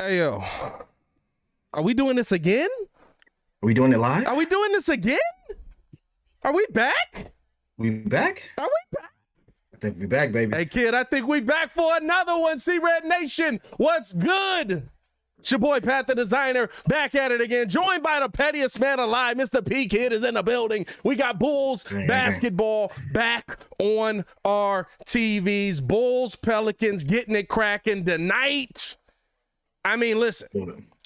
Hey, yo. Are we doing this again? Are we doing it live? Are we doing this again? Are we back? We back? Are we back? I think we back, baby. Hey, kid, I think we back for another one. C-Red Nation, what's good? It's your boy, Pat the Designer, back at it again, joined by the pettiest man alive. Mr. P Kid is in the building. We got Bulls basketball back on our TVs. Bulls, Pelicans getting it cracking tonight. I mean, listen.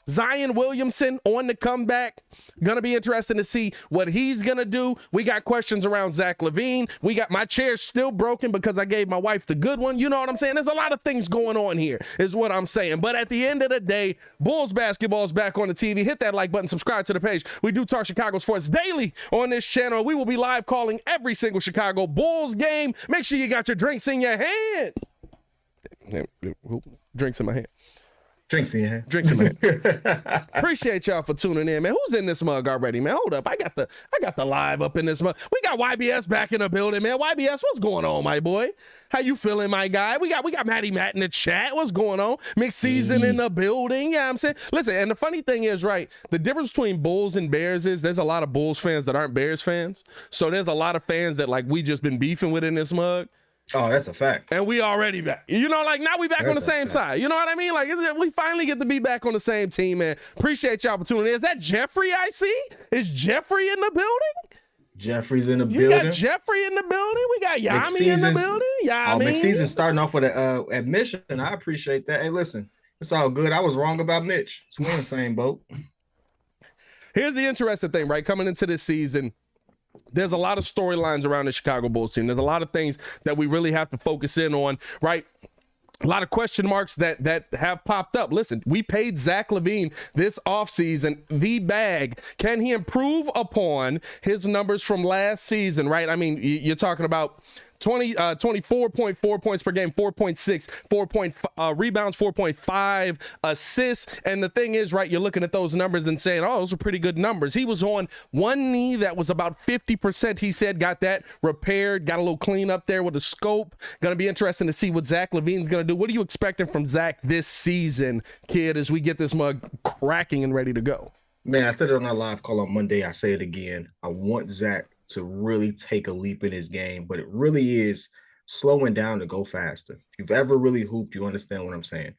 Zion Williamson on the comeback. Gonna be interesting to see what he's gonna do. We got questions around Zach LaVine. We got my chair still broken because I gave my wife the good one. You know what I'm saying? There's a lot of things going on here, is what I'm saying. But at the end of the day, Bulls basketball is back on the TV. Hit that like button, subscribe to the page. We do talk Chicago sports daily on this channel. We will be live calling every single Chicago Bulls game. Make sure you got your drinks in your hand. Drinks in my hand. Drinks in your hand. Drinks in my hand. Appreciate y'all for tuning in, man. Who's in this mug already, man? Hold up. I got the live up in this mug. We got YBS back in the building, man. YBS, what's going on, my boy? How you feeling, my guy? We got Matty Matt in the chat. What's going on? Mid-season in the building. Yeah, I'm saying. Listen, and the funny thing is, right, the difference between Bulls and Bears is there's a lot of Bulls fans that aren't Bears fans. So there's a lot of fans that like we just been beefing with in this mug. Oh, that's a fact. And we already back. You know, like now we back on the same side. You know what I mean? Like we finally get to be back on the same team, man. Appreciate y'all for tuning in. Is that Jeffrey I see? Is Jeffrey in the building? Jeffrey's in the building. You got Jeffrey in the building. We got Yami in the building. Yami. McSeason starting off with an admission. I appreciate that. Hey, listen, it's all good. I was wrong about Mitch. So we're in the same boat. Here's the interesting thing, right? Coming into this season, there's a lot of storylines around the Chicago Bulls team. There's a lot of things that we really have to focus in on, right? A lot of question marks that have popped up. Listen, we paid Zach LaVine this offseason the bag. Can he improve upon his numbers from last season, right? I mean, you're talking about 24.4 points per game, 4.6, rebounds, 4.5 assists. And the thing is, right, you're looking at those numbers and saying, oh, those are pretty good numbers. He was on one knee that was about 50%. He said, got that repaired, got a little clean up there with a scope. Going to be interesting to see what Zach LaVine's going to do. What are you expecting from Zach this season, kid, as we get this mug cracking and ready to go? Man, I said it on our live call on Monday. I say it again. I want Zach to really take a leap in his game, but it really is slowing down to go faster. If you've ever really hooped, you understand what I'm saying.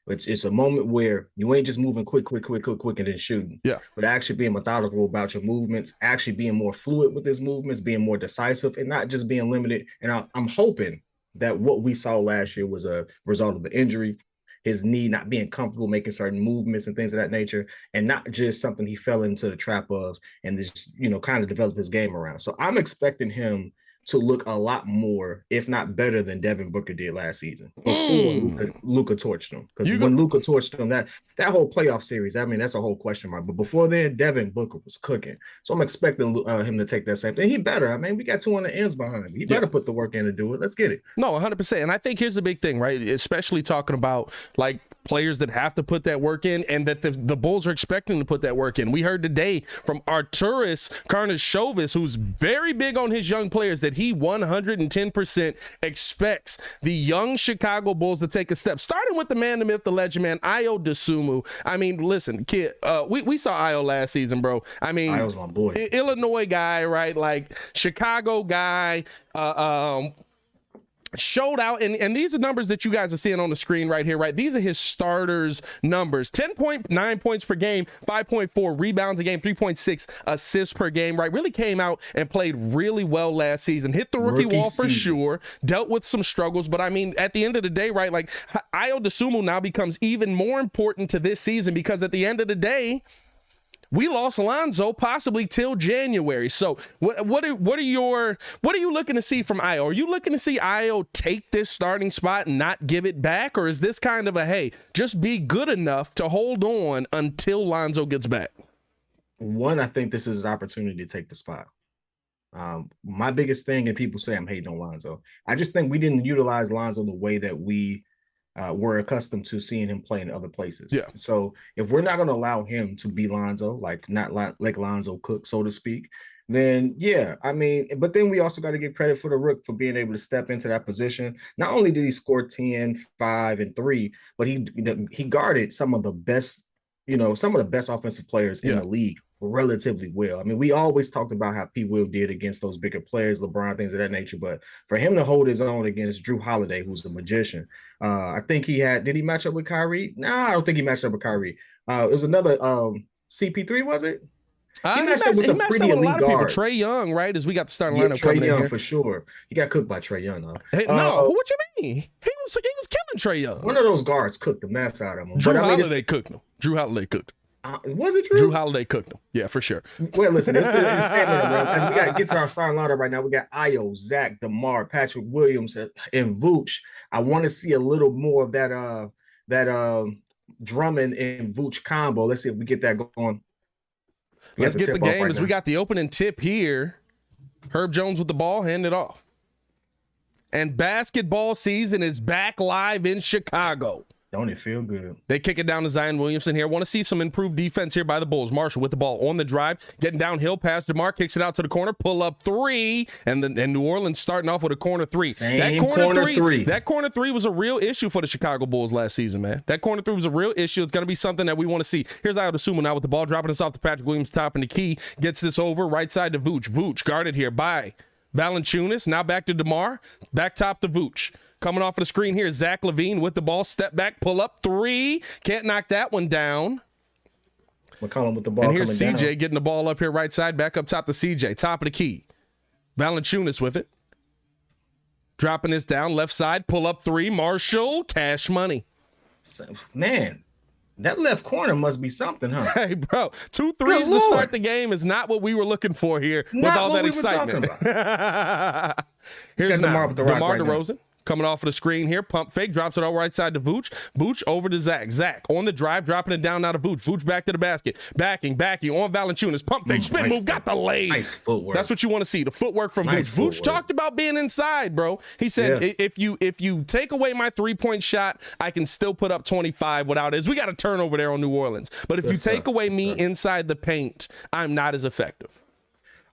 It's a moment where you ain't just moving quick, and then shooting. Yeah. But actually being methodical about your movements, actually being more fluid with his movements, being more decisive, and not just being limited. And I'm hoping that what we saw last year was a result of the injury, his knee not being comfortable making certain movements and things of that nature, and not just something he fell into the trap of and this, kind of develop his game around. So I'm expecting him to look a lot more, if not better, than Devin Booker did last season before Luka torched him. Because when Luka torched him, that whole playoff series, I mean, that's a whole question mark. But before then, Devin Booker was cooking. So I'm expecting him to take that same thing. He better. I mean, we got 2 on the ends behind him. He better put the work in to do it. Let's get it. No, 100%. And I think here's the big thing, right? Especially talking about like players that have to put that work in and that the Bulls are expecting to put that work in. We heard today from Arturas Karnisovas, who's very big on his young players, that he 110% expects the young Chicago Bulls to take a step, starting with the man, the myth, the legend, man, Ayo Dosunmu. I mean, listen, kid, we saw Ayo last season, bro. I mean, Ayo's my boy. Illinois guy, right? Like Chicago guy, showed out, and these are numbers that you guys are seeing on the screen right here, right? These are his starters numbers: 10.9 points per game, 5.4 rebounds a game, 3.6 assists per game, right? Really came out and played really well last season. Hit the rookie wall for sure, dealt with some struggles, but I mean, at the end of the day, right, like Ayo Dosunmu now becomes even more important to this season because at the end of the day, we lost Lonzo possibly till January. So what are you looking to see from Ayo? Are you looking to see Ayo take this starting spot and not give it back? Or is this kind of a, hey, just be good enough to hold on until Lonzo gets back? One, I think this is his opportunity to take the spot. My biggest thing, and people say I'm hating on Lonzo, I just think we didn't utilize Lonzo the way that we we're accustomed to seeing him play in other places. Yeah. So if we're not going to allow him to be Lonzo, like not like Lonzo Cook, so to speak, then yeah, I mean, but then we also got to give credit for the Rook for being able to step into that position. Not only did he score 10, 5, and 3, but he guarded some of the best, some of the best offensive players in Yeah. the league relatively well. I mean, we always talked about how P. Will did against those bigger players, LeBron, things of that nature, but for him to hold his own against Drew Holiday, who's a magician, I think did he match up with Kyrie? No, I don't think he matched up with Kyrie. It was another CP3, was it? He matched up with a lot of people. Trae Young, right? As we got the starting lineup coming in here. Trae Young for sure. He got cooked by Trae Young, though. Hey, no, what you mean? He was killing Trae Young. One of those guards cooked the mess out of him. Drew Holiday cooked him. Drew Holiday cooked him. Was it Drew? Drew Holiday cooked him. Yeah, for sure. Well, listen, as we got to get to our starting lineup right now, we got Ayo, Zach, DeMar, Patrick Williams, and Vooch. I want to see a little more of that Drummond and Vooch combo. Let's see if we get that going. Let's get the game as we got the opening tip here. Herb Jones with the ball, hand it off. And basketball season is back live in Chicago. Don't it feel good? They kick it down to Zion Williamson here. Want to see some improved defense here by the Bulls. Marshall with the ball on the drive, getting downhill past DeMar, kicks it out to the corner, pull up 3, and New Orleans starting off with a corner 3. That corner three was a real issue for the Chicago Bulls last season, man. That corner 3 was a real issue. It's going to be something that we want to see. Here's Ayo Dosunmu now with the ball, dropping us off to Patrick Williams, top in the key, gets this over, right side to Vooch. Vooch guarded here by Valanciunas. Now back to DeMar, back top to Vooch. Coming off of the screen here, Zach LaVine with the ball. Step back, pull up 3. Can't knock that one down. McCollum with the ball. And here's CJ getting the ball up here right side. Back up top to CJ. Top of the key. Valanciunas with it. Dropping this down. Left side, pull up 3. Marshall, cash money. Man, that left corner must be something, huh? Hey, bro. 2 threes to start the game is not what we were looking for here with all that excitement. Here's DeMar DeRozan. Coming off of the screen here, pump fake, drops it all right side to Vooch. Vooch over to Zach. Zach on the drive, dropping it down now to Vooch. Vooch back to the basket. Backing on Valanciunas. Pump fake, spin move, got the lay. Nice footwork. That's what you want to see, the footwork from Vooch. Vooch talked about being inside, bro. He said, if you take away my 3-point shot, I can still put up 25 without it. We got a turnover there on New Orleans. But if you take away me inside the paint, I'm not as effective.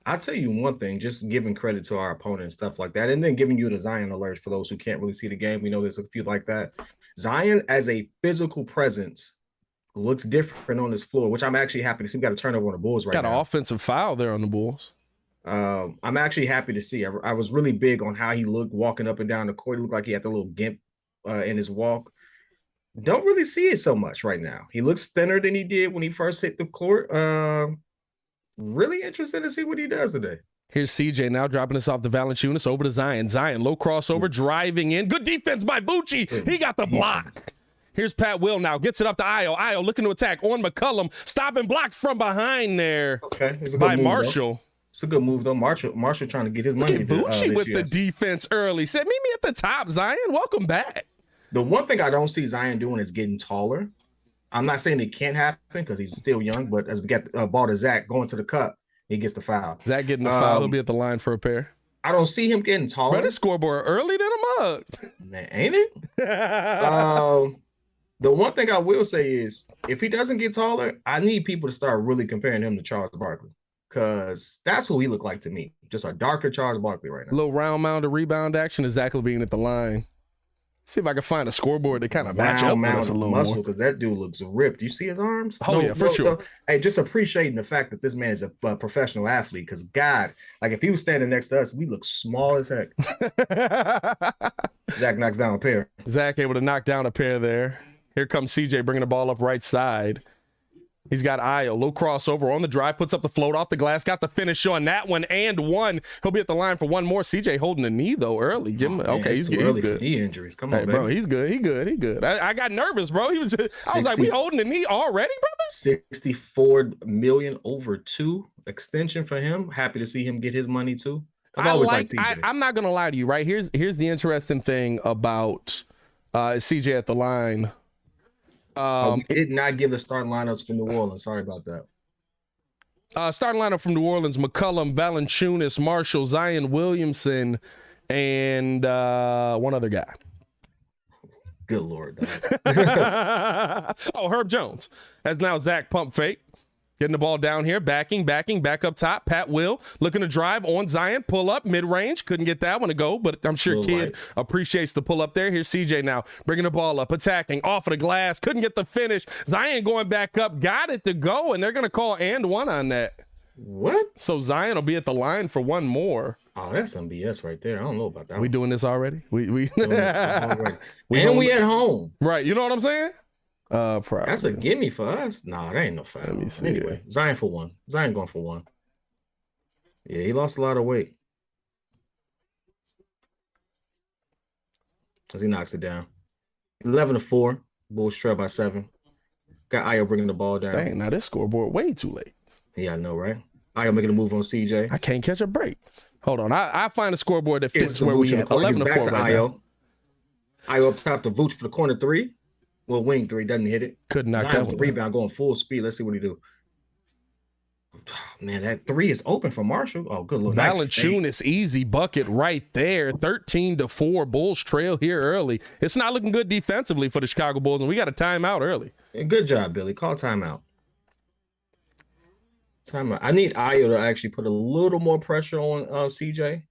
I'll tell you one thing, just giving credit to our opponent and stuff like that, and then giving you the Zion alerts for those who can't really see the game. We know there's a few like that. Zion as a physical presence looks different on this floor, which I'm actually happy to see. We got a turnover on the Bulls right now. Got an offensive foul there on the Bulls. I'm actually happy to see. I was really big on how he looked walking up and down the court. He looked like he had the little gimp in his walk. Don't really see it so much right now. He looks thinner than he did when he first hit the court. Really interested to see what he does today. Here's CJ now dropping us off the Valanciunas over to Zion. Zion, low crossover, driving in. Good defense by Bucci. He got the block. Here's Pat Will now. Gets it up to Ayo. Ayo looking to attack on McCollum. Stopping blocked from behind there by Marshall. Though. It's a good move, though. Marshall trying to get his money. Look at Bucci with the defense early. Said, meet me at the top, Zion. Welcome back. The one thing I don't see Zion doing is getting taller. I'm not saying it can't happen because he's still young, but as we get ball to Zach going to the cup, he gets the foul. Zach getting the foul, he'll be at the line for a pair. I don't see him getting taller. But the scoreboard early than a mug. Man, ain't it? The one thing I will say is if he doesn't get taller, I need people to start really comparing him to Charles Barkley because that's who he looked like to me. Just a darker Charles Barkley right now. A little round mound of rebound action is Zach LaVine at the line. See if I can find a scoreboard that kind of match up with us a little more. Because that dude looks ripped. You see his arms? Oh, yeah, for sure. Hey, just appreciating the fact that this man is a professional athlete because, God, like if he was standing next to us, we look small as heck. Zach knocks down a pair. Zach able to knock down a pair there. Here comes CJ bringing the ball up right side. He's got Ayo, low crossover on the drive, puts up the float off the glass, got the finish on that one and one. He'll be at the line for one more. CJ holding the knee though early. Give him okay, he's good. He's good. Knee injuries, come on, bro. He's good. He good. I got nervous, bro. He was. I was like, we holding the knee already, brother. $64 million over 2 extension for him. Happy to see him get his money too. I've always liked CJ. I'm not gonna lie to you, right? Here's the interesting thing about CJ at the line. Did not give the starting lineups for New Orleans. Sorry about that. Starting lineup from New Orleans: McCollum, Valanciunas, Marshall, Zion Williamson, and one other guy. Good Lord. Oh, Herb Jones. As now Zach pump fake. Getting the ball down here, backing, back up top. Pat Will looking to drive on Zion, pull up, mid-range. Couldn't get that one to go, but I'm sure Kid appreciates the pull up there. Here's CJ now, bringing the ball up, attacking, off of the glass. Couldn't get the finish. Zion going back up, got it to go, and they're going to call and one on that. What? So Zion will be at the line for one more. Oh, that's some BS right there. I don't know about that. We doing this already? We and we at home. Right, you know what I'm saying? Probably. That's a gimme for us. Nah, that ain't no foul. Let me see. Anyway, Zion for one. Zion going for one. Yeah, he lost a lot of weight. As he knocks it down. 11-4. Bulls trail by 7. Got Ayo bringing the ball down. Dang, now this scoreboard way too late. Yeah, I know, right? Ayo making a move on CJ. I can't catch a break. Hold on. I find a scoreboard that fits where we at. 11-4 right now. Ayo up top to Vooch for the corner 3. Well, wing 3 doesn't hit it. Couldn't knock that one. Rebound going full speed. Let's see what he do. Oh, man, that 3 is open for Marshall. Oh, good look. Valanciunas, easy bucket right there. 13-4. Bulls trail here early. It's not looking good defensively for the Chicago Bulls, and we got a timeout early. Good job, Billy. Call timeout. Timeout. I need Ayo to actually put a little more pressure on CJ.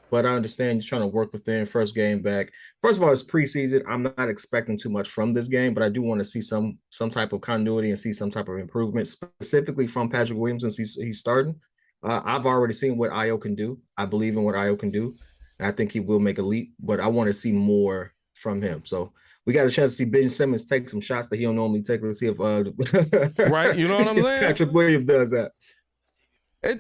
But I understand you're trying to work within first game back. First of all, it's preseason. I'm not expecting too much from this game, but I do want to see some type of continuity and see some type of improvement, specifically from Patrick Williams since he's starting. I've already seen what Ayo can do. I believe in what Ayo can do, and I think he will make a leap, but I want to see more from him. So we got a chance to see Ben Simmons take some shots that he don't normally take. Let's see if right, you know what I'm saying? Patrick Williams does that.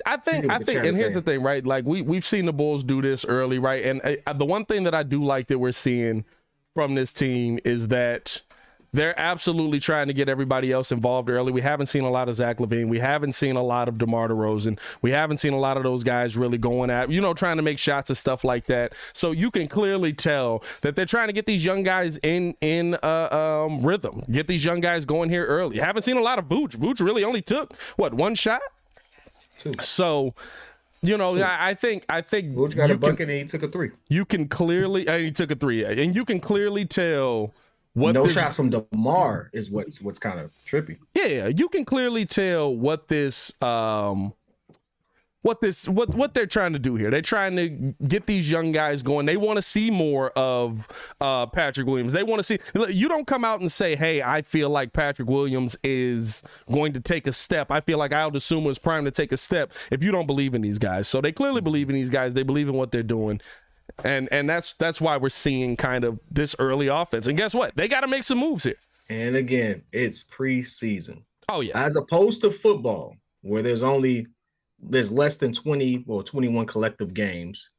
I think, and here's the thing, right? Like we've seen the Bulls do this early, right? And the one thing that I do like that we're seeing from this team is that they're absolutely trying to get everybody else involved early. We haven't seen a lot of Zach LaVine. We haven't seen a lot of DeMar DeRozan. We haven't seen a lot of those guys really going at, trying to make shots and stuff like that. So you can clearly tell that they're trying to get these young guys in rhythm, get these young guys going here early. Haven't seen a lot of Vooch. Vooch really only took, one shot? 2. So, I think Vooch got a bucket and he took a 3. You can clearly, he took a 3, and you can clearly tell what shots from DeMar is what's kind of trippy. Yeah, you can clearly tell what they're trying to do here. They're trying to get these young guys going. They want to see more of Patrick Williams. They want to see. You don't come out and say, "Hey, I feel like Patrick Williams is going to take a step. I feel like Ayo Dosunmu is primed to take a step." If you don't believe in these guys, so they clearly believe in these guys. They believe in what they're doing, and that's why we're seeing kind of this early offense. And guess what? They got to make some moves here. And again, it's preseason. Oh yeah, as opposed to football, where there's less than 20 or 21 collective games.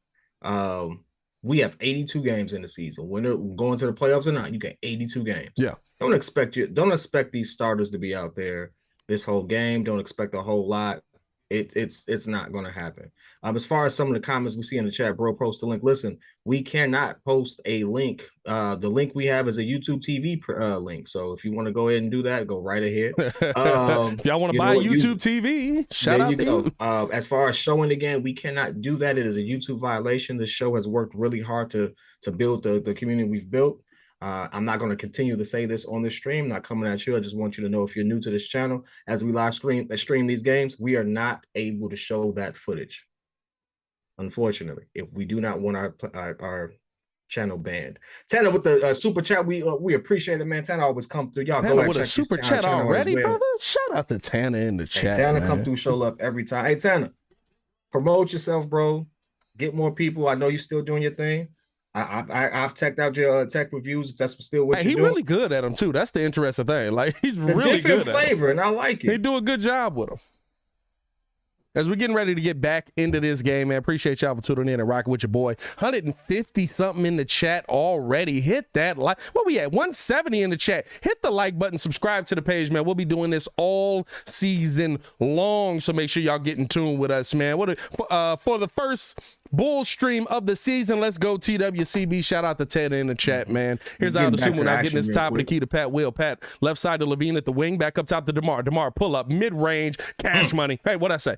We have 82 games in the season. When they're going to the playoffs or not, you get 82 games. Yeah. Don't expect these starters to be out there this whole game. Don't expect a whole lot. It's not going to happen. As far as some of the comments we see in the chat, bro, post a link. Listen, we cannot post a link. The link we have is a YouTube TV link. So if you want to go ahead and do that, go right ahead. If y'all want to buy YouTube TV, shout out to you. As far as showing again, we cannot do that. It is a YouTube violation. This show has worked really hard to build the community we've built. I'm not going to continue to say this on this stream, not coming at you. I just want you to know, if you're new to this channel, as we live stream these games, we are not able to show that footage. Unfortunately, if we do not want our channel banned. Tanner with the super chat, we appreciate it, man. Tanner always come through. Y'all go with a super chat already, brother. Shout out to Tanner in the chat. Tanner come through, show up every time. Hey, Tanner, promote yourself, bro. Get more people. I know you're still doing your thing. I've checked out your tech reviews. If that's still what you're doing. He's really good at them too. That's the interesting thing. Like, he's really good. Different flavor, and I like it. They do a good job with them. As we're getting ready to get back into this game, man, appreciate y'all for tuning in and rocking with your boy. 150 something in the chat already. Hit that like. What we at? 170 in the chat. Hit the like button. Subscribe to the page, man. We'll be doing this all season long, so make sure y'all get in tune with us, man. For the first Bull stream of the season, let's go TWCB. Shout out to Ted in the chat, man. Here's Ayo Dosunmu now getting this top of the key to Pat Will. Pat left side to LaVine at the wing, back up top to DeMar. DeMar pull up mid range, cash money. Hey, what'd I say?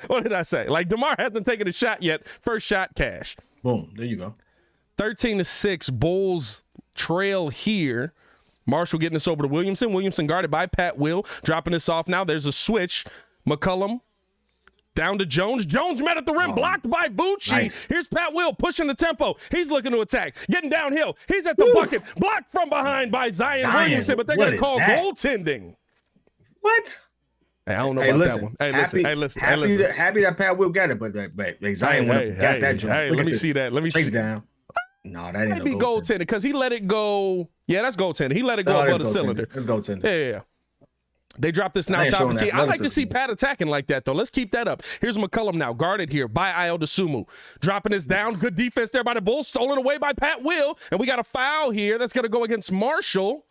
What did I say? Like, DeMar hasn't taken a shot yet. First shot, cash. Boom. There you go. 13-6. Bulls trail here. Marshall getting this over to Williamson. Williamson guarded by Pat Will, dropping this off now. There's a switch. McCollum down to Jones. Jones met at the rim, blocked by Bucci. Nice. Here's Pat Will pushing the tempo. He's looking to attack, getting downhill. He's at the bucket, blocked from behind by Zion Williamson, but they're going to call goaltending. What? Hey, I don't know about that one. Hey, listen. Happy that Pat Will got it, but Zion got that job. Hey, let me see that. Let me see. Down. No, that ain't might be goaltending because he let it go. Yeah, that's goaltending. He let it go above the cylinder. That's goaltending. Yeah. They dropped this now top of the key. I like to see Pat attacking like that, though. Let's keep that up. Here's McCollum now, guarded here by Ayo Dosunmu. Dropping this down. Good defense there by the Bulls. Stolen away by Pat Will. And we got a foul here that's going to go against Marshall.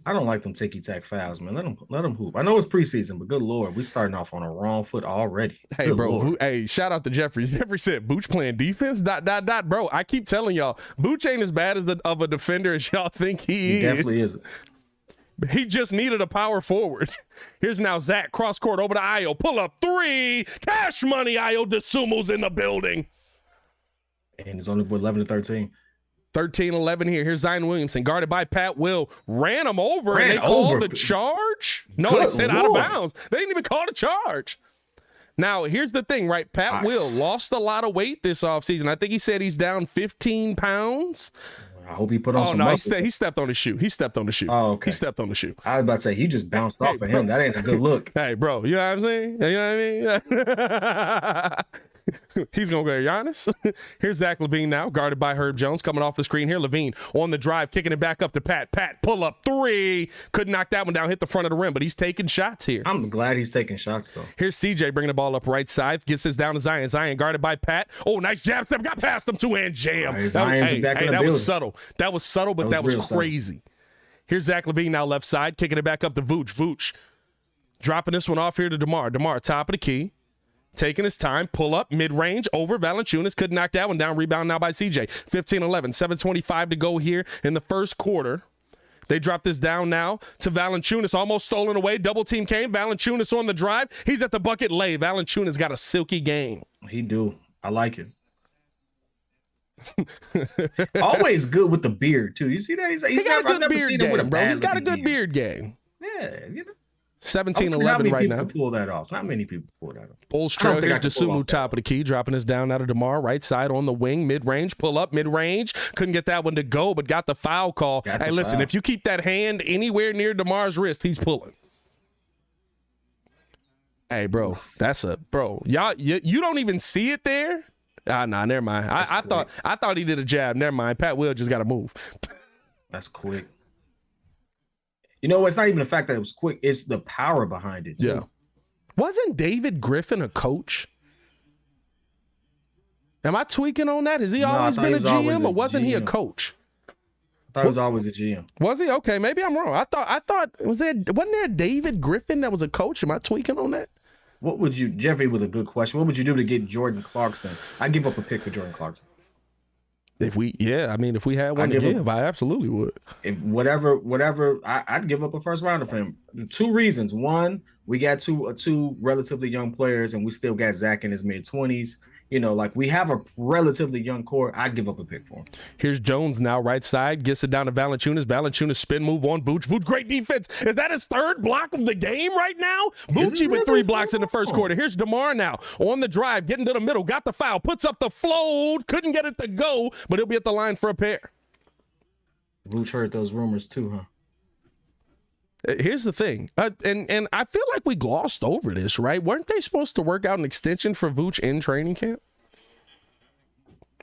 I don't like them ticky-tack fouls, man. Let them hoop. I know it's preseason, but good Lord, we starting off on a wrong foot already. Hey, good bro. Hey, shout out to Jeffrey. Jeffrey said, Booch playing defense, ... Bro, I keep telling y'all, Booch ain't as bad of a defender as y'all think he is. He definitely isn't. He just needed a power forward. Here's now Zach, cross court over to Ayo. Pull up three. Cash money, Ayo Dosunmu's in the building. And it's only 11-13. 13-11 here. Here's Zion Williamson, guarded by Pat Will. Ran him over, and they called the charge? No, they said out of bounds. They didn't even call the charge. Now, here's the thing, right? Pat Will lost a lot of weight this offseason. I think he said he's down 15 pounds. I hope he put on some muscle. He stepped on the shoe. Oh, okay. He stepped on the shoe. I was about to say, he just bounced off of him. That ain't a good look. Hey, bro, you know what I'm saying? You know what I mean? He's going to go Giannis. Here's Zach LaVine now, guarded by Herb Jones. Coming off the screen here. LaVine on the drive, kicking it back up to Pat. Pat, pull up three. Couldn't knock that one down, hit the front of the rim, but he's taking shots here. I'm glad he's taking shots, though. Here's CJ bringing the ball up right side. Gets this down to Zion. Zion guarded by Pat. Oh, nice jab step. Got past him, two-hand jam. Right, that was subtle. That was subtle, but that was crazy. Subtle. Here's Zach LaVine now left side, kicking it back up to Vooch. Vooch dropping this one off here to DeMar. DeMar, top of the key. Taking his time, pull up, mid-range, over Valanciunas. Couldn't knock that one down. Rebound now by CJ. 15-11, 7:25 to go here in the first quarter. They drop this down now to Valanciunas. Almost stolen away. Double team came. Valanciunas on the drive. He's at the bucket lay. Valanciunas got a silky game. He do. I like it. Always good with the beard, too. You see that? He's got a good beard game, bro. He's got a good beard game. Yeah, you know. 17-11 right now. Pull that off. Not many people pull that off. Bulls trail. Here's Dosunmu top of the key, dropping this down out of DeMar. Right side on the wing, mid-range, pull up, mid-range. Couldn't get that one to go, but got the foul call. Hey, listen, if you keep that hand anywhere near DeMar's wrist, he's pulling. Hey, bro, y'all, you don't even see it there. Nah, never mind. I thought he did a jab. Never mind. Pat Will just got to move. That's quick. You know, it's not even the fact that it was quick. It's the power behind it, too. Yeah. Wasn't David Griffin a coach? Am I tweaking on that? Has he always been a GM, or wasn't he a coach? I thought he was always a GM. Was he? Okay, maybe I'm wrong. I thought wasn't there a David Griffin that was a coach? Am I tweaking on that? What would you, Jeffrey, with a good question, what would you do to get Jordan Clarkson? I'd give up a pick for Jordan Clarkson. If we had one to give, I absolutely would. If whatever, I'd give up a first rounder for him. Two reasons. One, we got two relatively young players, and we still got Zach in his mid-20s. You know, like we have a relatively young core. I'd give up a pick for him. Here's Jones now, right side, gets it down to Valanciunas. Valanciunas spin move on Vooch. Vooch, great defense. Is that his third block of the game right now? Vooch with 3 blocks in the first quarter. Here's DeMar now on the drive, getting to the middle, got the foul, puts up the float, couldn't get it to go, but he'll be at the line for a pair. Vooch heard those rumors too, huh? Here's the thing, and I feel like we glossed over this, right? Weren't they supposed to work out an extension for Vooch in training camp?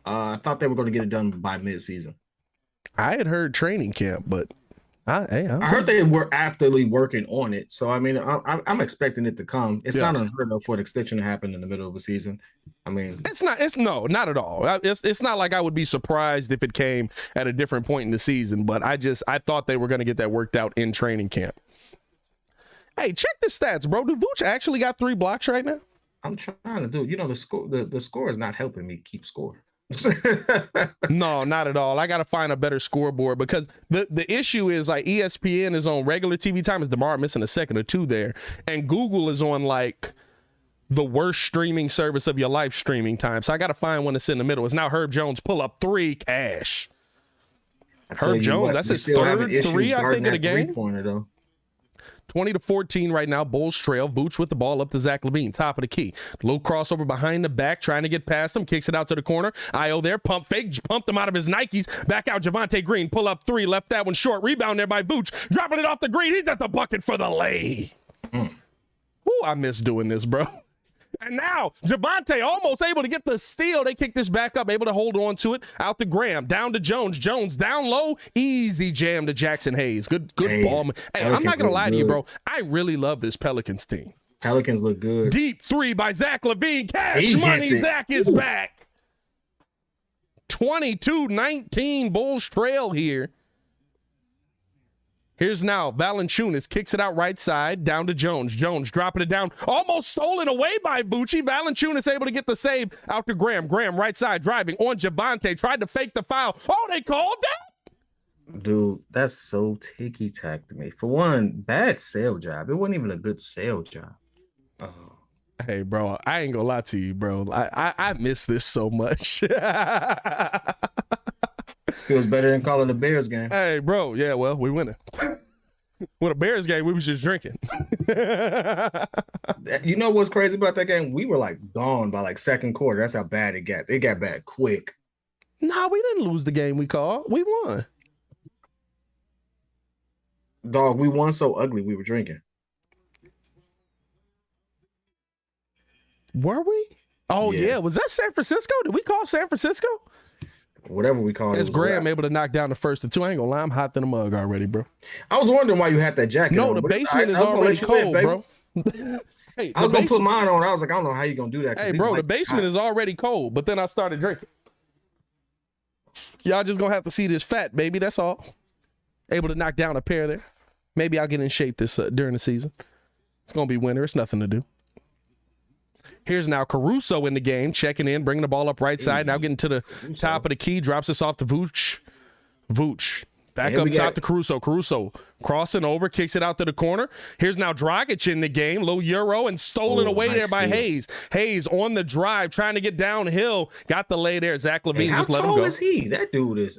I thought they were going to get it done by mid-season. I had heard training camp, but I heard they were actively working on it. So, I mean, I'm expecting it to come. It's not unheard of for an extension to happen in the middle of a season. I mean, not at all. It's not like I would be surprised if it came at a different point in the season, but I thought they were going to get that worked out in training camp. Hey, check the stats, bro. Did Vooch actually got 3 blocks right now? I'm trying to do, the score is not helping me keep score. No, not at all. I got to find a better scoreboard because the issue is like ESPN is on regular TV time. Is DeMar missing a second or two there? And Google is on like the worst streaming service of your life streaming time. So I got to find one that's in the middle. It's now Herb Jones pull up 3 cash. Herb Jones, that's his third three, I think, of the game. Three-pointer, though. 20-14 right now. Bulls trail. Vooch with the ball up to Zach LaVine. Top of the key. Low crossover behind the back. Trying to get past him. Kicks it out to the corner. Io there. Pump fake. Pumped him out of his Nikes. Back out Javonte Green. Pull up three. Left that one short. Rebound there by Vooch. Dropping it off the green. He's at the bucket for the lay. Ooh, I miss doing this, bro. And now Javonte almost able to get the steal. They kick this back up, able to hold on to it. Out to Graham, down to Jones. Jones down low, easy jam to Jackson Hayes. Good ball. Hey, I'm not gonna lie to you, bro. I really love this Pelicans team. Pelicans look good. Deep three by Zach LaVine. Cash money. Zach is back. 22-19 Bulls trail here. Here's now Valanciunas, kicks it out right side, down to Jones. Jones dropping it down, almost stolen away by Bucci. Valanciunas able to get the save out to Graham. Graham right side driving on Javonte, tried to fake the foul. Oh, they called that? Dude, that's so ticky-tack to me. For one, bad sale job. It wasn't even a good sale job. Oh. Hey, bro, I ain't gonna lie to you, bro. I miss this so much. Feels better than calling the Bears game. Hey, bro. Yeah, well, we winning. With a Bears game, we was just drinking. You know what's crazy about that game? We were like gone by like second quarter. That's how bad it got. It got bad quick. Nah, we didn't lose the game we called. We won. Dog, we won so ugly we were drinking. Were we? Oh, yeah. Was that San Francisco? Did we call San Francisco? Whatever we call it. It's Graham able to knock down the first of two. I ain't gonna lie, I'm hot than a mug already, bro. I was wondering why you had that jacket on. No, the basement is already cold, bro. Hey, I was gonna put mine on. I was like, I don't know how you gonna do that. Hey, bro, the basement is already cold, but then I started drinking. Y'all just gonna have to see this fat, baby. That's all. Able to knock down a pair there. Maybe I'll get in shape this during the season. It's gonna be winter. It's nothing to do. Here's now Caruso in the game, checking in, bringing the ball up right side. Now getting to the top of the key, drops this off to Vooch. Vooch back up top to Caruso. Caruso crossing over, kicks it out to the corner. Here's now Dragic in the game, low euro, and stolen away there by Hayes. Hayes on the drive, trying to get downhill. Got the lay there. Zach LaVine just let him go. How tall is he? That dude is.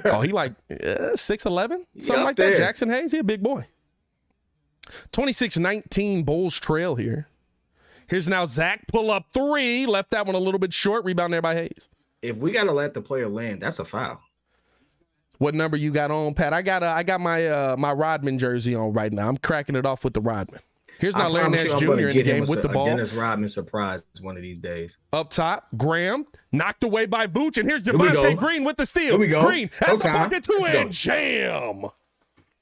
Oh, he like 6'11", something like that. Jackson Hayes, he a big boy. 26-19 Bulls trail here. Here's now Zach, pull up three, left that one a little bit short, rebound there by Hayes. If we gotta let the player land, that's a foul. What number you got on, Pat? I got my my Rodman jersey on right now. I'm cracking it off with the Rodman. Here's now Larry Nance Jr. in the game with the ball. Dennis Rodman surprise one of these days. Up top, Graham knocked away by Vooch, and here's Javonte Green with the steal. Here we go. Green at the bucket two and jam.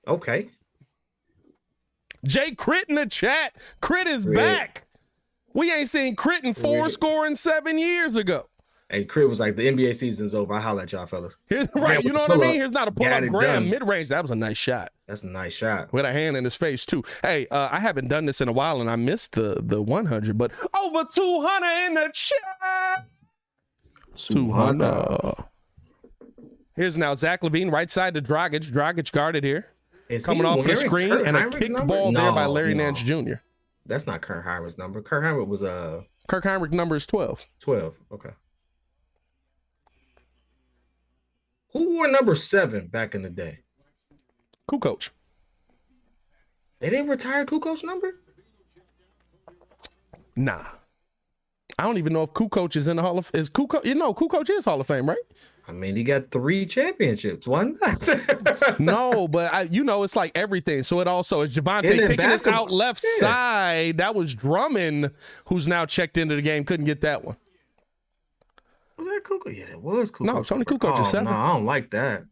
Okay. Jay Crit in the chat. Crit is back. We ain't seen Crit in 4 scoring 7 years ago. Hey, Crit was like, the NBA season's over. I holler at y'all, fellas. Right, you know what I mean? Here's not a pull-up Graham mid-range. That was a nice shot. That's a nice shot. With a hand in his face, too. Hey, I haven't done this in a while, and I missed the 100, but over 200 in the chat. 200. Here's now Zach LaVine, right side to Dragic. Dragic guarded here. Coming off the screen, and a kicked ball there by Larry Nance Jr. That's not Kurt Heinrich's number. Kurt Heinrich was Kirk Heinrich number is 12. 12. Okay. Who wore number 7 back in the day? Kukoc. They didn't retire Kukoc's number? Nah. I don't even know if Kukoc is in the Hall of is Kukoc. You know, Kukoc is Hall of Fame, right? I mean, he got 3 championships. Why not? No, but it's like everything. So it also is Javonte picking this out left side. That was Drummond, who's now checked into the game. Couldn't get that one. Was that Kukoc? Yeah, it was Kukoc. No, Tony Kukoc is 7. No, I don't like that.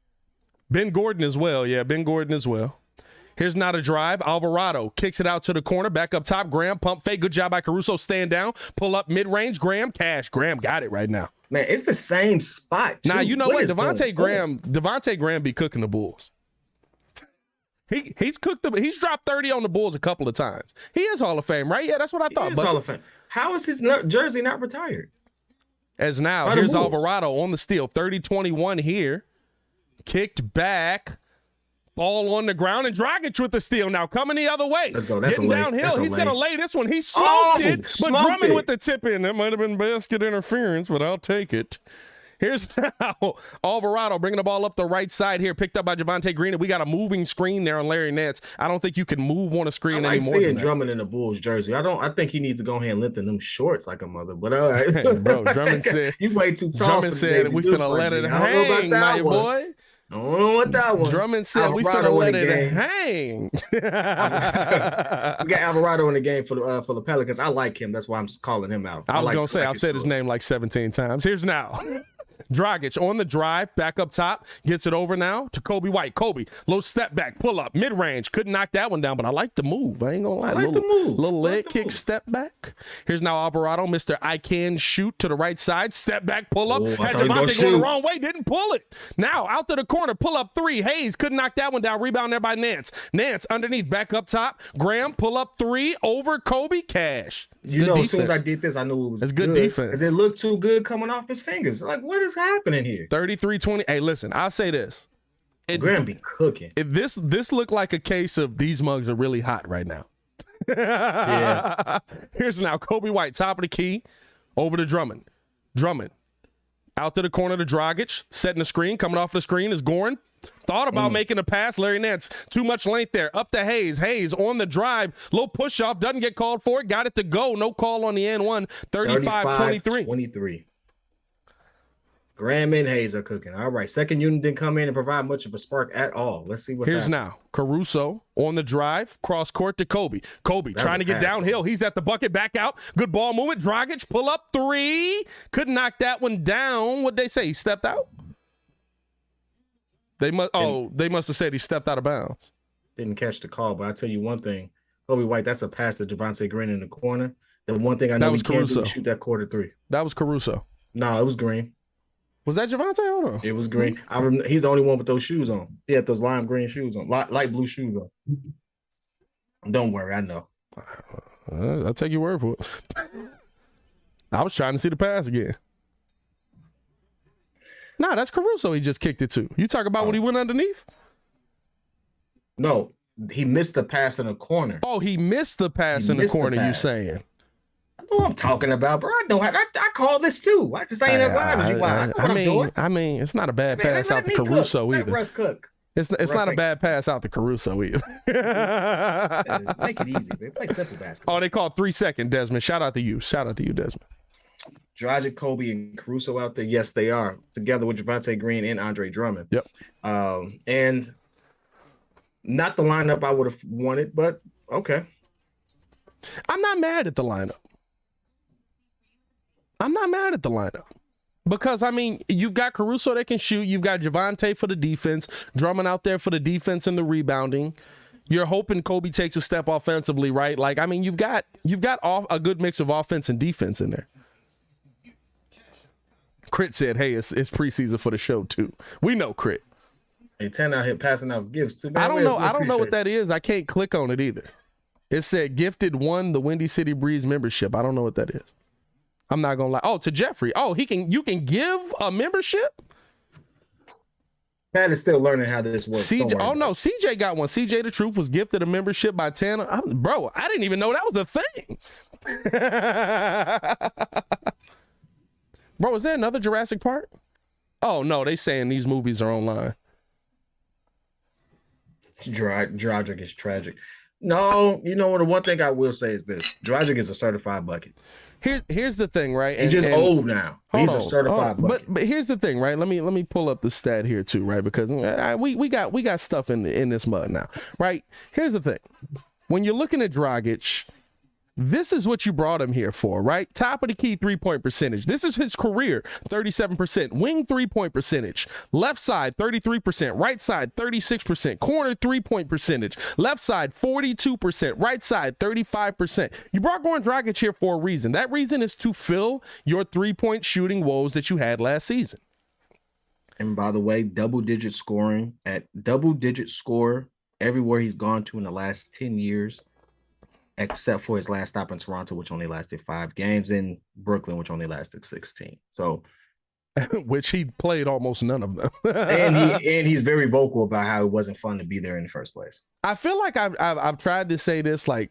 Ben Gordon as well. Yeah, Ben Gordon as well. Here's not a drive. Alvarado kicks it out to the corner. Back up top. Graham pump fake. Good job by Caruso. Stand down. Pull up mid-range. Graham cash. Graham got it right now. Man, it's the same spot. Now, you know what? Devontae Graham be cooking the Bulls. He's dropped 30 on the Bulls a couple of times. He is Hall of Fame, right? Yeah, that's what I thought. He is Hall of Fame. How is his jersey not retired? As now, here's Alvarado on the steal. 30-21 here. Kicked back. Ball on the ground, and Dragic with the steal now coming the other way. Let's go. That's getting downhill. He's going to lay this one. He smoked it, but Drummond with the tip in. That might have been basket interference, but I'll take it. Here's now Alvarado bringing the ball up the right side here, picked up by Javonte Green. And we got a moving screen there on Larry Nance. I don't think you can move on a screen I like anymore. seeing Drummond in the Bulls jersey. I think he needs to go ahead and lengthen them shorts like a mother. But all right, bro. Drummond said you way too tall. Drummond said we finna let it hang, my boy. I don't know what that one. Drummond said we finna let it hang. We got Alvarado in the game for the Pelicans. I like him. That's why I'm just calling him out. I was gonna say I've said his name like 17 times. Here's now. Dragic on the drive, back up top, gets it over now to Kobe White. Kobe, little step back, pull up, mid-range. Couldn't knock that one down, but I like the move. I ain't gonna lie. I like the move. Little leg kick, step back. Here's now Alvarado, Mr. I can shoot to the right side, step back, pull up. Had Javonte going the wrong way, didn't pull it. Now out to the corner, pull up three. Hayes couldn't knock that one down. Rebound there by Nance. Nance underneath, back up top. Graham, pull up three over Kobe. Cash. You know, as soon as I did this, I knew it was good defense. Because it looked too good coming off his fingers. Like, what is happening here? 33-20. Hey, listen, I'll say this. Graham be cooking. If this looked like a case of these mugs are really hot right now. Yeah. Here's now Kobe White, top of the key, over to Drummond. Drummond out to the corner to Dragic, setting the screen. Coming off the screen is Goran. Thought about making a pass. Larry Nance, too much length there. Up to Hayes. Hayes on the drive. Low push off. Doesn't get called for it. Got it to go. No call on the N1. 35-23. Graham and Hayes are cooking. All right. Second unit didn't come in and provide much of a spark at all. Let's see what's Here's happening. Now. Caruso on the drive. Cross court to Kobe. Kobe trying to get downhill. He's at the bucket. Back out. Good ball movement. Dragic pull up three. Couldn't knock that one down. What'd they say? He stepped out? They must have said he stepped out of bounds. Didn't catch the call, but I tell you one thing, Kobe White, that's a pass to Javonte Green in the corner. The one thing I know he can't do is shoot that quarter three. That was Caruso. No, it was Green. Was that Javonte? Hold on. It was Green. He's the only one with those shoes on. He had those lime green shoes on, light blue shoes on. Don't worry, I know. I'll take your word for it. I was trying to see the pass again. Nah, that's Caruso he just kicked it to. You talk about when he went underneath? No, he missed the pass in the corner. Oh, he missed the pass in the corner, you saying? I know what I'm talking about, bro. I call this too. I just ain't as live as you are. I mean, it's not a bad pass out to Caruso either. Russ cook. It's not a bad pass out to Caruso either. Make it easy. They play simple basketball. Oh, they called 3 second, Desmond. Shout out to you, Desmond. Dragic, Kobe, and Caruso out there. Yes, they are together with Javonte Green and Andre Drummond. Yep. And not the lineup I would have wanted, but okay. I'm not mad at the lineup. Because, I mean, you've got Caruso that can shoot. You've got Javonte for the defense. Drummond out there for the defense and the rebounding. You're hoping Kobe takes a step offensively, right? Like, I mean, you've got a good mix of offense and defense in there. Crit said, hey, it's preseason for the show, too. We know Crit. Hey, 10 out here passing out gifts, too. I don't know what that is. I can't click on it either. It said gifted one, the Windy City Breeze membership. I don't know what that is. I'm not going to lie. Oh, to Jeffrey. Oh, you can give a membership? Pat is still learning how this works. CJ got one. CJ the Truth was gifted a membership by Tanner. Bro, I didn't even know that was a thing. Bro, is there another Jurassic Park? Oh, no, they saying these movies are online. Dragic is tragic. No, you know what? The one thing I will say is this. Dragic is a certified bucket. Here's the thing, right? He's just old now. He's a certified bucket. But here's the thing, right? Let me pull up the stat here too, right? Because we got stuff in this mud now, right? Here's the thing. When you're looking at Dragic, this is what you brought him here for, right? Top of the key 3-point percentage. This is his career, 37%. Wing 3-point percentage. Left side, 33%. Right side, 36%. Corner 3-point percentage. Left side, 42%. Right side, 35%. You brought Goran Dragic here for a reason. That reason is to fill your 3-point shooting woes that you had last season. And by the way, double-digit score everywhere he's gone to in the last 10 years. Except for his last stop in Toronto, which only lasted 5 games, in Brooklyn, which only lasted 16. So, which he played almost none of them. and he's very vocal about how it wasn't fun to be there in the first place. I feel like I've tried to say this like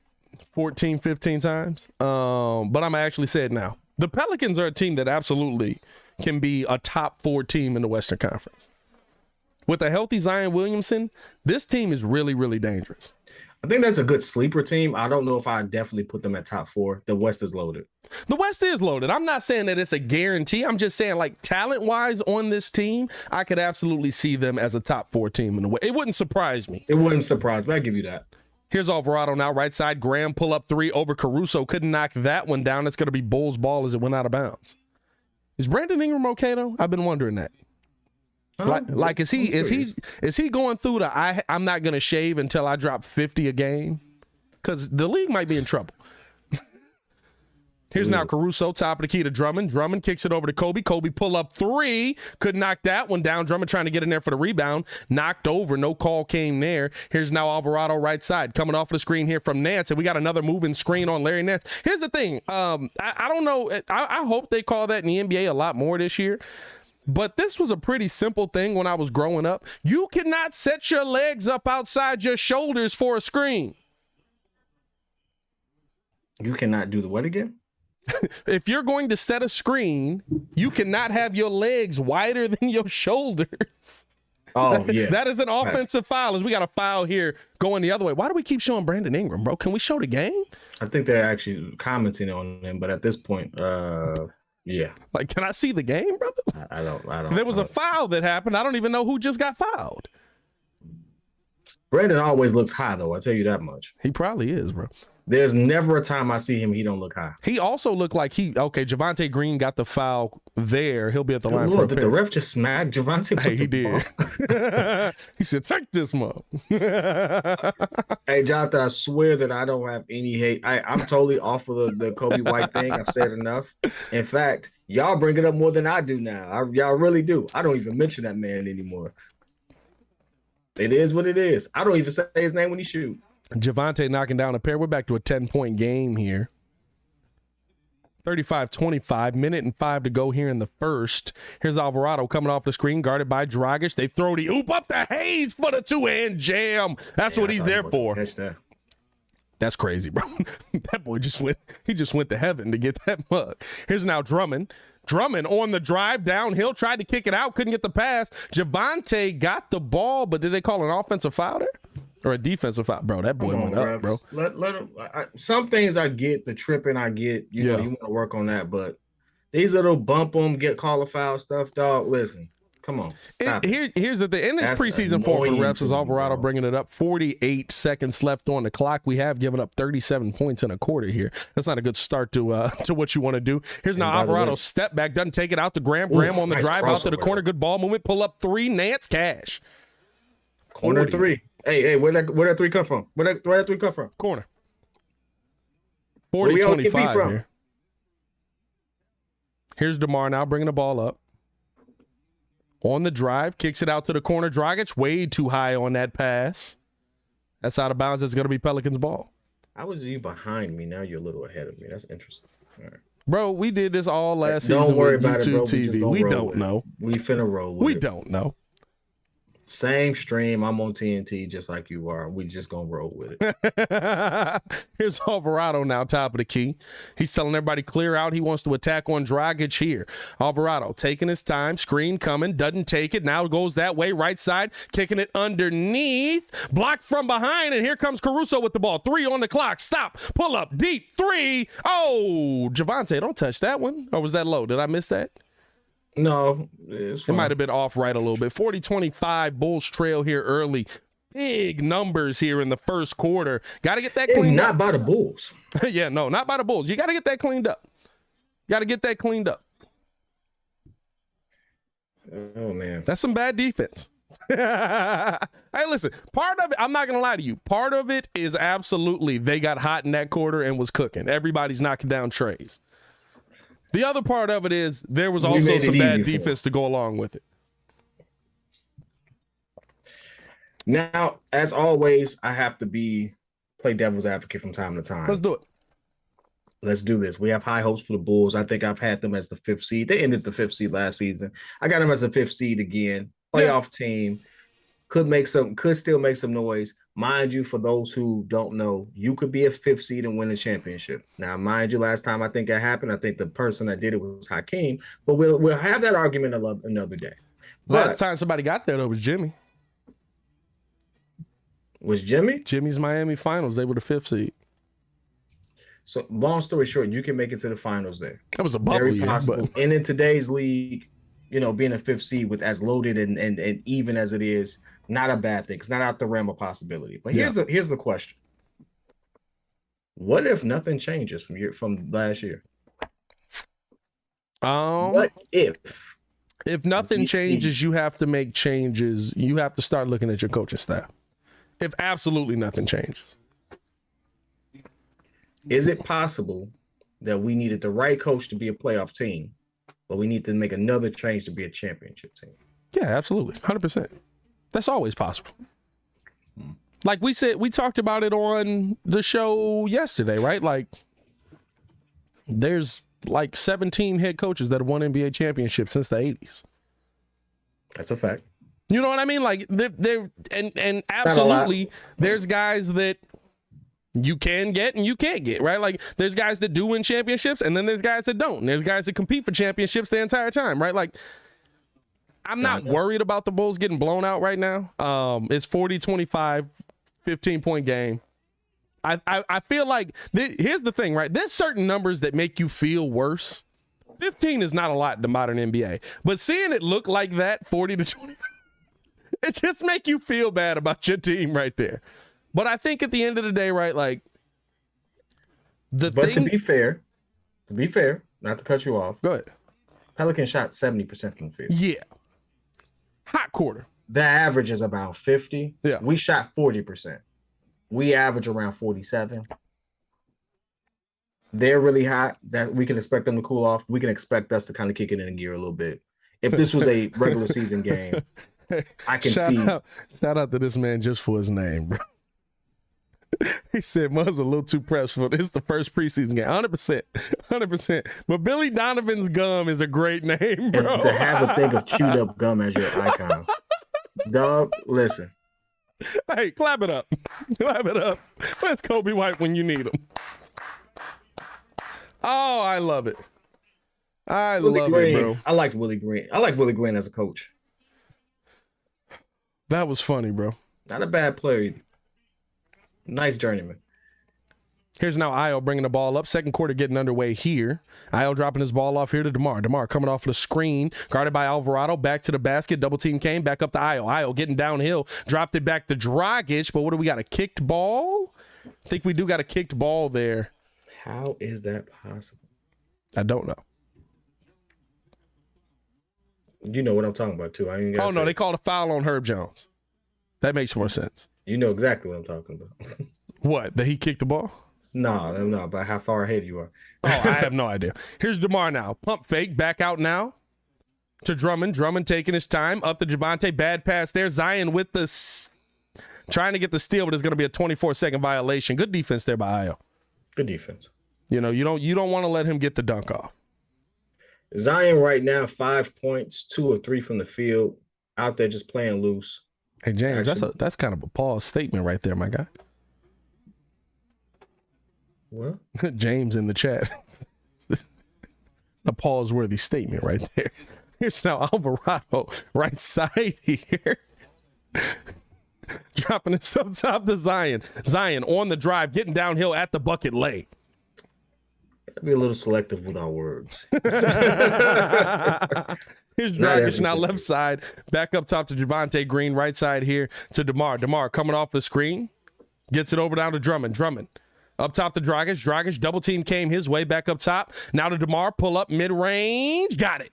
14, 15 times, but I'm actually say it now. The Pelicans are a team that absolutely can be a top 4 team in the Western Conference. With a healthy Zion Williamson, this team is really, really dangerous. I think that's a good sleeper team. I don't know if I definitely put them at top 4. The West is loaded. The West is loaded. I'm not saying that it's a guarantee. I'm just saying, like, talent-wise on this team, I could absolutely see them as a top 4 team in the West. It wouldn't surprise me. It wouldn't surprise me. I'll give you that. Here's Alvarado now, right side. Graham pull up 3 over Caruso. Couldn't knock that one down. It's going to be Bulls ball as it went out of bounds. Is Brandon Ingram okay, though? I've been wondering that. Like is he going through the I'm not going to shave until I drop 50 a game? Because the league might be in trouble. Here's now Caruso, top of the key to Drummond. Drummond kicks it over to Kobe. Kobe pull up 3. Could knock that one down. Drummond trying to get in there for the rebound. Knocked over. No call came there. Here's now Alvarado right side. Coming off the screen here from Nance. And we got another moving screen on Larry Nance. Here's the thing. I don't know. I hope they call that in the NBA a lot more this year. But this was a pretty simple thing when I was growing up. You cannot set your legs up outside your shoulders for a screen. You cannot do the what again? If you're going to set a screen, you cannot have your legs wider than your shoulders. Oh, yeah. That is an offensive foul. As we got a foul here going the other way. Why do we keep showing Brandon Ingram, bro? Can we show the game? I think they're actually commenting on him, but at this point, yeah. Like, can I see the game, brother? I don't. There was a foul that happened. I don't even know who just got fouled. Brandon always looks high, though. I'll tell you that much. He probably is, bro. There's never a time I see him he don't look high. He also looked like Javonte Green got the foul there. He'll be at the line for a did the ref just smack Javonte? Hey, he did. He said, take this, mom. Hey, Jonathan, I swear that I don't have any hate. I'm totally off of the Kobe White thing. I've said enough. In fact, y'all bring it up more than I do now. Y'all really do. I don't even mention that man anymore. It is what it is. I don't even say his name when he shoot. Javonte knocking down a pair. We're back to a 10-point game here. 35-25, minute and 5 to go here in the first. Here's Alvarado coming off the screen, guarded by Dragic. They throw the oop up the Hayes for the 2-hand jam. That's what he's there for. That's crazy, bro. That boy just went to heaven to get that mug. Here's now Drummond. Drummond on the drive downhill, tried to kick it out, couldn't get the pass. Javonte got the ball, but did they call an offensive foul there? Or a defensive foul? Bro, that boy went up, bro. Let him, some things I get, the tripping I get, you know, you want to work on that, but these little bump them, call a foul stuff, dog, listen. Come on. Here's the thing. In this preseason form for the refs is Alvarado bringing it up. 48 seconds left on the clock. We have given up 37 points in a quarter here. That's not a good start to what you want to do. Here's now Alvarado step back, doesn't take it out to Graham. Graham on the drive out to the corner. Good ball movement. Pull up 3. Nance cash. Corner 3. Hey, where that 3 come from? Where that 3 come from? Corner. 40-25 here. Here's DeMar now bringing the ball up. On the drive, kicks it out to the corner. Dragic, way too high on that pass. That's out of bounds. It's going to be Pelicans ball. I was you behind me. Now you're a little ahead of me. That's interesting. All right. Bro, we did this all last season. Don't worry with about YouTube it, bro. TV. We don't know. We finna roll with it. We don't know. Same stream. I'm on TNT just like you are. We just gonna roll with it. Here's Alvarado now, top of the key. He's telling everybody clear out. He wants to attack on Dragic here. Alvarado taking his time. Screen coming. Doesn't take it. Now goes that way. Right side. Kicking it underneath. Blocked from behind. And here comes Caruso with the ball. 3 on the clock. Stop. Pull up. Deep. 3. Oh, Javonte, don't touch that one. Or was that low? Did I miss that? No, it might have been off right a little bit. 40-25, Bulls trail here early. Big numbers here in the first quarter. Got to get that cleaned up. Not by the Bulls. Yeah, no, not by the Bulls. You got to get that cleaned up. Oh, man. That's some bad defense. Hey, listen, part of it, I'm not going to lie to you. Part of it is absolutely they got hot in that quarter and was cooking. Everybody's knocking down trays. The other part of it is there was also some bad defense to go along with it. Now, as always, I have to play devil's advocate from time to time. Let's do it. Let's do this. We have high hopes for the Bulls. I think I've had them as the 5th seed. They ended the 5th seed last season. I got them as the 5th seed again. Playoff team. could still make some noise. Mind you, for those who don't know, you could be a 5th seed and win a championship. Now, mind you, last time I think that happened, I think the person that did it was Hakeem, but we'll have that argument another day. Last time somebody got there, though, was Jimmy. Was Jimmy? Jimmy's Miami finals. They were the 5th seed. So, long story short, you can make it to the finals there. That was a bubble Very year, possible. but... And in today's league, being a 5th seed with as loaded and even as it is, not a bad thing. It's not out the realm of possibility. But here's the question: what if nothing changes from last year? What if nothing changes, you have to make changes. You have to start looking at your coaching staff. If absolutely nothing changes, is it possible that we needed the right coach to be a playoff team, but we need to make another change to be a championship team? Yeah, absolutely. 100%. That's always possible. Like we said, we talked about it on the show yesterday, right? Like there's like 17 head coaches that have won NBA championships since the 80s. That's a fact. You know what I mean? Like they're and absolutely there's guys that you can get and you can't get, right? Like there's guys that do win championships and then there's guys that don't. And there's guys that compete for championships the entire time, right? Like I'm not worried about the Bulls getting blown out right now. It's 40-25, 15-point game. I feel like here's the thing, right? There's certain numbers that make you feel worse. 15 is not a lot in the modern NBA, but seeing it look like that, 40-25, it just make you feel bad about your team right there. But I think at the end of the day, right, like to be fair, not to cut you off. Go ahead. Pelicans shot 70% from the field. Yeah. Hot quarter. The average is about 50. Yeah. We shot 40%. We average around 47. They're really hot. That we can expect them to cool off. We can expect us to kind of kick it in gear a little bit. If this was a regular season game, I can see. Shout out to this man just for his name, bro. He said, Muzz a little too pressed for this. The first preseason game. 100%. But Billy Donovan's gum is a great name, bro. And to have a thing of chewed up gum as your icon. Dog, listen. Hey, clap it up. Clap it up. Where's Kobe White when you need him? Oh, I love it. I love it, bro. I liked Willie Green. I like Willie Green as a coach. That was funny, bro. Not a bad player either. Nice journeyman. Here's now Ayo bringing the ball up. Second quarter getting underway here. Ayo dropping his ball off here to DeMar. DeMar coming off the screen. Guarded by Alvarado. Back to the basket. Double team came. Back up to Ayo. Ayo getting downhill. Dropped it back to Dragic. But what do we got? A kicked ball? I think we do got a kicked ball there. How is that possible? I don't know. You know what I'm talking about, too. Oh, no. They called a foul on Herb Jones. That makes more sense. You know exactly what I'm talking about. What? That he kicked the ball? No, but how far ahead you are. Oh, I have no idea. Here's DeMar now. Pump fake. Back out now to Drummond. Drummond taking his time. Up to Javonte. Bad pass there. Zion with the... trying to get the steal, but it's going to be a 24-second violation. Good defense there by Ayo. Good defense. You know, you don't want to let him get the dunk off. Zion right now, 5 points, 2 or 3 from the field. Out there just playing loose. Hey, James, that's kind of a pause statement right there, my guy. What? James in the chat. A pause-worthy statement right there. Here's now Alvarado, right side here. Dropping it up top to Zion. Zion on the drive, getting downhill at the bucket lane. Be a little selective with our words. Here's Dragic now left side. Back up top to Javonte Green. Right side here to DeMar. DeMar coming off the screen. Gets it over down to Drummond. Drummond up top to Dragic. Dragic double team came his way. Back up top. Now to DeMar. Pull up mid-range. Got it.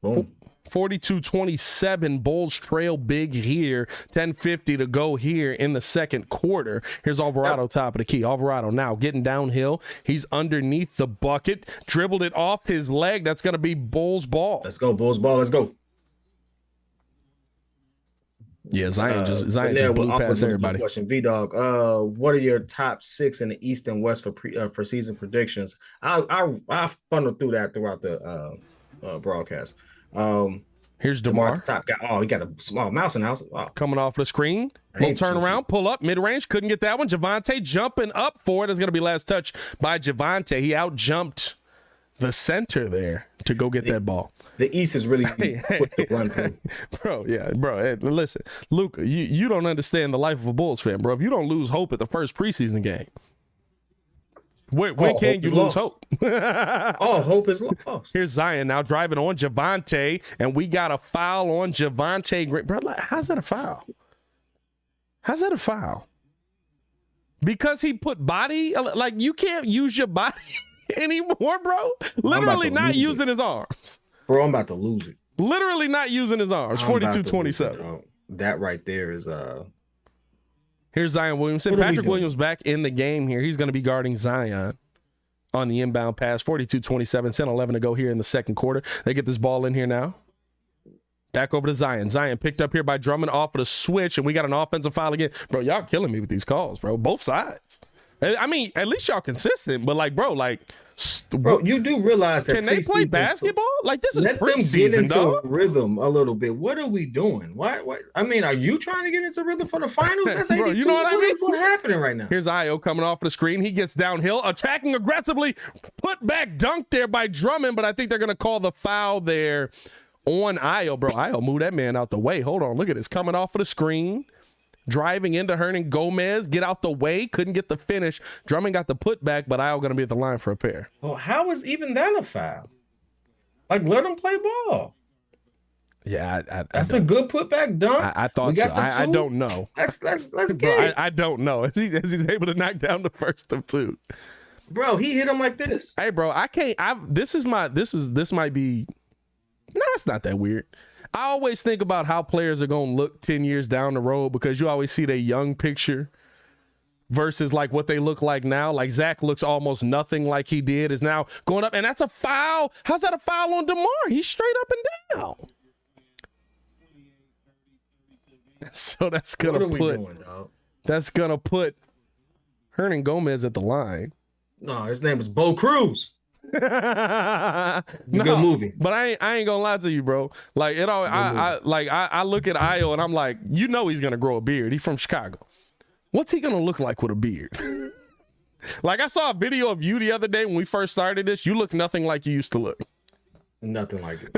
Boom. 42-27. Bulls trail big here. 10:50 to go here in the second quarter. Here's Alvarado top of the key. Alvarado now getting downhill. He's underneath the bucket. Dribbled it off his leg. That's going to be Bulls ball. Let's go, Bulls ball. Let's go. Yeah, Zion just blew past everybody. Question, V-Dog. What are your top 6 in the East and West for season predictions? I'll funnel through that throughout the broadcast. Here's DeMar DeMar at the top. He got a small mouse in the house. Oh, coming off the screen. Little turnaround, pull up, mid-range. Couldn't get that one. Javonte jumping up for it. It's going to be last touch by Javonte. He out-jumped the center there to go get that ball. The East is really quick to run through. Bro, hey, listen, Luka, you don't understand the life of a Bulls fan, bro. If you don't lose hope at the first preseason game, when can you lose hope? Hope is lost. Here's Zion now driving on Javonte, and we got a foul on Javonte Green. Bro, how's that a foul? How's that a foul? Because he put body, like you can't use your body anymore, bro. Literally not using his arms. Bro, I'm about to lose it. Literally not using his arms. 42-27. That right there is Here's Zion Williamson. Patrick Williams back in the game here. He's going to be guarding Zion on the inbound pass. 42-27, 10-11 to go here in the second quarter. They get this ball in here now. Back over to Zion. Zion picked up here by Drummond off of the switch, and we got an offensive foul again. Bro, y'all killing me with these calls, bro. Both sides. I mean, at least y'all consistent, but bro, you do realize that can they play basketball? Like, this is preseason, dog. Rhythm a little bit. What are we doing? Why? I mean, are you trying to get into rhythm for the finals? That's 82. Bro, you know what I mean? What's happening right now? Here's Io coming off the screen. He gets downhill, attacking aggressively, put back dunk there by Drummond, but I think they're going to call the foul there on Io, bro. Io, move that man out the way. Hold on, look at this. Coming off of the screen. Driving into Hernan Gomez, get out the way, couldn't get the finish. Drummond got the putback, but Io going to be at the line for a pair. Well, how is even that a foul? Like, let him play ball. Yeah, that's a good putback dunk. I thought so. I don't know. Let's get it. I don't know. As he's able to knock down the first of two. Bro, he hit him like this. Hey, bro, I can't. This might be. No, it's not that weird. I always think about how players are going to look 10 years down the road because you always see their young picture versus like what they look like now. Like Zach looks almost nothing like he did, is now going up, and that's a foul. How's that a foul on DeMar? He's straight up and down. So that's gonna put Hernan Gomez at the line. No, his name is Bo Cruz. It's a good movie, but I ain't gonna lie to you, bro. Like it all, I look at Io and I'm like, you know, he's gonna grow a beard. He's from Chicago. What's he gonna look like with a beard? Like I saw a video of you the other day when we first started this. You look nothing like you used to look. Nothing like it.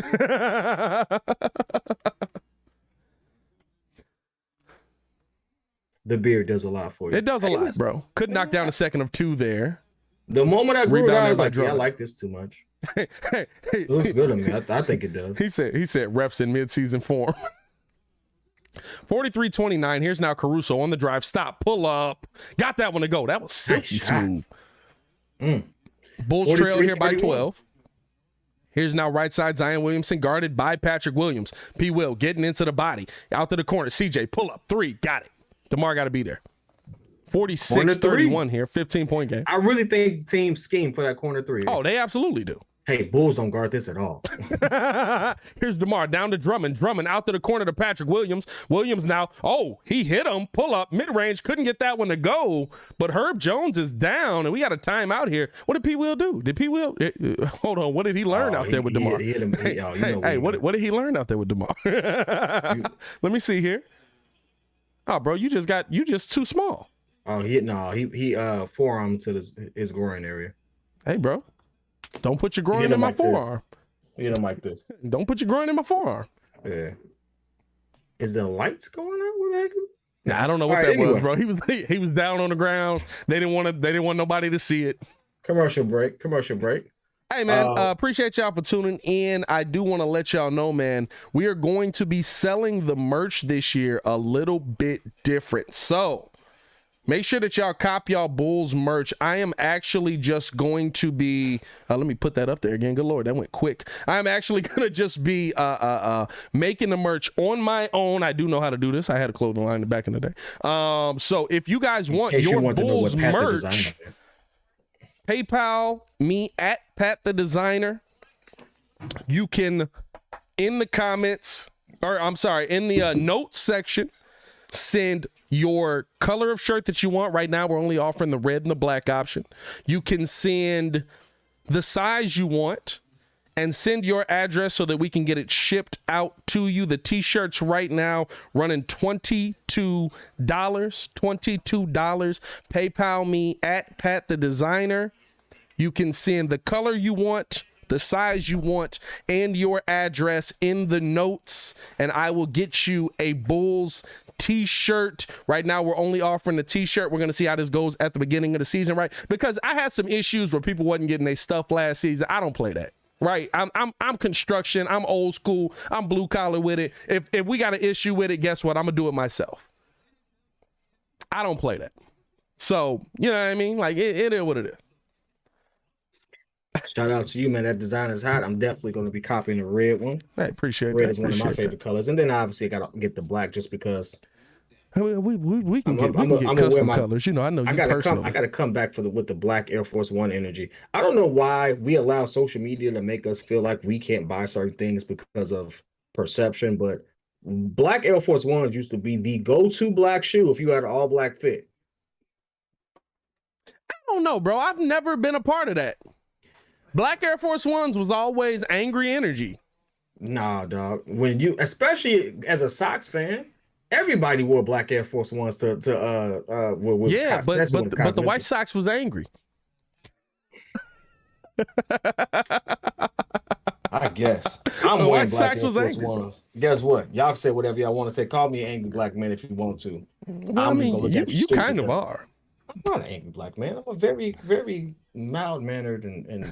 The beard does a lot for you. It does a lot, bro. Could knock down a second of two there. The moment I grew it, I was like, yeah, I like this too much. It looks good on me. I think it does. He said refs in midseason form. 43-29. Here's now Caruso on the drive. Stop. Pull up. Got that one to go. That was silky smooth. Bulls trail here by 12. Here's now right side Zion Williamson guarded by Patrick Williams. P. Will getting into the body. Out to the corner. CJ pull up. 3. Got it. DeMar got to be there. 46-31 here, 15-point game. I really think teams scheme for that corner three. Oh, they absolutely do. Hey, Bulls don't guard this at all. Here's DeMar down to Drummond. Drummond out to the corner to Patrick Williams. Williams now, he hit him. Pull up, mid-range. Couldn't get that one to go, but Herb Jones is down, and we got a timeout here. What did P. Will do? Did P. Will? Hold on. What did he learn out there with DeMar? He hit him. What did he learn out there with DeMar? Let me see here. Oh, bro, you just too small. Oh, he forearm to his groin area. Hey, bro, don't put your groin in my forearm. Hit him like this. Don't put your groin in my forearm. Yeah. Is the lights going out? What the heck? Nah, I don't know what that was, bro. He was down on the ground. They didn't want nobody to see it. Commercial break. Hey, man, appreciate y'all for tuning in. I do want to let y'all know, man, we are going to be selling the merch this year a little bit different. So make sure that y'all cop y'all Bulls merch. I am actually just going to be, let me put that up there again. Good Lord, that went quick. I'm actually going to just be making the merch on my own. I do know how to do this. I had a clothing line back in the day. So if you guys want your Bulls merch, PayPal me at Pat the Designer. You can, in the comments, in the notes section, send your color of shirt that you want. Right now, we're only offering the red and the black option. You can send the size you want, and send your address so that we can get it shipped out to you. The t-shirts right now running $22. PayPal me at Pat the Designer. You can send the color you want, the size you want, and your address in the notes, and I will get you a Bulls t-shirt. Right now we're only offering the t-shirt. We're going to see how this goes at the beginning of the season, right? Because I had some issues where people wasn't getting their stuff last season. I don't play that, right? I'm construction. I'm old school. I'm blue collar with it. If we got an issue with it, guess what? I'm gonna do it myself. I don't play that. So, you know what I mean? Like it is what it is. Shout out to you, man. That design is hot. I'm definitely going to be copying the red one. I appreciate red that. is one of my favorite colors. And then obviously I got to get the black just because. I mean, we can get custom colors. You know, I know you personally. I got to come back with the black Air Force One energy. I don't know why we allow social media to make us feel like we can't buy certain things because of perception, but black Air Force Ones used to be the go-to black shoe if you had an all black fit. I don't know, bro. I've never been a part of that. Black Air Force Ones was always angry energy. Nah, dog. When you, especially as a Sox fan, everybody wore black Air Force Ones to yeah, but the White Sox was angry. I guess. I'm wearing black Air Force Ones. Guess what? Y'all can say whatever y'all want to say. Call me an angry black man if you want to. Well, I'm just gonna look at you. You kind of are. I'm not an angry black man. I'm a very, very mild-mannered and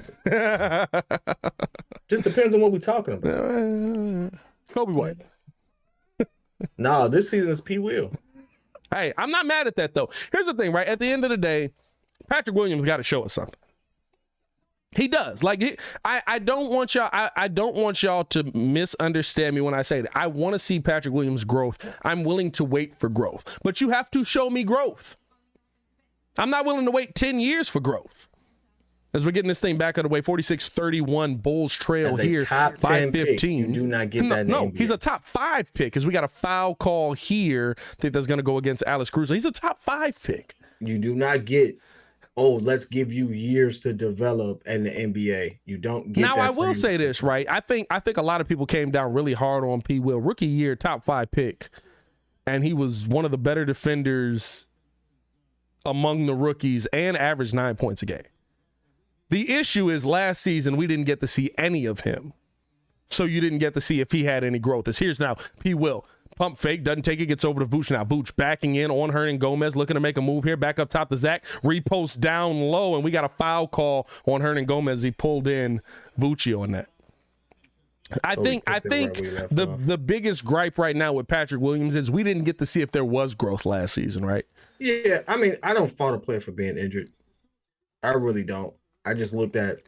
just depends on what we're talking about. Kobe White. No, this season is P. Will. Hey, I'm not mad at that, though. Here's the thing, right? At the end of the day, Patrick Williams got to show us something. He does. Like, I don't want y'all. I don't want y'all to misunderstand me when I say that. I want to see Patrick Williams' growth. I'm willing to wait for growth, but you have to show me growth. I'm not willing to wait 10 years for growth. As we're getting this thing back out of the way, 46-31 Bulls trail here by 15. You do not get that. No, he's a top 5 pick because we got a foul call here. I think that's going to go against Alex Caruso. He's a top 5 pick. You do not get, let's give you years to develop in the NBA. You don't get. Now I will say this, right? I think a lot of people came down really hard on P. Will. Rookie year, top 5 pick, and he was one of the better defenders among the rookies and averaged 9 points a game. The issue is last season we didn't get to see any of him. So you didn't get to see if he had any growth. Here's now P. Will. Pump fake, doesn't take it, gets over to Vooch. Now Vooch backing in on Hernangomez, looking to make a move here. Back up top to Zach. Repost down low, and we got a foul call on Hernangomez. He pulled in Vooch on that. I think the biggest gripe right now with Patrick Williams is we didn't get to see if there was growth last season, right? Yeah, I mean, I don't fault a player for being injured. I really don't. I just looked at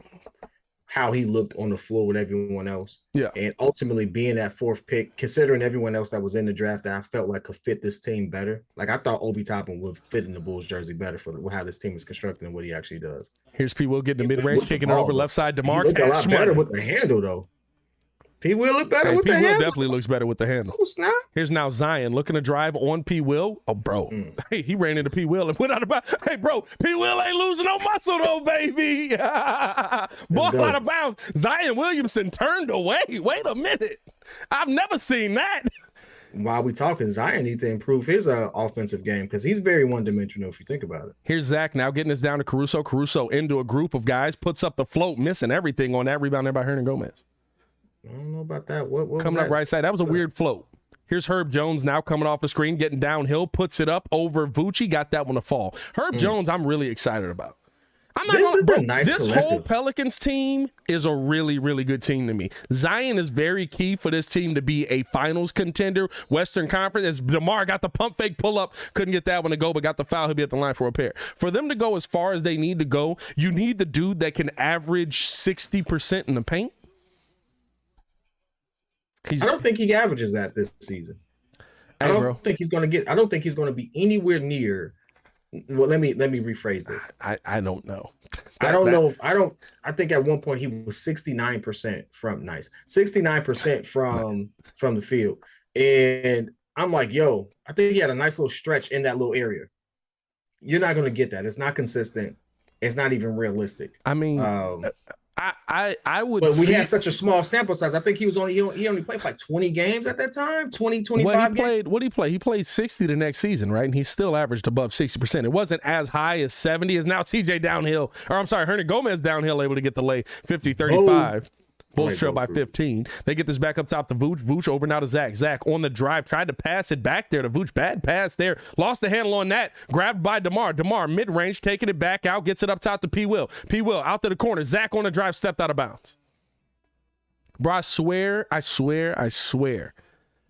how he looked on the floor with everyone else. Yeah. And ultimately being that 4th pick, considering everyone else that was in the draft that I felt like could fit this team better. Like I thought Obi Toppin would fit in the Bulls jersey better for how this team is constructed and what he actually does. Here's P. Will getting the mid-range, kicking it over left side to Mark. He looked a lot better with the handle, though. P. Will look better with the handle. P. Will definitely looks better with the handle. Oh, snap. Here's now Zion looking to drive on P. Will. Oh, bro. Hey, he ran into P. Will and went out of bounds. Hey, bro, P. Will ain't losing no muscle, though, baby. Ball out of bounds. Zion Williamson turned away. Wait a minute. I've never seen that. While we talking, Zion needs to improve his offensive game because he's very one-dimensional if you think about it. Here's Zach now getting us down to Caruso. Caruso into a group of guys, puts up the float, missing everything on that rebound there by Hernangomez. I don't know about that. What coming up right side? That was a weird float. Here's Herb Jones now coming off the screen, getting downhill, puts it up over Vooch. Got that one to fall. Herb Jones, I'm really excited about. I'm not this whole Pelicans team is a really, really good team to me. Zion is very key for this team to be a finals contender. Western Conference, as DeMar got the pump fake pull up, couldn't get that one to go, but got the foul. He'll be at the line for a pair. For them to go as far as they need to go, you need the dude that can average 60% in the paint. I don't think he averages that this season. I don't think he's going to be anywhere near. Well, let me rephrase this. I don't know. I think at one point he was 69% from 69% from the field. And I'm like, yo, I think he had a nice little stretch in that little area. You're not going to get that. It's not consistent. It's not even realistic. I mean, I would. But we had such a small sample size. I think he only played for like 20 games at that time, 20, 25 games. What did he play? He played 60 the next season, right? And he still averaged above 60%. It wasn't as high as 70 as now Hernan Gomez downhill able to get the lay 50-35. Bulls trail by 15. They get this back up top to Vooch. Vooch over now to Zach. Zach on the drive. Tried to pass it back there to Vooch. Bad pass there. Lost the handle on that. Grabbed by DeMar. DeMar mid-range. Taking it back out. Gets it up top to P-Will. P-Will out to the corner. Zach on the drive. Stepped out of bounds. Bro, I swear.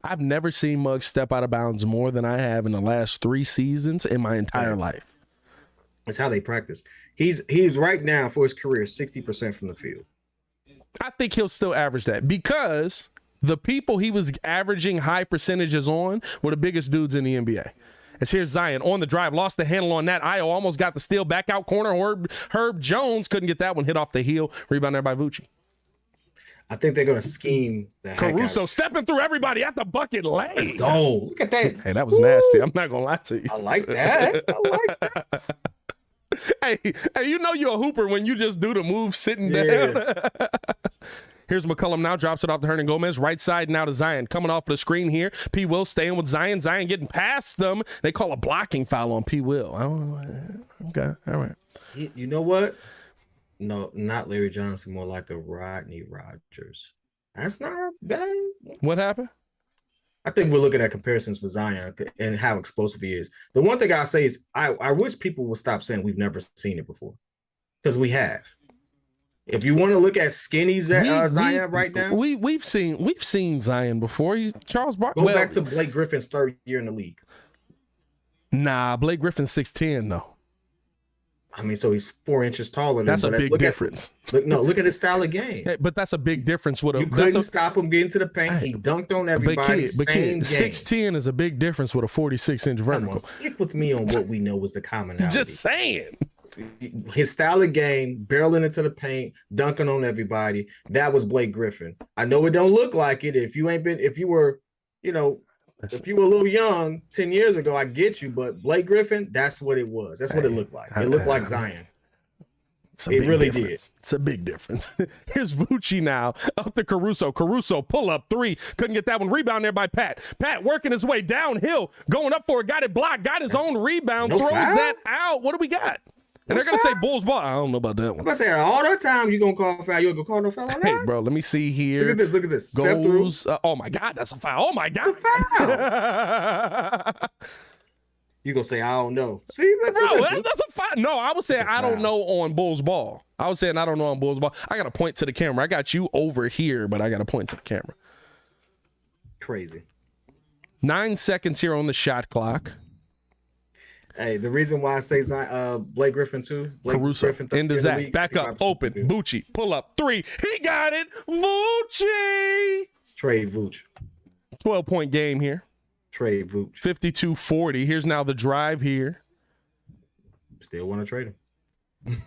I've never seen Muggs step out of bounds more than I have in the last 3 seasons in my entire life. That's how they practice. He's right now for his career 60% from the field. I think he'll still average that because the people he was averaging high percentages on were the biggest dudes in the NBA. As here's Zion on the drive, lost the handle on that. Io almost got the steal back out corner. Herb Jones couldn't get that one, hit off the heel. Rebound there by Vucci. I think they're going to scheme the Caruso stepping through everybody at the bucket lane. Let's go. Look at that. Hey, that was nasty. I'm not going to lie to you. I like that. Hey, you know you're a hooper when you just do the move sitting down. Here's McCollum now, drops it off to Hernan Gomez. Right side now to Zion. Coming off the screen here. P. Will staying with Zion. Zion getting past them. They call a blocking foul on P. Will. Okay, all right. You know what? No, not Larry Johnson, more like a Rodney Rogers. That's not bad. What happened? I think we're looking at comparisons for Zion and how explosive he is. The one thing I say is I wish people would stop saying we've never seen it before, because we have. If you want to look at skinny Zion right now, we've seen Zion before. He's Charles Barkley. Go back to Blake Griffin's 3rd year in the league. Nah, Blake Griffin's 6'10" though. I mean, so he's 4 inches taller. That's a big difference. Look at his style of game. But that's a big difference. You couldn't stop him getting to the paint. He dunked on everybody. But 6'10" is a big difference with a 46-inch vertical. Stick with me on what we know was the commonality. Just saying. His style of game, barreling into the paint, dunking on everybody. That was Blake Griffin. I know it don't look like it. If you were a little young 10 years ago, I get you, but Blake Griffin, that's what it was. That's what it looked like. It looked like Zion. It really did. It's a big difference. Here's Vucci now up to Caruso. Caruso pull up 3. Couldn't get that one. Rebound there by Pat. Pat working his way downhill, going up for it. Got it blocked. Got his own rebound. Throws that out. What do we got? And they're going to say Bulls ball. I don't know about that one. I'm going to say all the time you're going to call a foul. You're going to call no foul on that? Hey, bro, let me see here. Look at this. Goes, oh, my God, that's a foul. Oh, my God. It's a foul. You're going to say, I don't know. See? That's a foul. No, I was saying I don't know on Bulls ball. I was saying I don't know on Bulls ball. I got to point to the camera. I got you over here, but I got to point to the camera. Crazy. 9 seconds here on the shot clock. Hey, the reason why I say Blake Griffin too. Caruso Griffin into Zach. Back up. Open. Vucci. Pull up 3. He got it. Vucci. Trade Vooch. 12-point game here. Trade Vooch. 52-40. Here's now the drive here. Still want to trade him.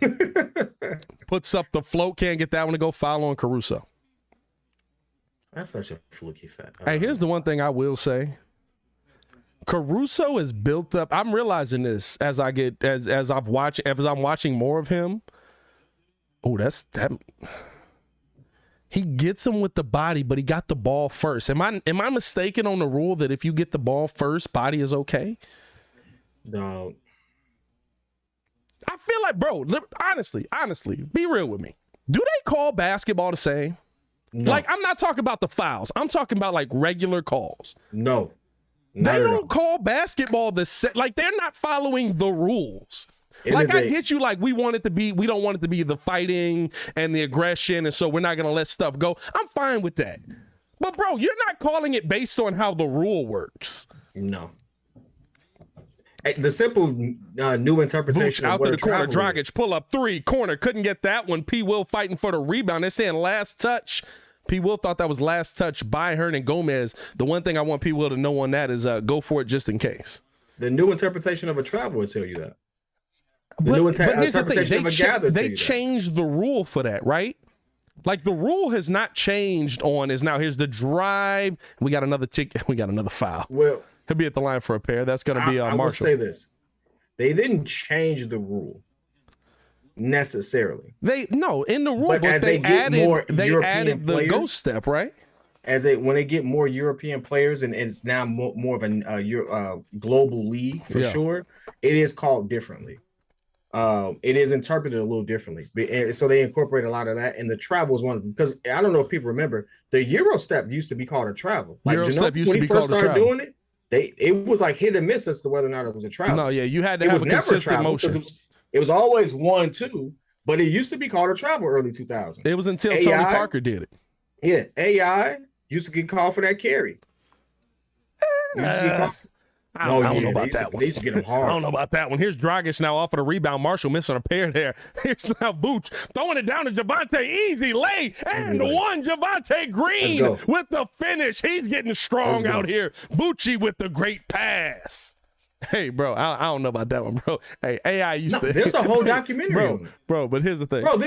Puts up the float. Can't get that one to go. Foul on Caruso. That's such a fluky fact. Hey, here's the one thing I will say. Caruso is built up. I'm realizing this as I'm watching more of him. Oh, that. He gets him with the body, but he got the ball first. Am I mistaken on the rule that if you get the ball first, body is okay? No. I feel like, bro, honestly, be real with me. Do they call basketball the same? No. Like, I'm not talking about the fouls. I'm talking about like regular calls. No. They don't call basketball the same. Like, they're not following the rules. I get you, like, we don't want it to be the fighting and the aggression, and so we're not going to let stuff go. I'm fine with that. But, bro, you're not calling it based on how the rule works. No. Hey, the simple new interpretation Vooch out of to the corner, Dragic, pull up 3, corner, couldn't get that one. P. Will fighting for the rebound. They're saying last touch. P. Will thought that was last touch by Hernan Gomez. The one thing I want P. Will to know on that is go for it just in case. The new interpretation of a travel will tell you that. But here's the thing. They changed the rule for that, right? Like, the rule has not changed here's the drive. We got another ticket. We got another foul. Well, he'll be at the line for a pair. That's going to be Marshall. I will say this. They didn't change the rule. necessarily. In the rule But book as they get more added European the players, ghost step, right? when they get more European players, and it's now more of a global league for sure, it is called differently. It is interpreted a little differently, and so they incorporate a lot of that. And the travel is one of them, because I don't know if people remember, the Euro step used to be called a travel. Like Ginobili, when he first started doing it, it was like hit and miss as to whether or not it was a travel. No, yeah, you had to have a consistent motion. It was always 1-2, but it used to be called a travel early 2000s. It was until Tony Parker did it. Yeah, AI used to get called for that carry. I don't know about that one. They used to get him hard. I don't know about that one. Here's Dragic now off of the rebound. Marshall missing a pair there. Here's now Vooch throwing it down to Javonte. Easy lay. And one. Javonte Green with the finish. He's getting strong out here. Bucci with the great pass. Hey, bro, I don't know about that one, bro. Hey, AI used to. There's a whole documentary. Bro, but here's the thing. Bro,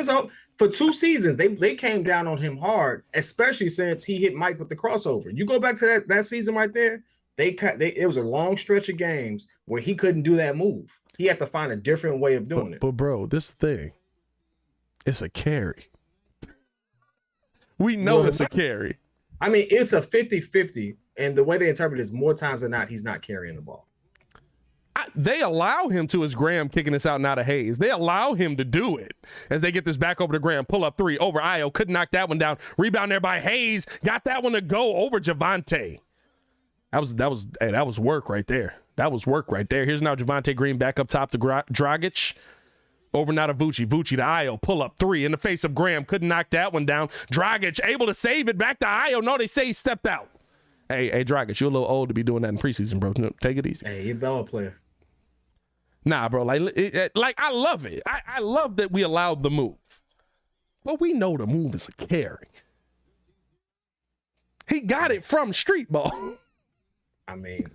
for 2 seasons, they came down on him hard, especially since he hit Mike with the crossover. You go back to that season right there, it was a long stretch of games where he couldn't do that move. He had to find a different way of doing it. But bro, this thing, it's a carry. We know it's a carry. I mean, it's a 50-50, and the way they interpret it is more times than not, he's not carrying the ball. They allow him to, as Graham kicking this out now to Hayes. They allow him to do it as they get this back over to Graham. Pull up 3 over Io. Couldn't knock that one down. Rebound there by Hayes. Got that one to go over Javonte. That was work right there. That was work right there. Here's now Javonte Green back up top to Dragic. Over now to Vucci. Vucci to Io. Pull up 3 in the face of Graham. Couldn't knock that one down. Dragic able to save it. Back to Io. No, they say he stepped out. Hey, Dragic, you're a little old to be doing that in preseason, bro. Take it easy. Hey, you're a ball player. Nah, bro. Like I love it. I love that we allowed the move. But we know the move is a carry. He got it from street ball. I mean,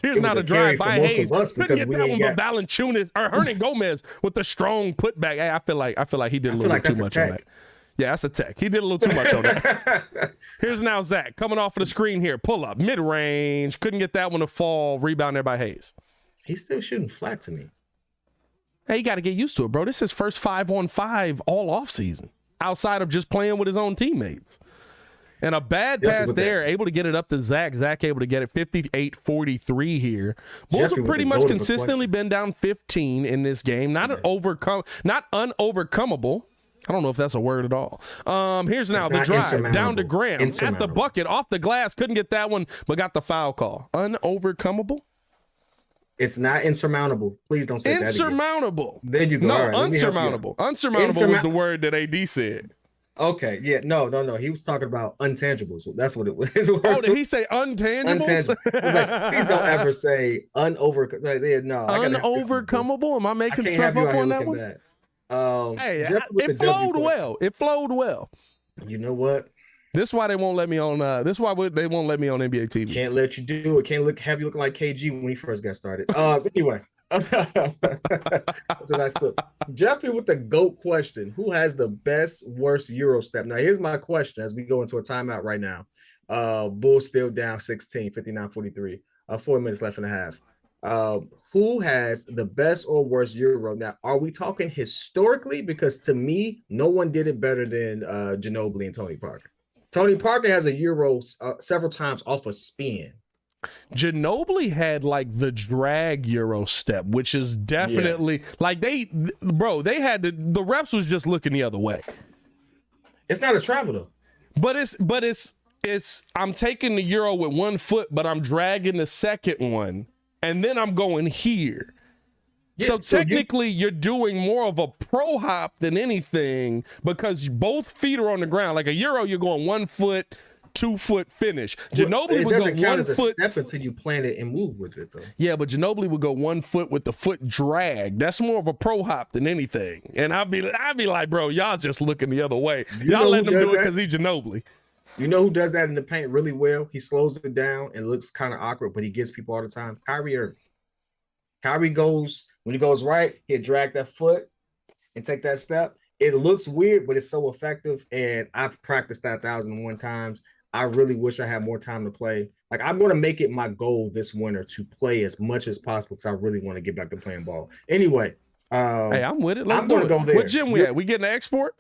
here's now the drive by Hayes. Couldn't get that one, but Valanciunas or Hernan Gomez with the strong putback. Hey, I feel like he did a little bit too much on that. Yeah, that's a tech. He did a little too much on that. Here's now Zach coming off of the screen here. Pull up, mid range. Couldn't get that one to fall. Rebound there by Hayes. He's still shooting flat to me. Hey, you got to get used to it, bro. This is his first 5-on-5 all off season, outside of just playing with his own teammates. And a bad pass there, able to get it up to Zach. Zach able to get it 58-43 here. Bulls have pretty much consistently been down 15 in this game. Not unovercomable. I don't know if that's a word at all. Here's now the drive down to Graham at the bucket, off the glass. Couldn't get that one, but got the foul call. Unovercomable? It's not insurmountable. Please don't say that again. Insurmountable. There you go. No, unsurmountable. Unsurmountable was the word that AD said. Okay, yeah, no. He was talking about untangibles. That's what it was. Oh, did he say untangibles? Please don't ever say unovercomable. Am I making stuff up on that one? Hey, it flowed well. It flowed well. You know what? This is why they won't let me on. This is why they won't let me on NBA TV. Can't let you do it. Can't have you looking like KG when he first got started. Anyway. That's a nice clip. Jeffrey with the GOAT question. Who has the best, worst Euro step? Now, here's my question as we go into a timeout right now. Bulls still down 16, 59-43. 4 minutes left and a half. Who has the best or worst Euro? Now, are we talking historically? Because to me, no one did it better than Ginobili and Tony Parker. Tony Parker has a Euro several times off a spin. Ginobili had like the drag Euro step, which is definitely like they had the refs was just looking the other way. It's not a travel though. But it's I'm taking the Euro with 1 foot, but I'm dragging the second one, and then I'm going here. Yeah, so technically you're doing more of a pro hop than anything because both feet are on the ground. Like a Euro, you're going 1 foot, 2 foot finish. Ginobili would go 1 foot step until you plant it and move with it, though. Yeah, but Ginobili would go 1 foot with the foot drag. That's more of a pro hop than anything. And I'd be like, bro, y'all just looking the other way. Y'all letting him do it because he's Ginobili. You know who does that in the paint really well? He slows it down and looks kind of awkward, but he gets people all the time. Kyrie Irving. Kyrie goes, when he goes right, he'll drag that foot and take that step. It looks weird, but it's so effective. And I've practiced that 1,001 times. I really wish I had more time to play. Like, I'm going to make it my goal this winter to play as much as possible because I really want to get back to playing ball. Anyway, Hey, I'm with it. Let's I'm do gonna it. go there. What gym we at? We getting an export?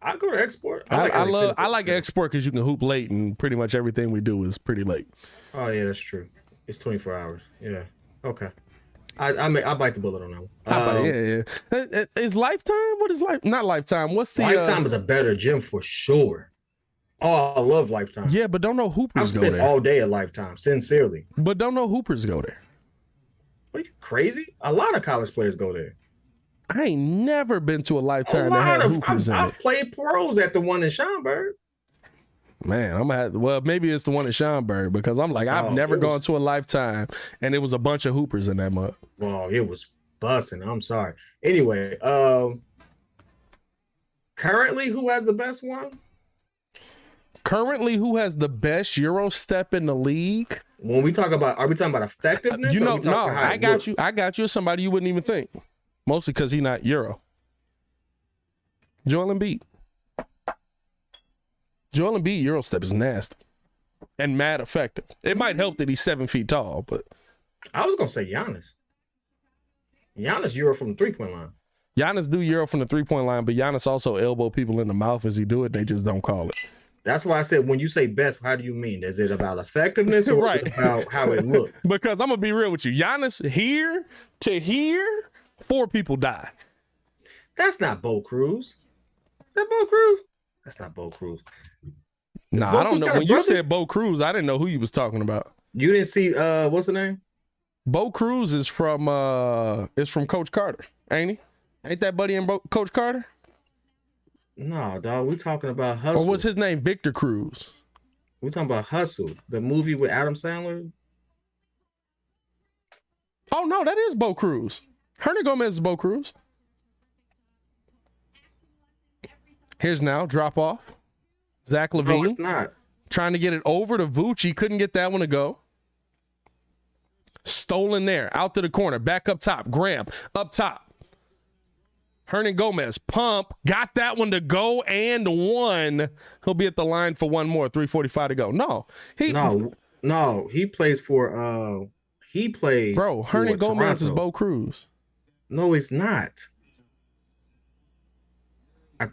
I go to export. I like export because you can hoop late, and pretty much everything we do is pretty late. Oh yeah, that's true. It's 24 hours. Yeah. Okay. I bite the bullet on that one. Yeah. Is Lifetime? What is life? Not Lifetime. What's the Lifetime is a better gym for sure. Oh, I love Lifetime. Yeah, but don't know hoopers I've go spent there. all day at Lifetime, sincerely. But don't know hoopers go there. What are you crazy? A lot of college players go there. I ain't never been to a Lifetime that had hoopers in it. I've played pros at the one in Schaumburg. Man, I'm gonna have, well, maybe it's the one in Schaumburg because I'm like, I've never gone to a Lifetime and it was a bunch of hoopers in that mug. Well, it was busting. I'm sorry. Anyway, currently, who has the best one? Currently, who has the best Euro step in the league? When we talk about, are we talking about effectiveness? You know, no, I got you. I got you. Somebody you wouldn't even think. Mostly because he's not Euro. Joel Embiid. Joel Embiid Euro step is nasty and mad effective. It might help that he's 7 feet tall, but I was gonna say Giannis. Giannis Euro from the 3-point line. Giannis do Euro from the 3-point line, but Giannis also elbow people in the mouth as he do it. They just don't call it. That's why I said when you say best, how do you mean? Is it about effectiveness or right. is it about how it looked? Because I'm gonna be real with you. Giannis here to here, 4 people die. That's not Bo Cruz. Is that Bo Cruz? That's not Bo Cruz. Nah, I don't know. When you said Bo Cruz, I didn't know who you was talking about. You didn't see what's the name? Bo Cruz is from Coach Carter, ain't he? Ain't that buddy in Coach Carter? No, dog. We talking about Hustle. Or what's his name? Victor Cruz. We talking about Hustle, the movie with Adam Sandler. Oh no, that is Bo Cruz. Hernan Gomez is Bo Cruz. Here's now drop off. Zach LaVine. No, it's not. Trying to get it over to Vooch. Couldn't get that one to go. Stolen there. Out to the corner. Back up top. Graham up top. Hernan Gomez, pump, got that one to go and one. He'll be at the line for one more. 3:45 to go. No, he plays for Bro, Hernan Gomez is Bo Cruz. No, it's not.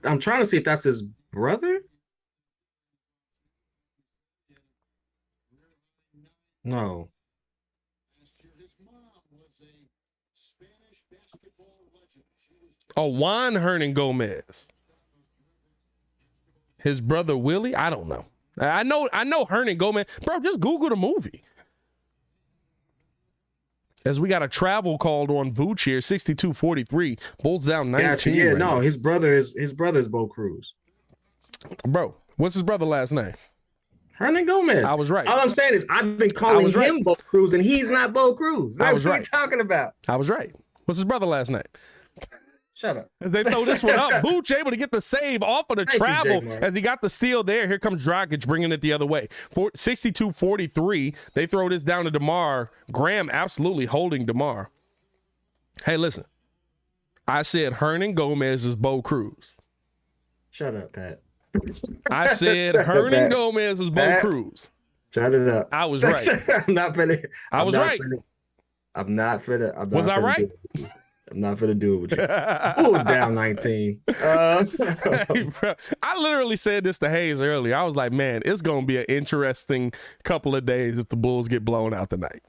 I'm trying to see if that's his brother. No. Oh, Juan Hernan Gomez. His brother Willie? I don't know. I know Hernan Gomez. Bro, just Google the movie. As we got a travel called on Vooch here, 62-43. Bulls down 19. Gotcha. Yeah, right now. His brother is Bo Cruz. Bro, what's his brother last name? Hernan Gomez. I was right. All I'm saying is I've been calling him Bo Cruz, and he's not Bo Cruz. That's what we're talking about. I was right. What's his brother last name? Shut up. As they throw this one up, Vooch able to get the save off of the travel as he got the steal there. Here comes Dragic bringing it the other way. 62-43. They throw this down to DeMar. Graham absolutely holding DeMar. Hey, listen. I said Hernan Gomez is Bo Cruz. Shut up, Pat. I said Hernan Gomez is Bo Cruz. Shut it up. I was right. I'm not finna. I was right. I'm not finna. Was I right? I'm not finna do it with you. Who was down 19? Hey, bro, I literally said this to Hayes earlier. I was like, man, it's going to be an interesting couple of days if the Bulls get blown out tonight.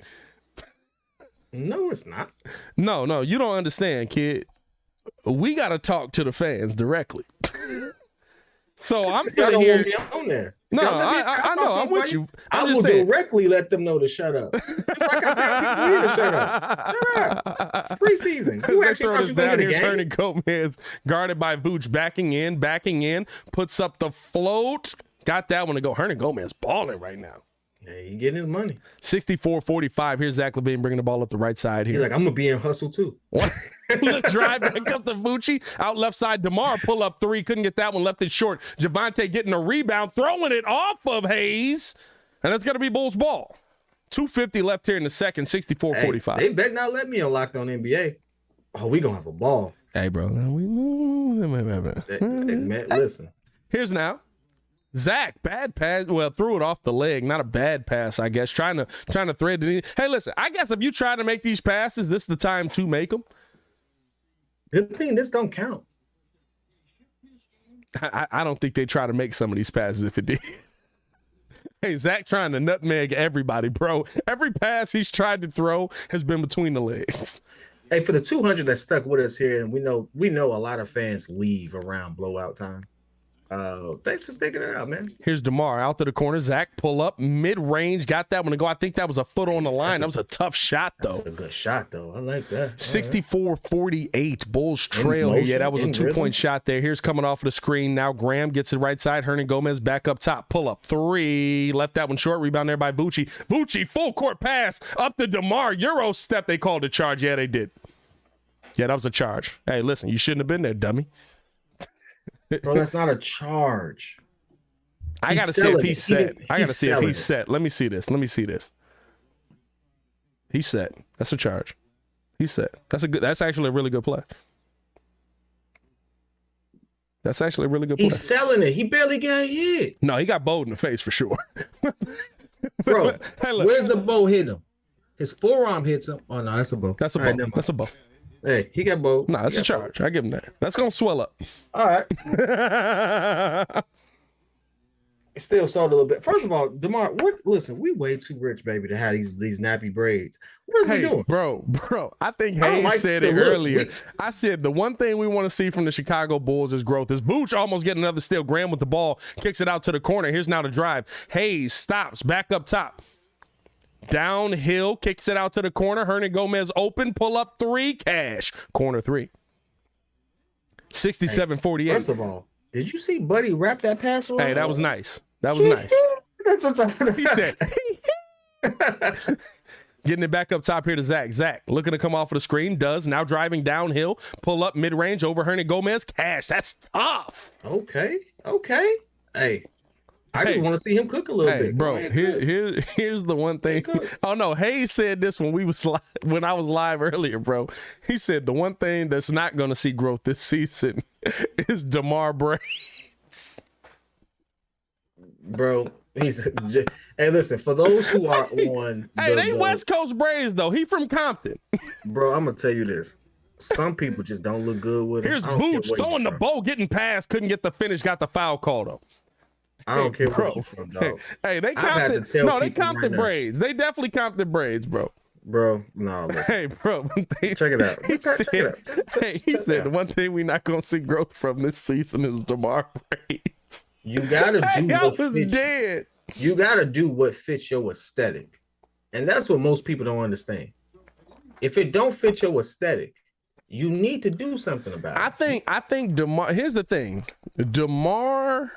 No, it's not. No, you don't understand, kid. We got to talk to the fans directly. So I'm gonna hear. On there. No, I know. I'm with you. I will directly let them know to shut up. Just like I tell people here to shut up. Shut up. It's preseason. You actually thought you were going to get a game. Hernan Gomez guarded by Vooch, backing in, puts up the float. Got that one to go. Hernan Gomez balling right now. Yeah, he getting his money. 64-45. Here's Zach LaVine bringing the ball up the right side here. He's like, I'm gonna be in hustle too. Look, drive back up to Vooch. Out left side, DeMar pull up three. Couldn't get that one. Left it short. Javante getting a rebound, throwing it off of Hayes. And it's going to be Bulls ball. 2:50 left here in the second, 64-45. Hey, they better not let me on Locked On NBA. Oh, we going to have a ball. Hey, bro. Listen. Here's now. Zach, bad pass. Well, threw it off the leg. Not a bad pass, I guess. Trying to thread it in. Hey, listen, I guess if you try to make these passes, this is the time to make them. Good thing this don't count. I don't think they try to make some of these passes if it did. Hey, Zach trying to nutmeg everybody, bro. Every pass he's tried to throw has been between the legs. Hey, for the 200 that stuck with us here, and we know a lot of fans leave around blowout time. Thanks for sticking it out, man. Here's DeMar out to the corner. Zach pull up mid-range, got that one to go. I think that was a foot on the line. That was a tough shot, though. That's a good shot, though. I like that. 64-48. Bulls trail here. Yeah, that was a 2-point shot there. Here's coming off of the screen. Now Graham gets it right side. Hernan Gomez back up top. Pull up 3. Left that one short. Rebound there by Vucci. Vucci, full court pass up to DeMar. Euro step. They called a charge. Yeah, they did. Yeah, that was a charge. Hey, listen, you shouldn't have been there, dummy. Bro, that's not a charge. I got to see if he's set. I got to see if he's set. Let me see this. He's set. That's a charge. He's set. That's actually a really good play. That's actually a really good play. He's selling it. He barely got hit. No, he got bowled in the face for sure. Bro, hey, look. Where's the bow hit him? His forearm hits him. Oh, no, that's a bow. That's a bow. Right, that's a bow. Hey, he got bowled. No, that's a charge. I give him that. That's going to swell up. All right. It still sold a little bit. First of all, DeMar, listen, we way too rich, baby, to have these nappy braids. What is he doing? Bro, I think Hayes said it earlier. I said the one thing we want to see from the Chicago Bulls is growth. Is Vooch almost getting another steal. Graham with the ball, kicks it out to the corner. Here's now the drive. Hayes stops, back up top. Downhill, kicks it out to the corner. Hernan Gomez open, pull up 3, cash. Corner 3. 67-48. First of all, did you see Buddy wrap that pass around? Hey, that was nice. That was nice. He said, getting it back up top here to Zach. Zach looking to come off of the screen. Does. Now driving downhill. Pull up mid-range over Hernan Gomez. Cash. That's tough. Okay. Hey. I just want to see him cook a little bit. Bro, here's the one thing. Oh, no. Hayes said this when I was live earlier, bro. He said the one thing that's not going to see growth this season is DeMar braids. Bro, hey, listen, for those who are on... they West Coast braids, though. He from Compton. Bro, I'm going to tell you this. Some people just don't look good with him. Here's Booch throwing the ball, getting past, couldn't get the finish, got the foul called up. I don't care where you're from, dog. Hey, they Compton braids. They definitely Compton braids, bro. Bro, no. Listen. Hey, bro. Check it out. He said the one thing we're not going to see growth from this season is DeMar braids. You got to do what fits. Dead. You got to do what fits your aesthetic. And that's what most people don't understand. If it don't fit your aesthetic, you need to do something about it. I think DeMar, here's the thing. DeMar...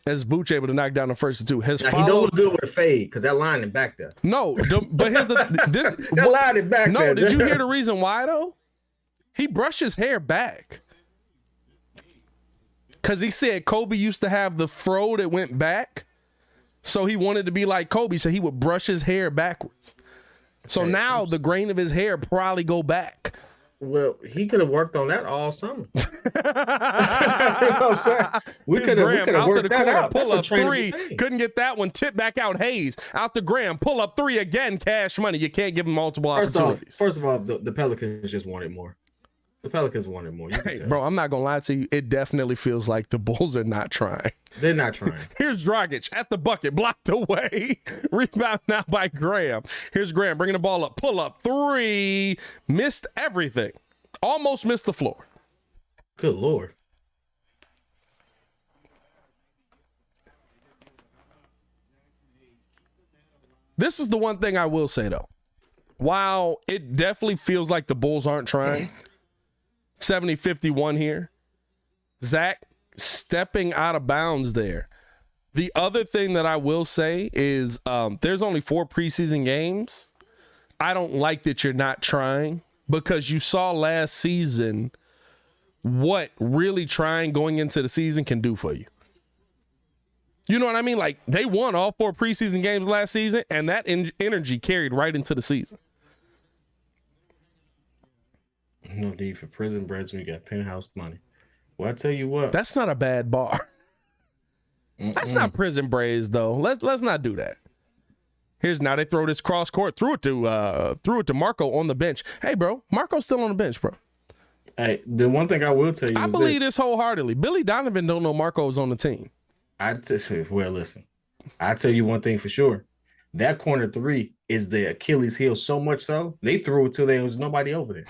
as Vooch able to knock down the first 2, has followed. He don't look good with a fade because that line in back there. No, but here's that line in back there. No, did you hear the reason why though? He brushed his hair back because he said Kobe used to have the fro that went back, so he wanted to be like Kobe, so he would brush his hair backwards. So now the grain of his hair probably go back. Well, he could have worked on that all summer. You know what I'm saying? We could have worked that out. Pull up 3. Couldn't get that one. Tip back out. Hayes out to Graham. Pull up 3 again. Cash money. You can't give him multiple opportunities. First of all, the Pelicans just wanted more. The Pelicans wanted more. Hey, bro, I'm not going to lie to you. It definitely feels like the Bulls are not trying. They're not trying. Here's Dragic at the bucket. Blocked away. Rebound now by Graham. Here's Graham bringing the ball up. Pull up 3. Missed everything. Almost missed the floor. Good Lord. This is the one thing I will say, though. While it definitely feels like the Bulls aren't trying, 70-51 here. Zach stepping out of bounds there. The other thing that I will say is there's only 4 preseason games. I don't like that you're not trying because you saw last season what really trying going into the season can do for you. You know what I mean? Like, they won all 4 preseason games last season, and that energy carried right into the season. No need for prison breaks when you got penthouse money. Well, I tell you what. That's not a bad bar. That's not prison braids, though. Let's not do that. Here's now they throw this cross court, threw it to Marco on the bench. Hey, bro, Marco's still on the bench, bro. Hey, the one thing I will tell you I is believe this wholeheartedly. Billy Donovan don't know Marco's on the team. well, listen, I tell you one thing for sure. That corner three is the Achilles heel, so much so they threw it till there was nobody over there.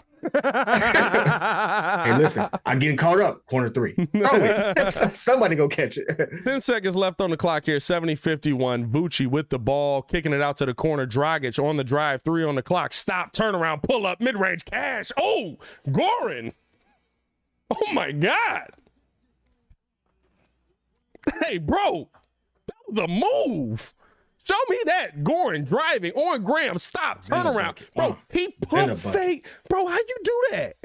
Hey, listen, I'm getting caught up. Corner three. Throw it. Somebody go catch it. 10 seconds left on the clock here. 70-51. Bucci with the ball, kicking it out to the corner. Dragic on the drive. 3 on the clock. Stop, turn around, pull up, mid-range, cash. Oh, Goran. Oh, my God. Hey, bro, that was a move. Show me that. Goran driving on Graham. Stop. Turn around. Bro, he pump fake. Bro, how you do that?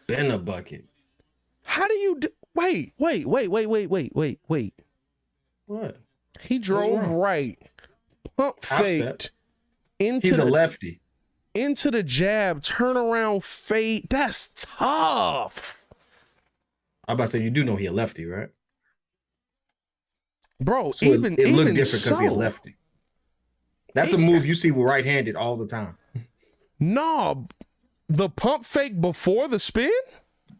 Been a bucket. How do you do? Wait. What? He drove right. Pump faked. He's a lefty. Into the jab. Turn around fade. That's tough. I'm about to say, you do know he a lefty, right? Bro, So even it looked different because so, he a lefty. That's a move you see with right-handed all the time. No, the pump fake before the spin?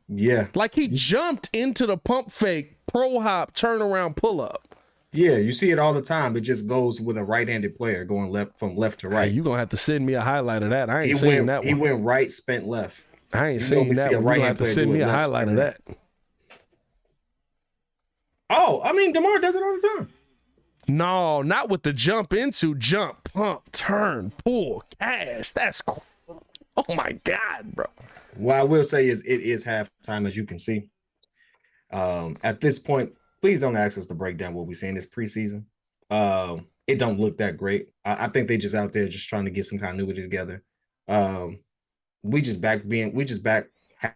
Yeah. Like he jumped into the pump fake, pro hop, turn around, pull up. Yeah, you see it all the time. It just goes with a right-handed player going from left to right. Hey, you're going to have to send me a highlight of that. I ain't seen that one. He went right, spent left. I ain't seen that one. You're going to have to send me a highlight of that. Oh, I mean, DeMar does it all the time. No, not with the jump into, jump, pump, turn, pull, cash. That's cool. Oh, my God, bro. What I will say is it is halftime, as you can see. At this point, please don't ask us to break down what we see in this preseason. It don't look that great. I think they just out there just trying to get some continuity together. We just back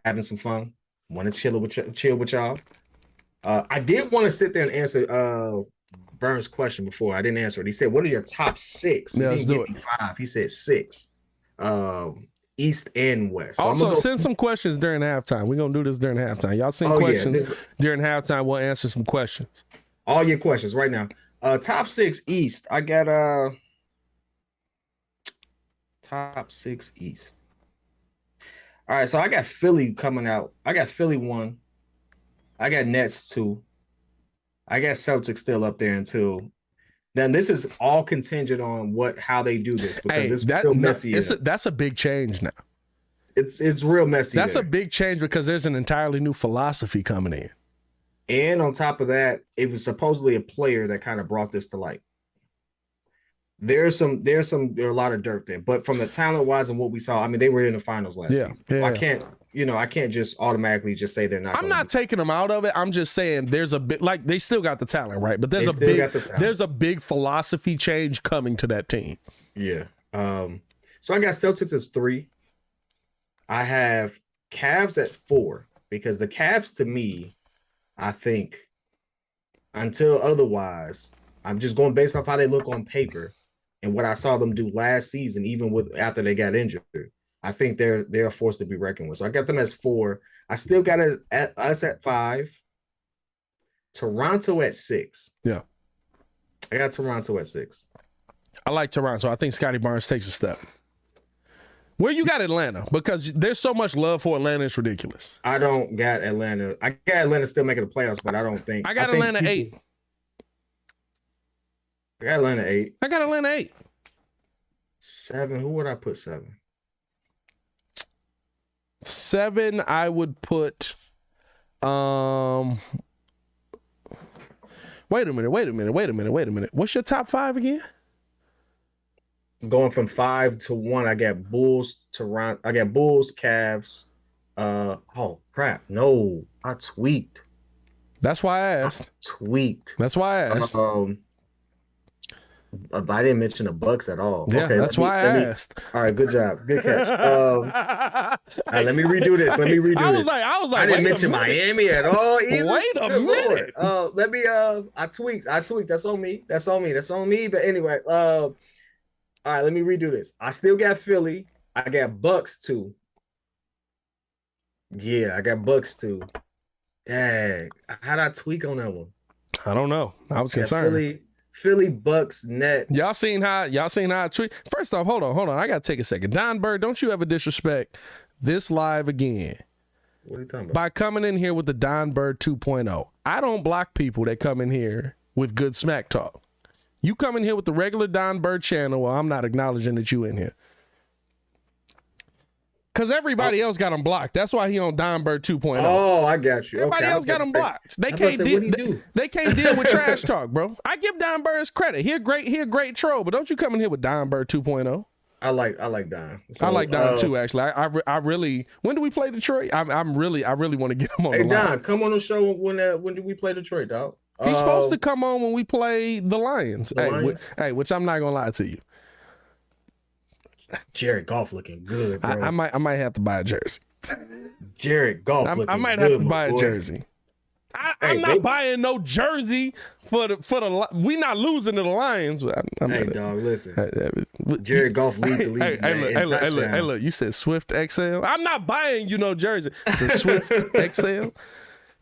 having some fun. Want to chill with y'all. I did want to sit there and answer Burns' question before. I didn't answer it. He said, "What are your top 6?" Yeah, let's do it. 5. He said 6. East and West. So also, send some questions during halftime. We're going to do this during halftime. Y'all send questions during halftime. We'll answer some questions. All your questions right now. Top 6 East. I got top 6 East. All right, so I got Philly coming out. I got Philly 1. I got Nets 2. I got Celtics still up there until then. This is all contingent on how they do this because it's real messy. That's a big change now. It's real messy. That's a big change because there's an entirely new philosophy coming in. And on top of that, it was supposedly a player that kind of brought this to light. There's a lot of dirt there, but from the talent wise and what we saw, I mean, they were in the finals last season. Yeah. I can't just automatically just say they're not. I'm not taking them out of it. I'm just saying there's a bit like they still got the talent, right? But there's a big philosophy change coming to that team. Yeah. So I got Celtics as 3. I have Cavs at 4 because the Cavs, to me, I think, until otherwise, I'm just going based off how they look on paper and what I saw them do last season, even after they got injured. I think they're a force to be reckoned with. So I got them as 4. I still got us at 5. Toronto at 6. Yeah. I got Toronto at 6. I like Toronto. I think Scotty Barnes takes a step. Where you got Atlanta? Because there's so much love for Atlanta, it's ridiculous. I don't got Atlanta. I got Atlanta still making the playoffs, but I don't think. I got Atlanta 8. I got Atlanta 8. I got Atlanta 8. 7. Who would I put 7? 7, I would put. Wait a minute. What's your top 5 again? Going from 5 to 1, I got Bulls, Toronto. I got Bulls, Cavs. Oh crap! No, I tweaked. That's why I asked. That's why I asked. I didn't mention the Bucks at all. Yeah, okay, that's why I asked. All right, good job, good catch. All right, let me redo this. I was like, I didn't mention Miami at all either. Wait a minute. Let me. I tweaked. That's on me. That's on me. But anyway, all right, let me redo this. I still got Philly. I got Bucks 2. Yeah, I got Bucks 2. Dang, how'd I tweak on that one? I don't know. I was concerned. Philly, Bucks, Nets. Y'all seen how I tweet? First off, hold on. I gotta take a second. Don Bird, don't you ever disrespect this live again. What are you talking about? By coming in here with the Don Bird 2.0. I don't block people that come in here with good smack talk. You come in here with the regular Don Bird channel, well, I'm not acknowledging that you in here. Because everybody else got him blocked. That's why he on Don Bird 2.0. Oh, I got you. Everybody else got him blocked. They can't deal with trash talk, bro. I give Don Bird his credit. He a great troll, but don't you come in here with Don Bird 2.0. I like Don. So, I like Don too, actually. I really. When do we play Detroit? I really want to get him on. Hey the Don, line. come on the show when do we play Detroit, dog? He's supposed to come on when we play the Lions. Which I'm not gonna lie to you. Jared Goff looking good, bro. I might have to buy a jersey. Jared Goff looking good. I might have to buy a jersey. I'm not buying no jersey for the. We not losing to the Lions. Hey, dog, listen. Jared Goff leads the league. Hey, look. You said Swift XL. I'm not buying you no jersey. It's a Swift XL.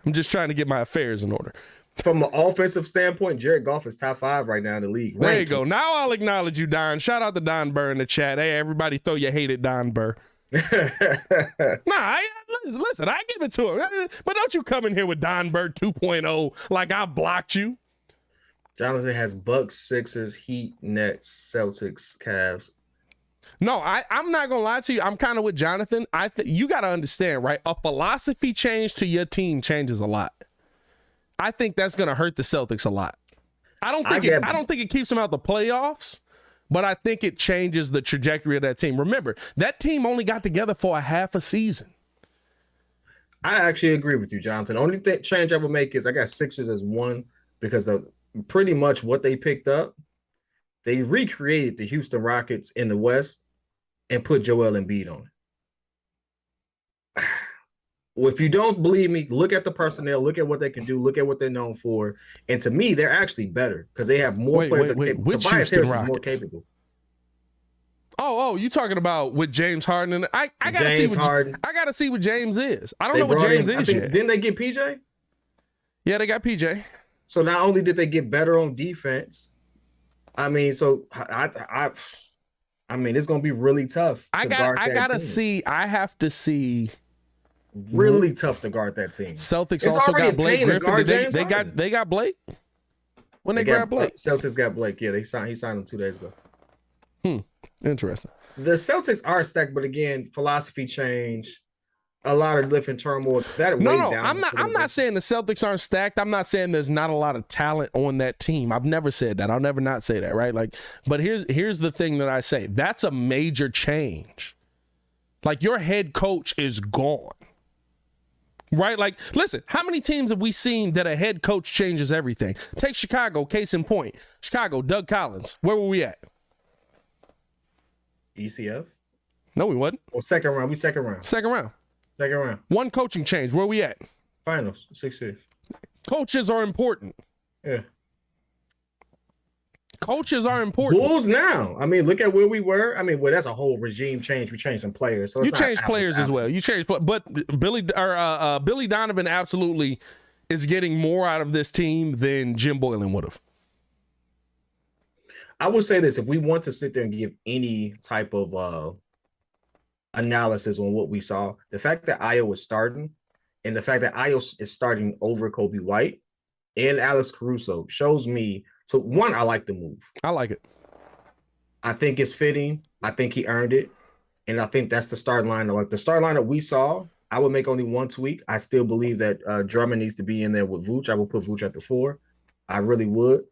I'm just trying to get my affairs in order. From an offensive standpoint, Jared Goff is top 5 right now in the league. There you go. Now I'll acknowledge you, Don. Shout out to Don Burr in the chat. Hey, everybody throw your hate at Don Burr. Listen, I give it to him. But don't you come in here with Don Burr 2.0 like I blocked you. Jonathan has Bucks, Sixers, Heat, Nets, Celtics, Cavs. No, I'm not going to lie to you. I'm kind of with Jonathan. You got to understand, right? A philosophy change to your team changes a lot. I think that's going to hurt the Celtics a lot. I don't think it keeps them out the playoffs, but I think it changes the trajectory of that team. Remember, that team only got together for a half a season. I actually agree with you, Jonathan. The only change I would make is I got Sixers as 1 because of pretty much what they picked up. They recreated the Houston Rockets in the West and put Joel Embiid on it. Well, if you don't believe me, look at the personnel, look at what they can do, look at what they're known for. And to me, they're actually better because they have more players. Tobias Harris is more capable. Oh, you talking about with James Harden? I gotta see what James is. I don't know what James is yet. Didn't they get PJ? Yeah, they got PJ. So not only did they get better on defense, I mean, so I mean, it's gonna be really tough. I have to see. Really tough to guard that team. Celtics also got Blake Griffin. They got Blake. When they grabbed Blake, Celtics got Blake. Yeah, he signed him 2 days ago. Interesting. The Celtics are stacked, but again, philosophy change, a lot of different turmoil. That weighs down. I'm not saying the Celtics aren't stacked. I'm not saying there's not a lot of talent on that team. I've never said that. I'll never not say that, right? Like, but here's the thing that I say. That's a major change. Like, your head coach is gone. Right? Like, listen, how many teams have we seen that a head coach changes everything? Take Chicago, case in point. Chicago, Doug Collins. Where were we at? ECF? No, we wasn't. Well, second round. Second round. One coaching change. Where we at? Finals. 6 years. Coaches are important. Yeah. Coaches are important. Bulls now. I mean, look at where we were. I mean, well, that's a whole regime change. We changed some players. So you changed players as well. You changed, but Billy Donovan absolutely is getting more out of this team than Jim Boylan would have. I would say this: if we want to sit there and give any type of analysis on what we saw, the fact that Ayo was starting, and the fact that Ayo is starting over Kobe White and Alex Caruso shows me. So, one, I like the move. I like it. I think it's fitting. I think he earned it. And I think that's the start lineup. Like the start lineup we saw, I would make only one tweak. I still believe that Drummond needs to be in there with Vooch. I would put Vooch at the 4. I really would.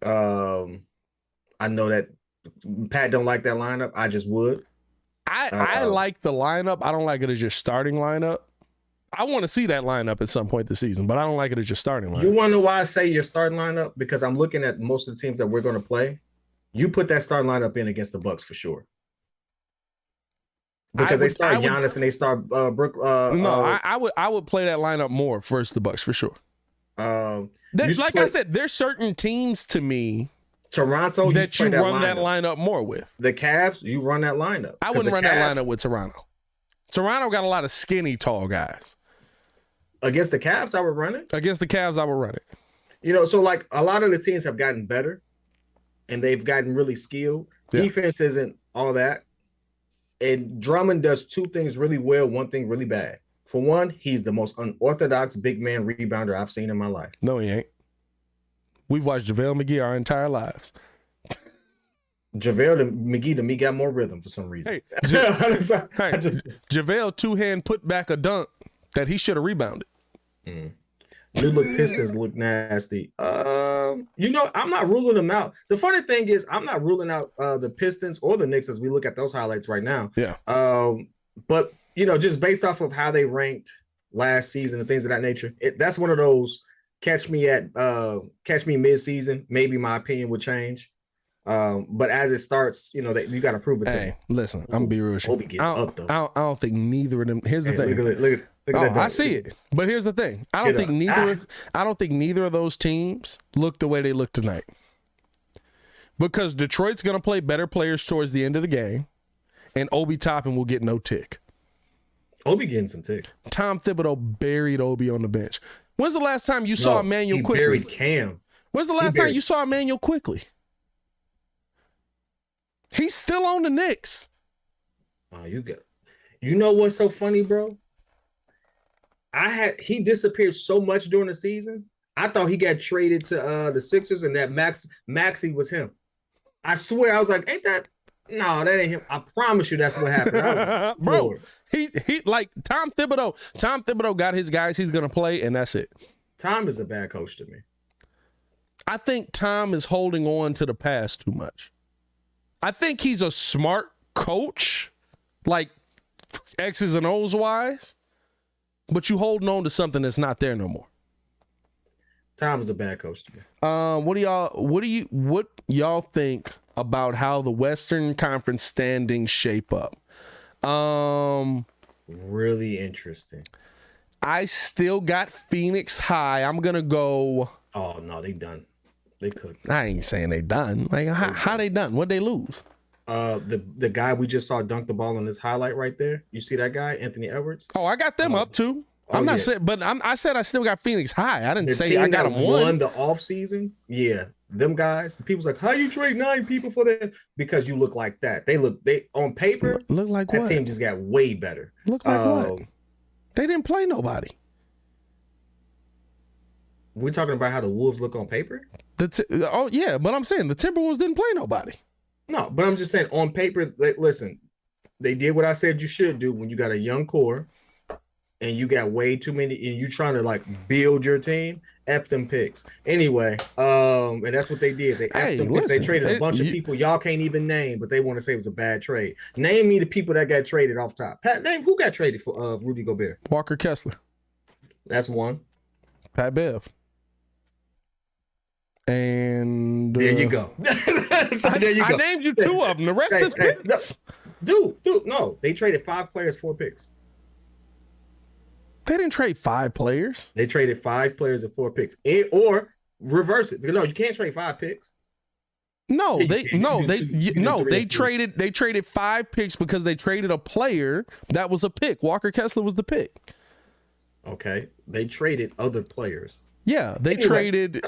I know that Pat don't like that lineup. I just would. I like the lineup. I don't like it as your starting lineup. I want to see that lineup at some point this season, but I don't like it as your starting lineup. You want to know why I say your starting lineup? Because I'm looking at most of the teams that we're going to play. You put that starting lineup in against the Bucks for sure. Because they start Giannis and they start Brook. I would play that lineup more versus the Bucks for sure. Like I said, there's certain teams to me Toronto that you run that lineup more with. The Cavs, you run that lineup. I wouldn't run that lineup with Toronto. Toronto got a lot of skinny, tall guys. Against the Cavs, I would run it. Against the Cavs, I would run it. You know, so like a lot of the teams have gotten better and they've gotten really skilled. Yeah. Defense isn't all that. And Drummond does 2 things really well, 1 thing really bad. For one, he's the most unorthodox big man rebounder I've seen in my life. No, he ain't. We've watched JaVale McGee our entire lives. JaVale McGee to me got more rhythm for some reason. Hey, JaVale two-hand put back a dunk that he should have rebounded. New look Pistons look nasty. I'm not ruling them out. The funny thing is, I'm not ruling out the Pistons or the Knicks as we look at those highlights right now. Yeah. But just based off of how they ranked last season and things of that nature, that's one of those catch me mid-season. Maybe my opinion would change. But as it starts, you got to prove it to me. Listen, I'm gonna be real with you. Obi gets up though. I don't think neither of them. Here's the thing. Look at that. I see it, but here's the thing. I don't think neither of those teams look the way they look tonight. Because Detroit's gonna play better players towards the end of the game, and Obi Toppin will get no tick. Obi getting some tick. Tom Thibodeau buried Obi on the bench. When's the last time you saw Emmanuel Quickly? He buried Cam. When's the last time you saw Emmanuel Quickly? He's still on the Knicks. Oh, you know what's so funny, bro? He disappeared so much during the season. I thought he got traded to the Sixers and that Maxey was him. I swear, I was like, that ain't him. I promise you that's what happened. I was like, bro, he like Tom Thibodeau. Tom Thibodeau got his guys he's gonna play, and that's it. Tom is a bad coach to me. I think Tom is holding on to the past too much. I think he's a smart coach, like X's and O's wise, but you holding on to something that's not there no more. Tom is a bad coach to me. What y'all think about how the Western Conference standings shape up? Really interesting. I still got Phoenix high. I'm gonna go. Oh no, they done. They cooked. I ain't saying they done. Like how they done? What'd they lose? The guy we just saw dunk the ball in this highlight right there. You see that guy, Anthony Edwards? Oh, I got them up too. I'm not saying, but I said I still got Phoenix high. I didn't say I got them won the off season. Yeah, them guys. The people's like, how you trade 9 people for that? Because you look like that. They on paper look like that what? Team just got way better. Look like what? They didn't play nobody. We're talking about how the Wolves look on paper. But I'm saying the Timberwolves didn't play nobody. No, but I'm just saying on paper. Listen, they did what I said you should do when you got a young core. And you got way too many, and you trying to like build your team. F them picks anyway. And that's what they did. They F them picks. They traded a bunch of people y'all can't even name, but they want to say it was a bad trade. Name me the people that got traded off top. Pat, name who got traded for Rudy Gobert. Walker Kessler. That's one. Pat Bev. And there you go. There you go. I named you 2 of them. The rest is picks. Dude, no. They traded 5 players, 4 picks. They didn't trade 5 players. They traded 5 players and 4 picks, or reverse it. No, you can't trade 5 picks. They traded 5 picks because they traded a player that was a pick. Walker Kessler was the pick. Okay, they traded other players. Yeah, they traded.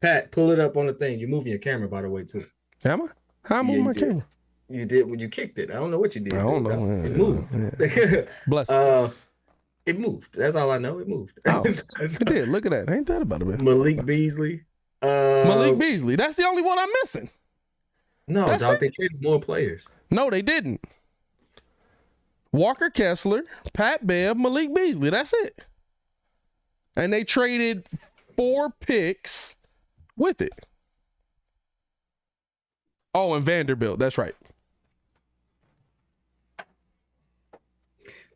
Pat, pull it up on the thing. You're moving your camera, by the way, too. Am I? How am I moving my camera? You did when you kicked it. I don't know what you did. I don't know. It moved. Yeah. Bless you. It moved. That's all I know. It moved. Oh, it did. Look at that. Ain't that about it, man? Malik Beasley. Malik Beasley. That's the only one I'm missing. No, dog. They traded more players. No, they didn't. Walker Kessler, Pat Bev, Malik Beasley. That's it. And they traded 4 picks with it. Oh, and Vanderbilt. That's right.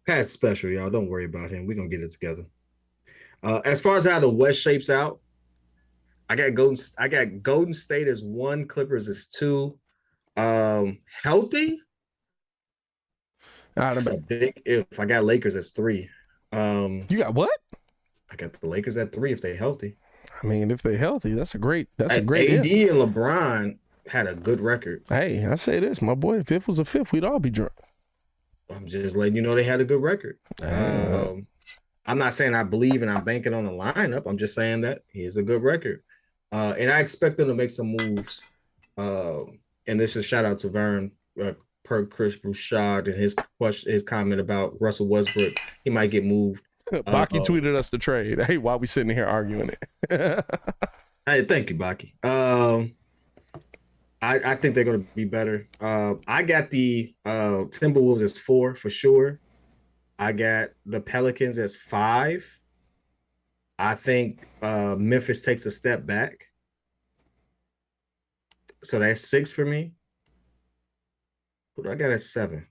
Pat's special, y'all. Don't worry about him. We're going to get it together. As far as how the West shapes out, I got Golden State as 1, Clippers as 2. Healthy? That's a big if. I got Lakers as 3. You got what? I got the Lakers at 3 if they're healthy. I mean, if they're healthy, that's a great AD and LeBron had a good record. Hey, I say this, my boy. If it was a 5th, we'd all be drunk. I'm just letting you know they had a good record. I'm not saying I believe and I'm banking on the lineup. I'm just saying that he has a good record. And I expect them to make some moves. And this is shout out to Vern per Chris Broussard and his comment about Russell Westbrook. He might get moved. Baki tweeted us the trade. Hey, why we sitting here arguing it? Hey, thank you, Baki. I think they're going to be better. I got the Timberwolves as 4 for sure. I got the Pelicans as 5. I think Memphis takes a step back. So that's 6 for me. What do I got at 7?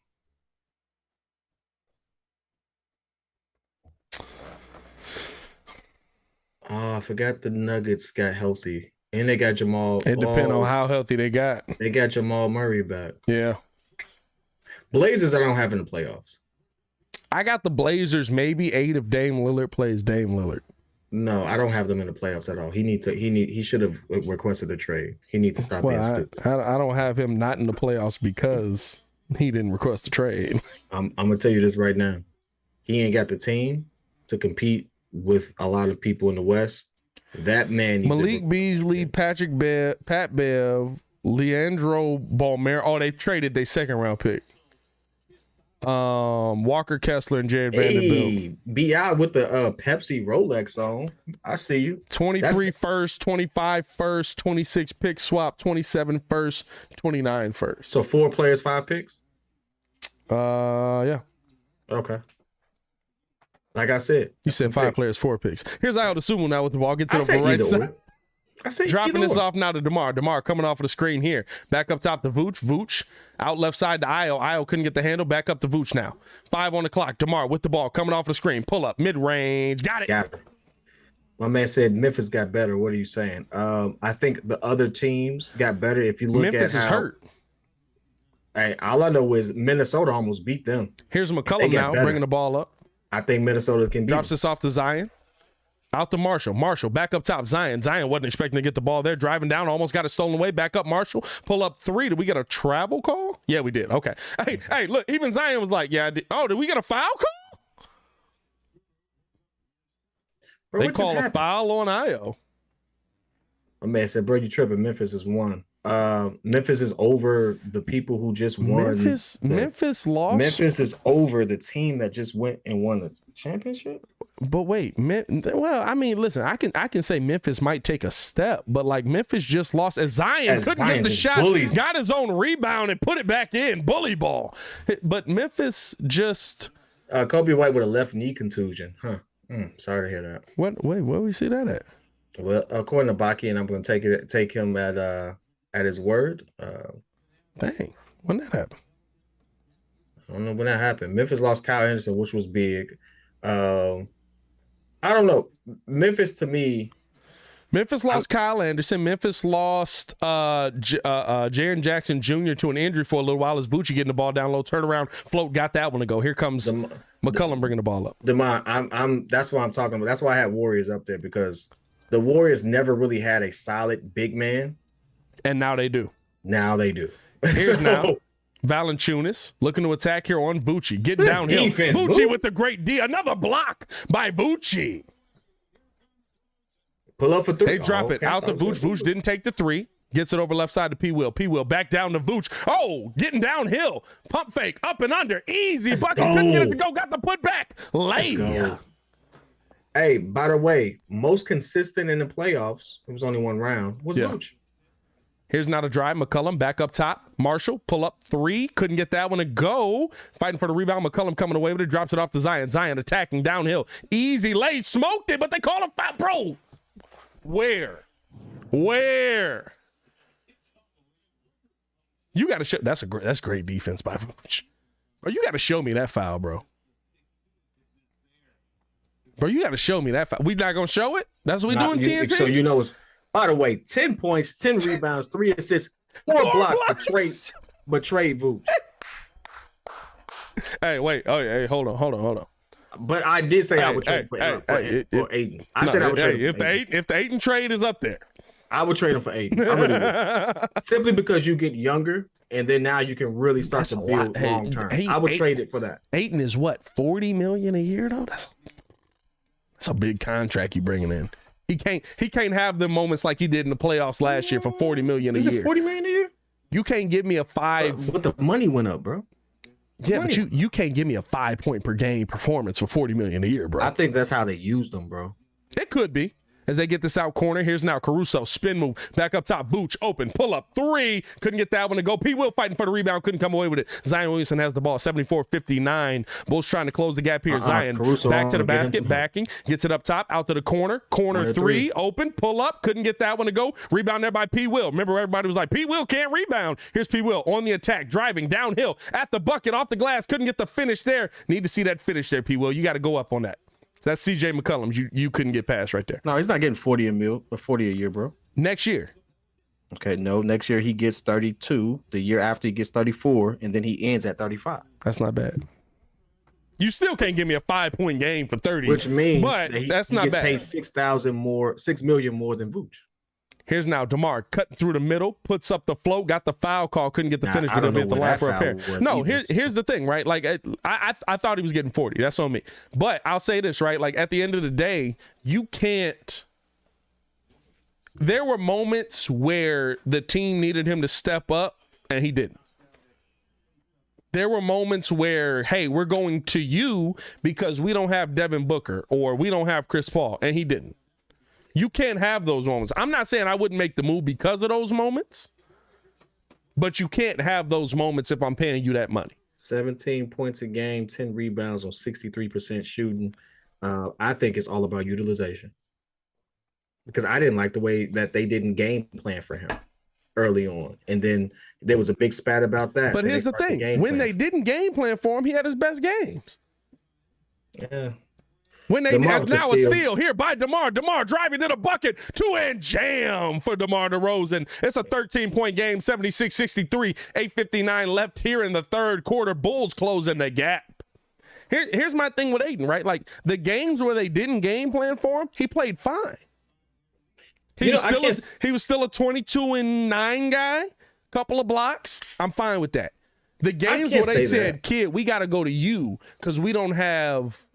Oh, I forgot the Nuggets got healthy. And they got Jamal. It depends on how healthy they got. They got Jamal Murray back. Yeah. Blazers, I don't have in the playoffs. I got the Blazers maybe 8 if Dame Lillard plays Dame Lillard. No, I don't have them in the playoffs at all. He should have requested a trade. He needs to stop being stupid. I don't have him not in the playoffs because he didn't request a trade. I'm gonna tell you this right now. He ain't got the team to compete with a lot of people in the West. That man needs Malik Beasley, Patrick Pat Bev, Leandro Balmer. Oh, they traded their 2nd round pick. Walker Kessler and Jared Vanderbilt. Be out with the Pepsi Rolex on. I see you. 23 first, 25 first, 26 pick swap, 27 first, 29 first. So 4 players, 5 picks? Yeah. Okay. Like I said. You said 5 players, 4 picks. Here's Io DeSumo now with the ball. Gets it over right side. I say dropping this off now to DeMar. DeMar coming off of the screen here. Back up top to Vooch. Vooch out left side to Io. Io couldn't get the handle. Back up to Vooch now. 5 on the clock. DeMar with the ball coming off the screen. Pull up mid-range. Got it. Got it. My man said Memphis got better. What are you saying? I think the other teams got better. If you look Memphis at is hurt. Hey, all I know is Minnesota almost beat them. Here's McCollum now bringing the ball up. I think Minnesota can beat Drops this off to Zion. Out to Marshall. Marshall back up top. Zion. Zion wasn't expecting to get the ball there. Driving down. Almost got it stolen away. Back up Marshall. Pull up 3. Did we get a travel call? Yeah, we did. Okay. Hey, look. Even Zion was like, yeah, I did. Oh, did we get a foul call? Bro, they call a foul on Io. My man said, bro, you tripping. Memphis is 1. Memphis is over the people who just won. Memphis lost. Memphis is over the team that just went and won the championship. But wait, well, I mean, listen, I can say Memphis might take a step, but like Memphis just lost as Zion couldn't get the shot, got his own rebound and put it back in, bully ball. But Memphis just Kobe White with a left knee contusion, huh? Sorry to hear that. Wait, where we see that at? Well, according to Baki, and I'm going to take him at his word. Dang, when that happened? I don't know when that happened. Memphis lost Kyle Anderson, which was big. I don't know. Memphis to me. Memphis lost Kyle Anderson. Memphis lost Jaren Jackson Jr. to an injury for a little while as Vucci getting the ball down low. Turnaround float, got that one to go. Here comes McCollum bringing the ball up. That's what I'm talking about. That's why I had Warriors up there, because the Warriors never really had a solid big man. And now they do. Here's now Valanciunas looking to attack here on Vucci. Getting downhill. Vucci with the great D. Another block by Vucci. Pull up for 3. They drop it out to Vooch. Vooch didn't take the 3. Gets it over left side to P-Will. P-Will back down to Vooch. Oh, getting downhill. Pump fake. Up and under. Easy. Bucket couldn't get it to go. Got the put back. Lay. Hey, by the way, most consistent in the playoffs, it was only 1 round, was Vooch. Here's not a drive. McCollum back up top. Marshall, pull up 3. Couldn't get that one to go. Fighting for the rebound. McCollum coming away with it. Drops it off to Zion. Zion attacking downhill. Easy lay. Smoked it, but they call a foul. Bro, where? You got to show. That's great defense by Vooch. Bro, you got to show me that foul, bro. Bro, you got to show me that foul. We not going to show it? That's what we do in TNT? So you know it's, by the way, 10 points, 10 rebounds, 3 assists, 4 blocks. Betrayed Vooch. Hey, wait. Oh, hey, hold on. But I did say I would trade for Aiden. I said I would trade for Aiden. If the Aiden trade is up there, I would trade him for Aiden. I really would. Simply because you get younger, and then now you can really start to build long term. I would trade it for that. Aiden is what, $40 million a year though? That's a big contract you bringing in. He can't have the moments like he did in the playoffs last year for $40 million a year. Is it $40 million a year? You can't give me a 5. But the money went up, bro. Yeah, but you can't give me a 5 point per game performance for $40 million a year, bro. I think that's how they used them, bro. It could be. As they get this out corner, here's now Caruso, spin move, back up top, Vooch, open, pull up, 3, couldn't get that one to go. P. Will fighting for the rebound, couldn't come away with it. Zion Williamson has the ball, 74-59. Bulls trying to close the gap here. Zion Caruso back to the basket, backing, gets it up top, out to the corner, 3, open, pull up, couldn't get that one to go. Rebound there by P. Will. Remember, everybody was like, P. Will can't rebound. Here's P. Will on the attack, driving downhill at the bucket, off the glass, couldn't get the finish there. Need to see that finish there, P. Will. You got to go up on that. That's CJ McCollum's. You couldn't get past right there. No, he's not getting 40 a year, bro. Next year. Okay, no. Next year he gets 32. The year after he gets 34, and then he ends at 35. That's not bad. You still can't give me a 5-point game for 30, which means but that's not bad. Paid $6 million more than Vooch. Here's now DeMar cutting through the middle, puts up the float, got the foul call, couldn't get the finish, but hit the line for a pair. No, here's the thing, right? Like I thought he was getting 40. That's on me. But I'll say this, right? Like at the end of the day, you can't. There were moments where the team needed him to step up, and he didn't. There were moments where, hey, we're going to you because we don't have Devin Booker or we don't have Chris Paul, and he didn't. You can't have those moments. I'm not saying I wouldn't make the move because of those moments, but you can't have those moments if I'm paying you that money. 17 points a game, 10 rebounds on 63% shooting. I think it's all about utilization. Because I didn't like the way that they didn't game plan for him early on. And then there was a big spat about that. But here's the thing. When they didn't game plan for him, he had his best games. Yeah. When they now a steal here by DeMar. DeMar driving to the bucket. 2-and jam for DeMar DeRozan. It's a 13-point game, 76-63. 8:59 left here in the third quarter. Bulls closing the gap. Here's my thing with Ayton, right? Like the games where they didn't game plan for him, he played fine. He was still a 22-9 guy. Couple of blocks. I'm fine with that. The games where they said, kid, we got to go to you because we don't have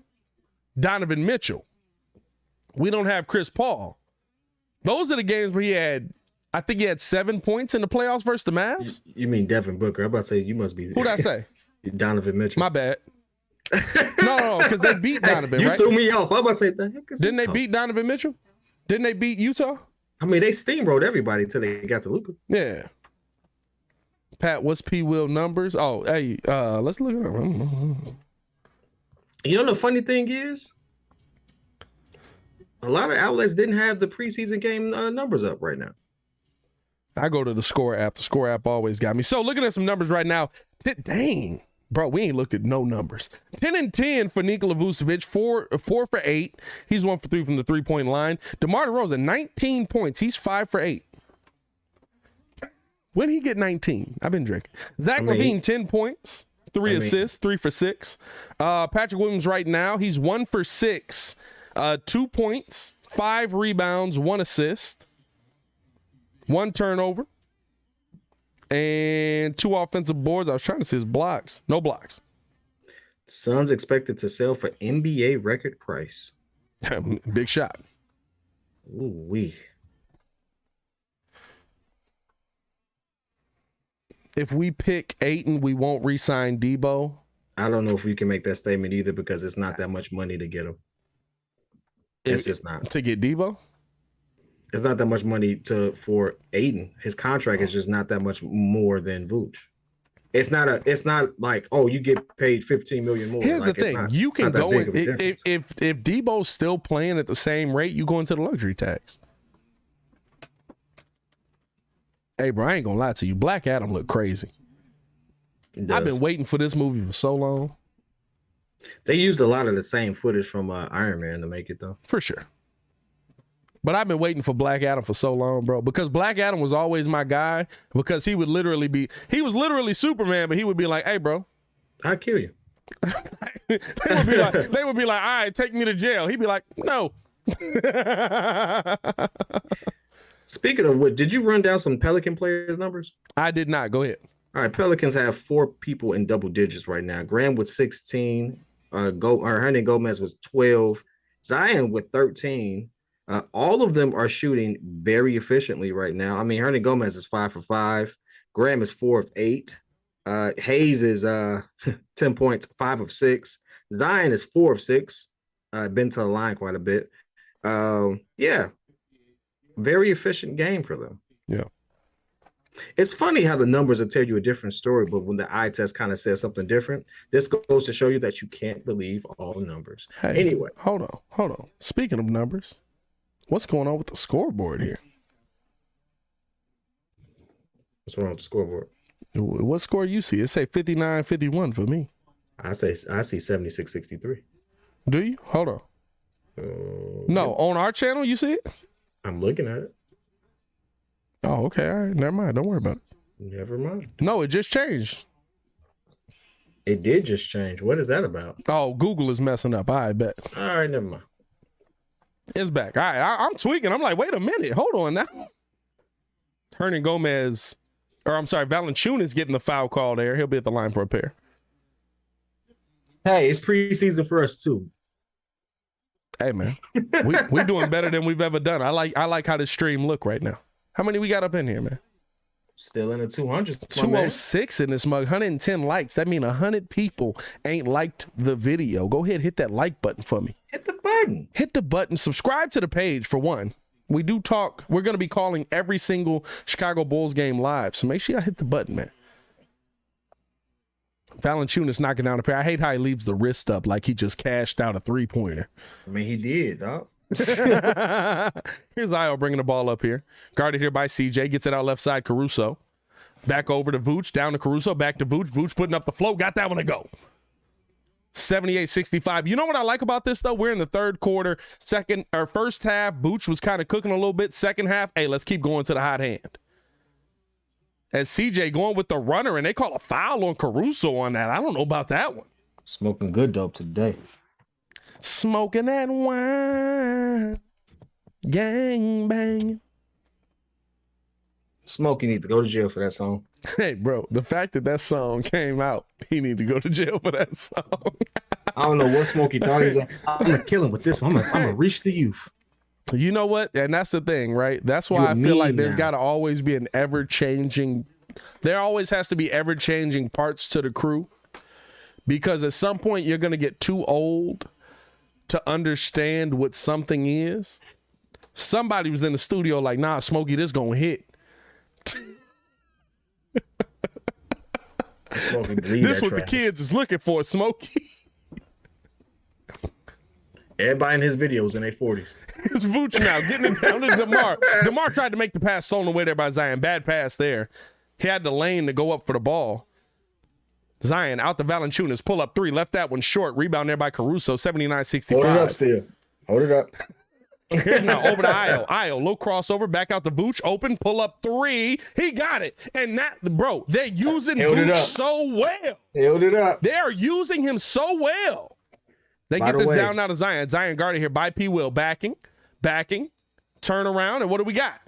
Donovan Mitchell. We don't have Chris Paul. Those are the games where I think he had 7 points in the playoffs versus the Mavs. You mean Devin Booker? I'm about to say you must be. Who'd I say? Donovan Mitchell. My bad. No, because they beat Donovan, you right? threw me off. I'm about to say, the heck is Didn't they beat Donovan Mitchell? Didn't they beat Utah? I mean, they steamrolled everybody until they got to Luka. Yeah. Pat, what's P. Will numbers? Oh, hey, let's look it up. You know the funny thing is, a lot of outlets didn't have the preseason game numbers up right now. I go to the Score app. The Score app always got me. So looking at some numbers right now. Dang, bro, we ain't looked at no numbers. 10-10 for Nikola Vucevic. 4 for 8. He's 1 for 3 from the 3-point line. DeMar DeRozan, 19 points. He's 5 for 8. When did he get 19? I've been drinking. Zach LaVine, 10 points. 3 assists, 3 for 6. Patrick Williams right now, he's 1 for 6. 2 points, 5 rebounds, 1 assist, 1 turnover, and 2 offensive boards. I was trying to see his blocks. No blocks. Suns expected to sell for NBA record price. Big shot. Ooh-wee. If we pick Ayton, we won't re-sign Debo. I don't know if we can make that statement either because it's not that much money to get him. It's just not. To get Debo? It's not that much money for Ayton. His contract is just not that much more than Vooch. It's not like, oh, you get paid $15 million more. Here's the thing. You can go if Debo's still playing at the same rate, you go into the luxury tax. Hey, bro, I ain't gonna lie to you. Black Adam looked crazy. I've been waiting for this movie for so long. They used a lot of the same footage from Iron Man to make it, though. For sure. But I've been waiting for Black Adam for so long, bro, because Black Adam was always my guy because he was literally Superman, but he would be like, hey, bro. I'll kill you. they would be like, all right, take me to jail. He'd be like, no. Speaking of what, did you run down some Pelican players' numbers? I did not. Go ahead. All right, Pelicans have 4 people in double digits right now. Graham with 16, Hernan Gomez was 12, Zion with 13. All of them are shooting very efficiently right now. I mean, Hernan Gomez is 5 for 5. Graham is 4 of 8. Hayes is 10 points, 5 of 6. Zion is 4 of 6. Been to the line quite a bit. Yeah, very efficient game for them. Yeah. It's funny how the numbers will tell you a different story, but when the eye test kind of says something different, this goes to show you that you can't believe all numbers. Hey, anyway. Hold on. Speaking of numbers, what's going on with the scoreboard here? What's wrong with the scoreboard? What score you see? It say 59-51 for me. I see 76-63. Do you? Hold on. No, on our channel, you see it? I'm looking at it. Oh, okay. All right. Never mind. Don't worry about it. Never mind. No, it just changed. It did just change. What is that about? Oh, Google is messing up. I bet. All right, never mind. It's back. All right. I'm tweaking. I'm like, wait a minute. Hold on now. Hernan Gomez, or I'm sorry, Valanciunas getting the foul call there. He'll be at the line for a pair. Hey, it's preseason for us too. Hey man, we doing better than we've ever done. I like how this stream look right now. How many we got up in here, man? Still in the 200s. 206 in this mug, 110 likes. That means 100 people ain't liked the video. Go ahead, hit that like button for me. Hit the button. Hit the button. Subscribe to the page for one. We do talk. We're going to be calling every single Chicago Bulls game live. So make sure y'all hit the button, man. Valanciunas knocking down a pair. I hate how he leaves the wrist up like he just cashed out a three-pointer. I mean, he did, dog. Here's Io bringing the ball up here. Guarded here by CJ. Gets it out left side, Caruso. Back over to Vooch. Down to Caruso. Back to Vooch. Vooch putting up the float. Got that one to go. 78-65. You know what I like about this, though? We're in the third quarter. First half, Vooch was kind of cooking a little bit. Second half, hey, let's keep going to the hot hand. As CJ going with the runner, and they call a foul on Caruso on that. I don't know about that one. Smoking good dope today. Smoking that wine. Gang bang. Smokey need to go to jail for that song. Hey, bro, the fact that song came out, he need to go to jail for that song. I don't know what Smokey thought. He was like, I'm going to kill him with this one. I'm going to reach the youth. You know what? And that's the thing, right? That's why I feel like there's got to always be there always has to be ever-changing parts to the crew. Because at some point, you're going to get too old to understand what something is. Somebody was in the studio like, nah, Smokey, this going to hit. This what the kids is looking for, Smokey. Everybody in his videos in their 40s. It's Vooch now getting it down to DeMar. DeMar tried to make the pass, stolen away there by Zion. Bad pass there. He had the lane to go up for the ball. Zion out to Valanciunas. Pull up three. Left that one short. Rebound there by Caruso. 79-65. Hold it up still. Hold it up. Here's now over to Io. Io, low crossover. Back out to Vooch. Open. Pull up three. He got it. And that, bro, they're using Vooch so well. Held it up. They are using him so well. They get this down now to Zion. Zion guarded here by Paypayl. Backing. Turn around. And what do we got?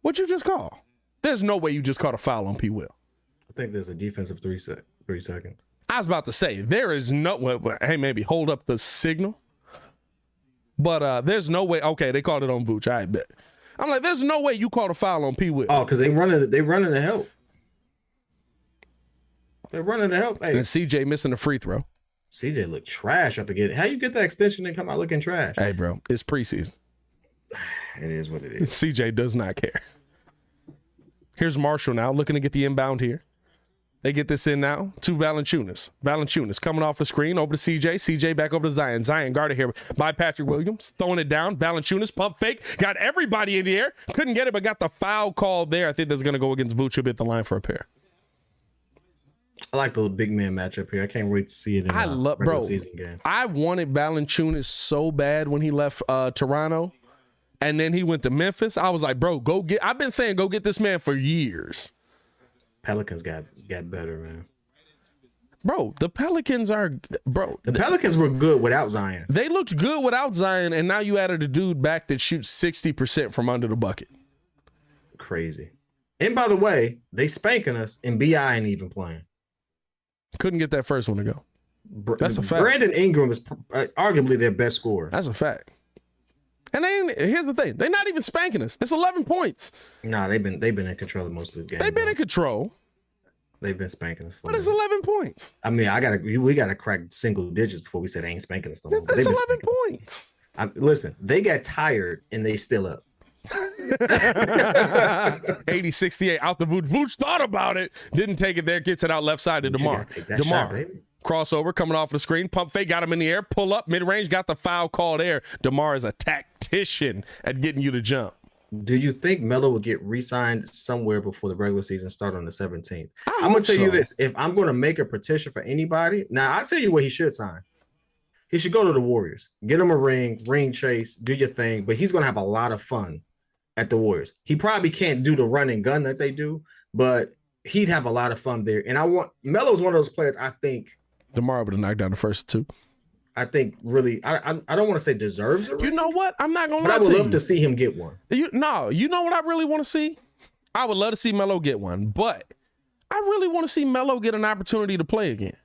What'd you just call? There's no way you just caught a foul on Paypayl. I think there's a defensive 3 seconds. I was about to say, there is no way. Hey, maybe hold up the signal. But there's no way. Okay, they called it on Vooch. I bet. I'm like, there's no way you called a foul on Paypayl. Oh, because they running to help. They're running to help. Hey. And CJ missing the free throw. CJ looked trash after getting. How you get that extension and come out looking trash? Hey, bro, it's preseason. It is what it is. CJ does not care. Here's Marshall now looking to get the inbound here. They get this in now to Valanciunas. Valanciunas coming off the screen over to CJ. CJ back over to Zion. Zion guarded here by Patrick Williams. Throwing it down. Valanciunas pump fake. Got everybody in the air. Couldn't get it, but got the foul call there. I think that's going to go against Vooch. He'll be at the line for a pair. I like the big man matchup here. I can't wait to see it in the regular season game. I wanted Valanciunas so bad when he left Toronto. And then he went to Memphis. I was like, bro, I've been saying go get this man for years. Pelicans got better, man. Bro, the Pelicans the Pelicans were good without Zion. They looked good without Zion, and now you added a dude back that shoots 60% from under the bucket. Crazy. And by the way, they spanking us, and B.I. ain't even playing. Couldn't get that first one to go. That's a fact. Brandon Ingram is arguably their best scorer. That's a fact. And here's the thing. They're not even spanking us. It's 11 points. Nah, they've been in control of most of this game. They've been in control. They've been spanking us. But it's 11 points. I mean, we gotta crack single digits before we say they ain't spanking us no more. It's 11 points. Listen, they got tired and they still up. 80-68 out the Vooch. Vooch thought about it, didn't take it there, gets it out left side to DeMar. DeMar, crossover, coming off the screen, pump fake, got him in the air, pull up, mid-range, got the foul called there. DeMar is a tactician at getting you to jump. Do you think Melo will get re-signed somewhere before the regular season start on the 17th? I'm going to tell you this. If I'm going to make a petition for anybody, now I'll tell you what he should sign. He should go to the Warriors. Get him a ring chase, do your thing, but he's going to have a lot of fun at the Warriors. He probably can't do the run and gun that they do, but he'd have a lot of fun there. And Melo's one of those players I think DeMar would have knocked down the first two. I think really, I don't want to say deserves it. You know what? I'm not gonna lie to you. But I would love to see him get one. You know what I really want to see? I would love to see Melo get one, but I really want to see Melo get an opportunity to play again.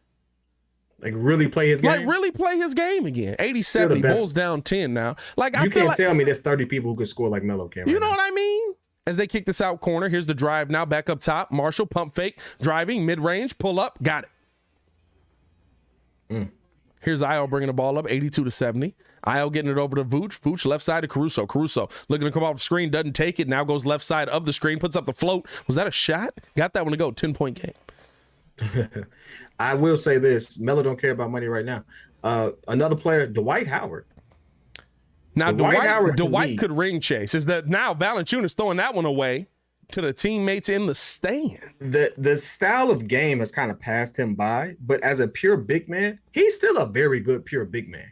Like really play his game? Like really play his game again. 80-70, Bulls down 10 now. Like you can't tell me there's 30 people who could score like Melo can. You know what I mean? As they kick this out corner, here's the drive now, back up top. Marshall, pump fake, driving, mid-range, pull up, got it. Here's Io bringing the ball up, 82-70. Io getting it over to Vooch. Vooch left side to Caruso. Caruso looking to come off the screen, doesn't take it. Now goes left side of the screen, puts up the float. Was that a shot? Got that one to go. 10-point game. I will say this. Melo don't care about money right now. Another player, Dwight Howard. Now, Dwight could ring chase. Is that now Valanciunas throwing that one away to the teammates in the stand? The style of game has kind of passed him by, but as a pure big man, he's still a very good pure big man.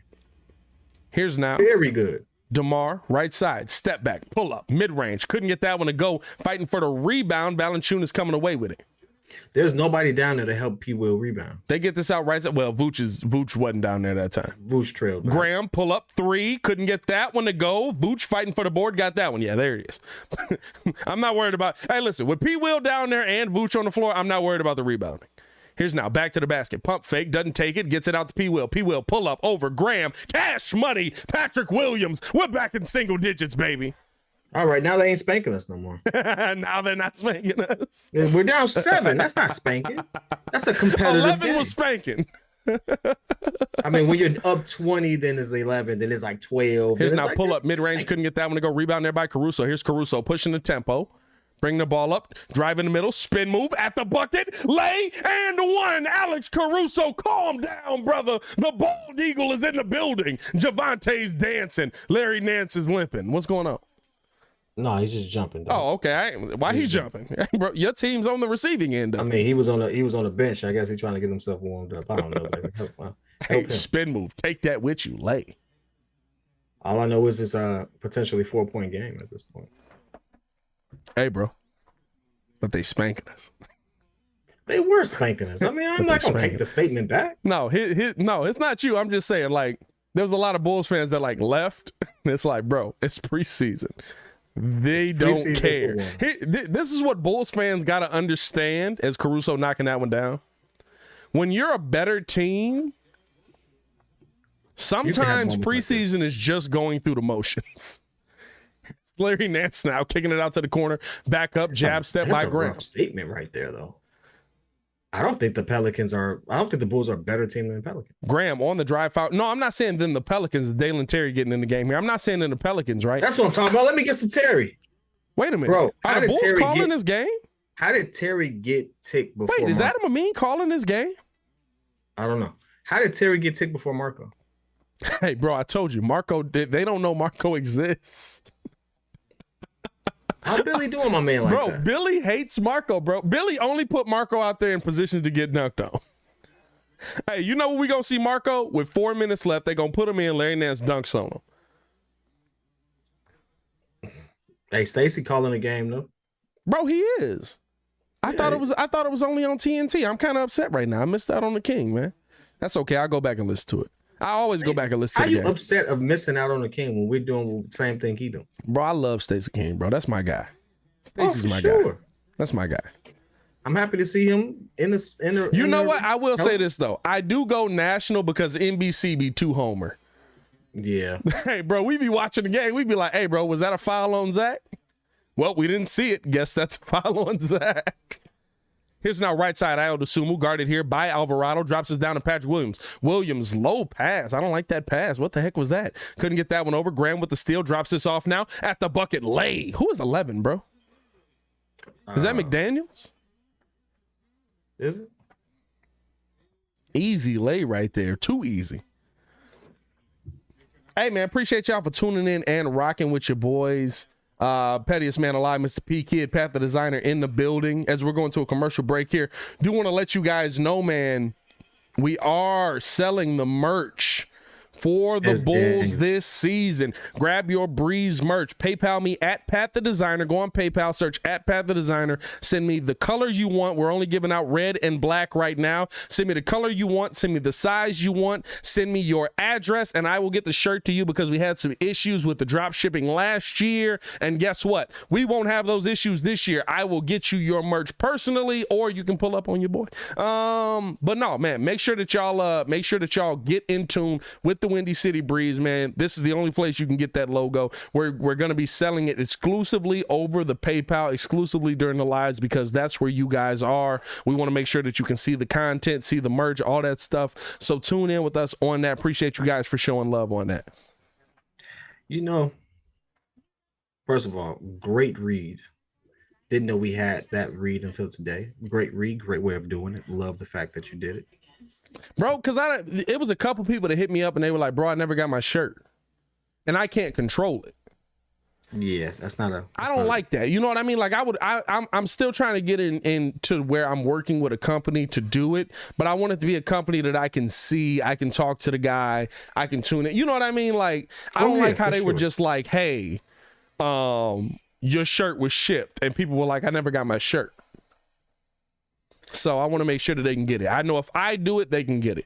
Here's now. Very good. DeMar, right side, step back, pull up, mid-range. Couldn't get that one to go. Fighting for the rebound. Valanciunas coming away with it. There's nobody down there to help P. Will rebound. They get this out right side. Well, Vooch wasn't down there that time. Vooch trailed back. Graham, pull up three. Couldn't get that one to go. Vooch fighting for the board. Got that one. Yeah, there it is. I'm not worried about. Hey, listen, with P. Will down there and Vooch on the floor, I'm not worried about the rebounding. Here's now back to the basket. Pump fake. Doesn't take it. Gets it out to P. Will. P. Will pull up over Graham. Cash money. Patrick Williams. We're back in single digits, baby. All right, now they ain't spanking us no more. Now they're not spanking us. We're down 7. That's not spanking. That's a competitive 11 game. was spanking. I mean, when you're up 20, then it's 11, then it's like 12. Here's now like, pull up mid-range. Couldn't get that one to go. Rebound there by Caruso. Here's Caruso pushing the tempo. Bring the ball up. Drive in the middle. Spin move at the bucket. Lay and one. Alex Caruso, calm down, brother. The bald eagle is in the building. Javante's dancing. Larry Nance is limping. What's going on? No, he's just jumping. Dog. Oh, okay. Why he jumping? Bro, your team's on the receiving end. I mean, he was on the bench. I guess he's trying to get himself warmed up. I don't know. Baby. Hey, spin move. Take that with you. Lay. All I know is it's a potentially 4-point game at this point. Hey, bro. But they spanking us. They were spanking us. I mean, I'm not gonna take the statement back. No, no, it's not you. I'm just saying, like, there was a lot of Bulls fans that like left. It's like, bro, it's preseason. They don't care. This is what Bulls fans got to understand as Caruso knocking that one down. When you're a better team, sometimes preseason is just going through the motions. It's Larry Nance now kicking it out to the corner, back up, jab step by Graham. Rough statement right there, though. I don't think the Bulls are a better team than the Pelicans. Graham on the drive foul. No, I'm not saying then the Pelicans is Dalen Terry getting in the game here. I'm not saying then the Pelicans, right? That's what I'm talking about. Let me get some Terry. Wait a minute. Bro, are the Bulls calling this game? How did Terry get ticked before Wait, is Adam Amin calling this game? I don't know. How did Terry get ticked before Marco? Hey, bro, I told you. Marco, they don't know Marco exists. How Billy doing my man like bro, that? Bro, Billy hates Marco, bro. Billy only put Marco out there in position to get dunked on. Hey, you know what we going to see Marco? With 4 minutes left, they going to put him in. Larry Nance dunks on him. Hey, Stacey calling the game, though. Bro, he is. I thought it was only on TNT. I'm kind of upset right now. I missed out on the King, man. That's okay. I'll go back and listen to it. I always go back and listen to the game. How you upset of missing out on the King when we're doing the same thing he do? Bro, I love Stacey King, bro. That's my guy. Stacey's my guy. That's my guy. I'm happy to see him in this. You know what? I will say this though. I do go national because NBC be too homer. Yeah. Hey, bro, we be watching the game. We be like, hey, bro, was that a foul on Zach? Well, we didn't see it. Guess that's a foul on Zach. Here's now right side, Ayo Dosunmu, guarded here by Alvarado, drops us down to Patrick Williams. Williams, low pass. I don't like that pass. What the heck was that? Couldn't get that one over. Graham with the steal, drops this off now at the bucket. Lay. Who is 11, bro? Is that McDaniels? Is it? Easy lay right there. Too easy. Hey, man, appreciate y'all for tuning in and rocking with your boys. Pettiest man alive, Mr. P Kid, Pat the Designer in the building. As we're going to a commercial break here, do want to let you guys know, man, we are selling the merch for the Bulls this season. Grab your Breeze merch. PayPal me at Pat the Designer. Go on PayPal, search at Pat the Designer. Send me the colors you want. We're only giving out red and black right now. Send me the color you want. Send me the size you want. Send me your address, and I will get the shirt to you because we had some issues with the drop shipping last year. And guess what? We won't have those issues this year. I will get you your merch personally, or you can pull up on your boy. But no, man, make sure that y'all get in tune with the Windy City Breeze, man. This is the only place you can get that logo. We're going to be selling it exclusively over the PayPal, exclusively during the lives, because that's where you guys are. We want to make sure that you can see the content, see the merch, all that stuff. So tune in with us on that. Appreciate you guys for showing love on that. You know, first of all, great read. Didn't know we had that read until today. Great read, great way of doing it. Love the fact that you did it. Bro, because it was a couple people that hit me up and they were like, bro, I never got my shirt. And I can't control it. Yeah, that's not a... I don't like that. You know what I mean? Like I'm still trying to get into where I'm working with a company to do it, but I want it to be a company that I can see, I can talk to the guy, I can tune it. You know what I mean? Like, I don't like how they were just like, hey, your shirt was shipped. And people were like, I never got my shirt. So I want to make sure that they can get it. I know if I do it, they can get it.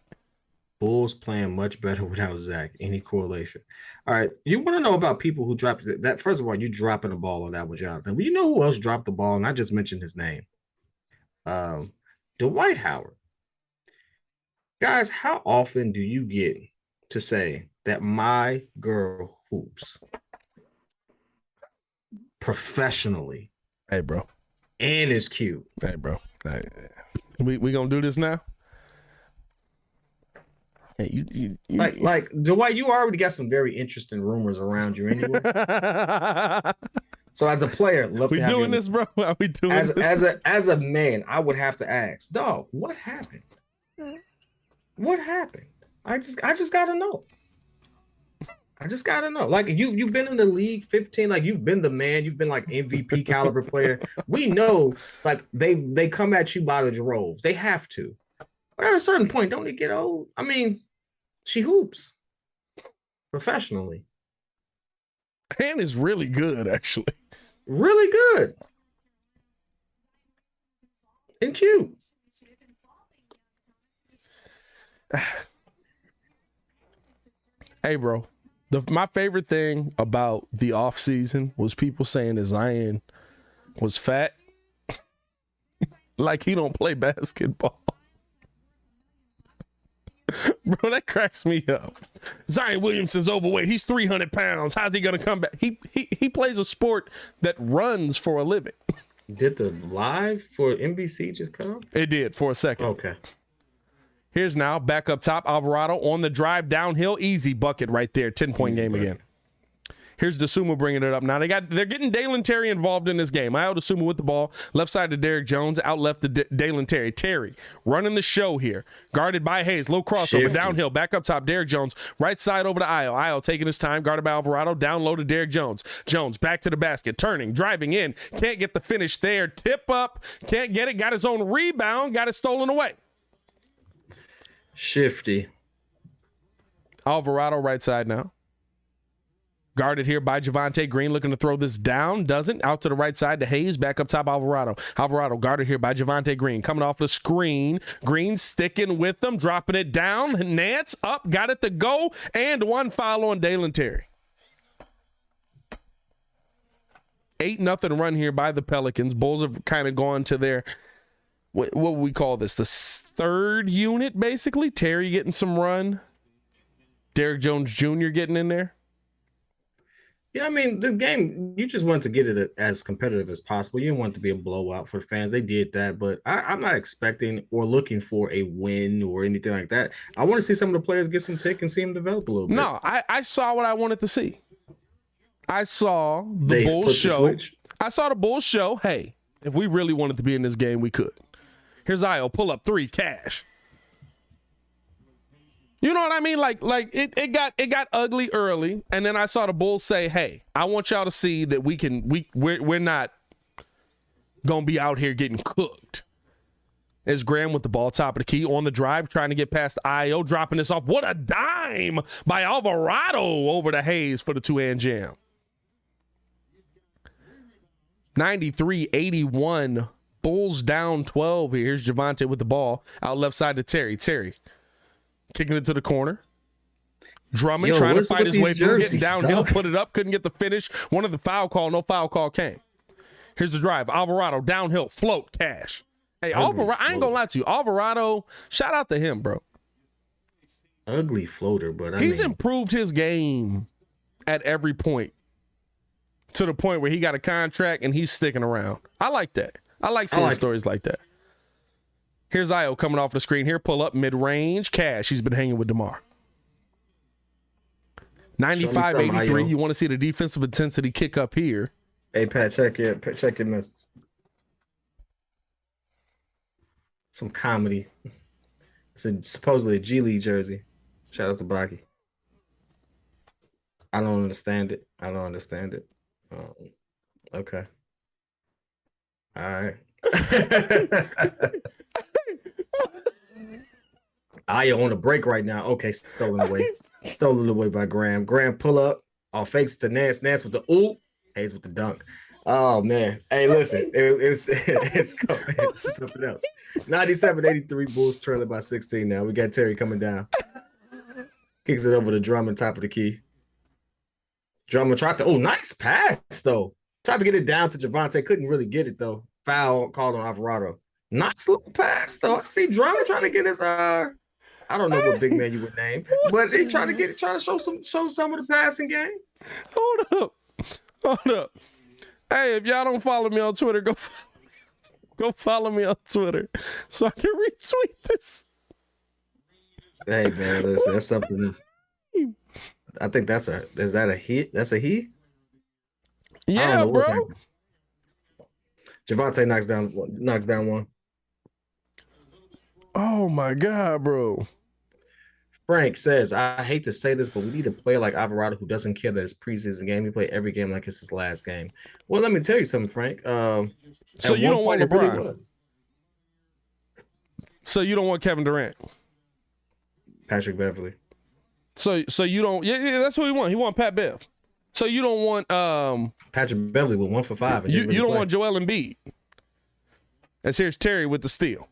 Bulls playing much better without Zach. Any correlation? All right. You want to know about people who dropped that? First of all, you dropping the ball on that one, Jonathan. Well, you know who else dropped the ball? And I just mentioned his name. Dwight Howard. Guys, how often do you get to say that my girl hoops professionally? Hey, bro. And is cute. Hey, bro. Hey, we gonna do this now? Hey, you like Dwight, you already got some very interesting rumors around you anyway. So as a player, love to have doing this, bro. Are we doing this? As a man, I would have to ask, dog, what happened? What happened? I just gotta know. I just gotta know. Like you've been in the league 15, like you've been the man, you've been like MVP caliber player. We know like they come at you by the droves. They have to. But at a certain point, don't they get old? I mean, she hoops professionally. And is really good, actually. Really good. And cute. Hey, bro. My favorite thing about the offseason was people saying that Zion was fat. Like he don't play basketball. Bro, that cracks me up. Zion Williamson's overweight. He's 300 pounds. How's he going to come back? He plays a sport that runs for a living. Did the live for NBC just come? It did for a second. Okay. Here's now back up top. Alvarado on the drive downhill. Easy bucket right there. 10-point game again. Here's Dosunmu bringing it up. Now they're getting Dalen Terry involved in this game. Ayo Dosunmu with the ball. Left side to Derrick Jones. Out left to Dalen Terry. Terry running the show here. Guarded by Hayes. Low crossover. Downhill. Back up top. Derrick Jones. Right side over to Ayo. Ayo taking his time. Guarded by Alvarado. Down low to Derrick Jones. Jones back to the basket. Turning. Driving in. Can't get the finish there. Tip up. Can't get it. Got his own rebound. Got it stolen away. Shifty. Alvarado right side now. Guarded here by Javonte Green, looking to throw this down. Doesn't. Out to the right side to Hayes. Back up top, Alvarado. Alvarado guarded here by Javonte Green. Coming off the screen. Green sticking with them. Dropping it down. Nance up. Got it to go. And one foul on Dalen Terry. 8-0 run here by the Pelicans. Bulls have kind of gone to their... What would we call this? The third unit, basically. Terry getting some run. Derrick Jones Jr. getting in there? Yeah, I mean, the game, you just wanted to get it as competitive as possible. You didn't want it to be a blowout for fans. They did that, but I'm not expecting or looking for a win or anything like that. I want to see some of the players get some tick and see them develop a little bit. No, I saw what I wanted to see. I saw the Bulls show. I saw the Bulls show, hey, if we really wanted to be in this game, we could. Here's Io, pull up 3, cash. You know what I mean? Like it got ugly early, and then I saw the Bulls say, "Hey, I want y'all to see that we're not gonna be out here getting cooked." As Graham with the ball top of the key on the drive, trying to get past Io, dropping this off. What a dime by Alvarado over to Hayes for the 2-hand jam. 93-81. Bulls down 12 here. Here's Javonte with the ball out left side to Terry. Terry kicking it to the corner. Drummond trying to fight his way through, getting downhill, put it up, couldn't get the finish. One of the foul call, no foul call came. Here's the drive. Alvarado downhill, float, cash. Hey, Alvarado, I ain't gonna lie to you. Alvarado, shout out to him, bro. Ugly floater, but he's improved his game at every point to the point where he got a contract and he's sticking around. I like that. I like seeing stories like that. Here's Io coming off the screen here. Pull up mid-range. Cash. He's been hanging with DeMar. 95-83. You want to see the defensive intensity kick up here. Hey, Pat, check your message. Some comedy. It's supposedly a G League jersey. Shout out to Blocky. I don't understand it. Okay. All right. Io on the break right now. Okay, stolen away by Graham. Graham pull up. All fakes to Nance. Nance with the ooh. Hayes with the dunk. Oh man. Hey, listen. It's something else. 97-83 Bulls trailing by 16 now. We got Terry coming down. Kicks it over to Drummond, top of the key. Drummond tried to, nice pass though. Tried to get it down to Javonte. Couldn't really get it though. Foul called on Alvarado. Nice little pass though. I see Drummond trying to get his I don't know what big man you would name, but he trying to show some of the passing game. Hold up. Hey, if y'all don't follow me on Twitter, go follow me on Twitter so I can retweet this. Hey man, listen, that's something. I think is that a hit? That's a he? Yeah, bro. Javonte knocks down one. Oh my God, bro. Frank says, I hate to say this, but we need a player like Alvarado who doesn't care that it's preseason game. He play every game like it's his last game. Well, let me tell you something, Frank. So you don't want LeBron? Really so you don't want Kevin Durant? Patrick Beverly. So you don't? Yeah, that's what he want. He want Pat Bev. So you don't want Patrick Beverly with 1 for 5. You don't want Joel Embiid. As here's Terry with the steal.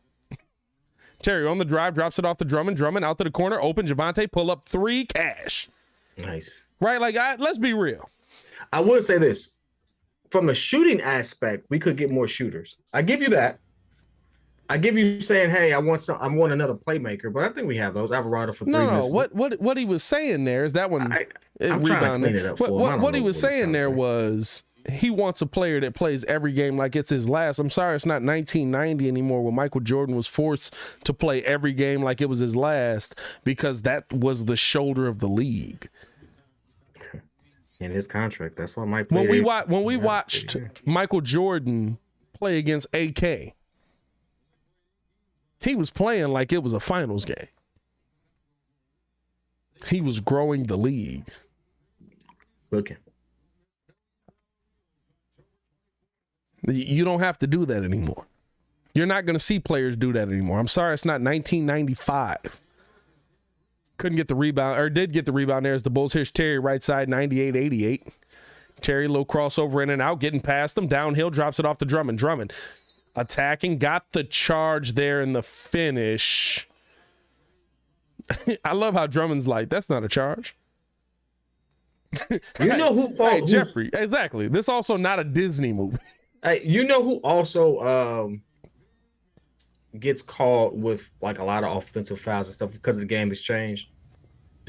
Terry on the drive, drops it off to Drummond. Drummond out to the corner, open. Javonte pull up 3, cash. Nice. Right, like let's be real. I would say this. From a shooting aspect, we could get more shooters. I give you that. I give you saying, hey, I want another playmaker, but I think we have those. Alvarado for 3 minutes. No, what he was saying there is that one. I'm trying to clean it up for him. What he was saying there was he wants a player that plays every game like it's his last. I'm sorry, it's not 1990 anymore where Michael Jordan was forced to play every game like it was his last because that was the shoulder of the league. In his contract, that's why Mike. When we watched Michael Jordan play against AK, he was playing like it was a finals game. He was growing the league. Okay. You don't have to do that anymore. You're not going to see players do that anymore. I'm sorry, it's not 1995. Couldn't get the rebound, or did get the rebound there as the Bulls. Here's Terry, right side, 98-88. Terry, little crossover in and out, getting past him. Downhill, drops it off to Drummond. Drummond attacking, got the charge there in the finish. I love how Drummond's like, that's not a charge. You know who fought? Hey, Jeffrey, exactly. This also not a Disney movie. Hey, you know who also gets called with like a lot of offensive fouls and stuff because the game has changed?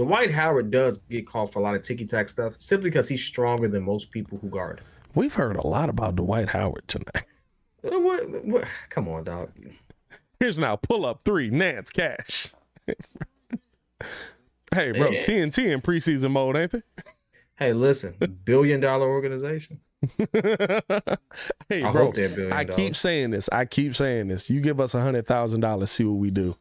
Dwight Howard does get called for a lot of ticky-tack stuff simply because he's stronger than most people who guard. We've heard a lot about Dwight Howard tonight. What? Come on, dog. Here's now pull up 3 Nance Cash. Hey, bro, TNT in preseason mode, ain't they? Hey, listen, $1 billion organization. Hey, I bro, hope they're $1 billion. I keep saying this. You give us $100,000, see what we do.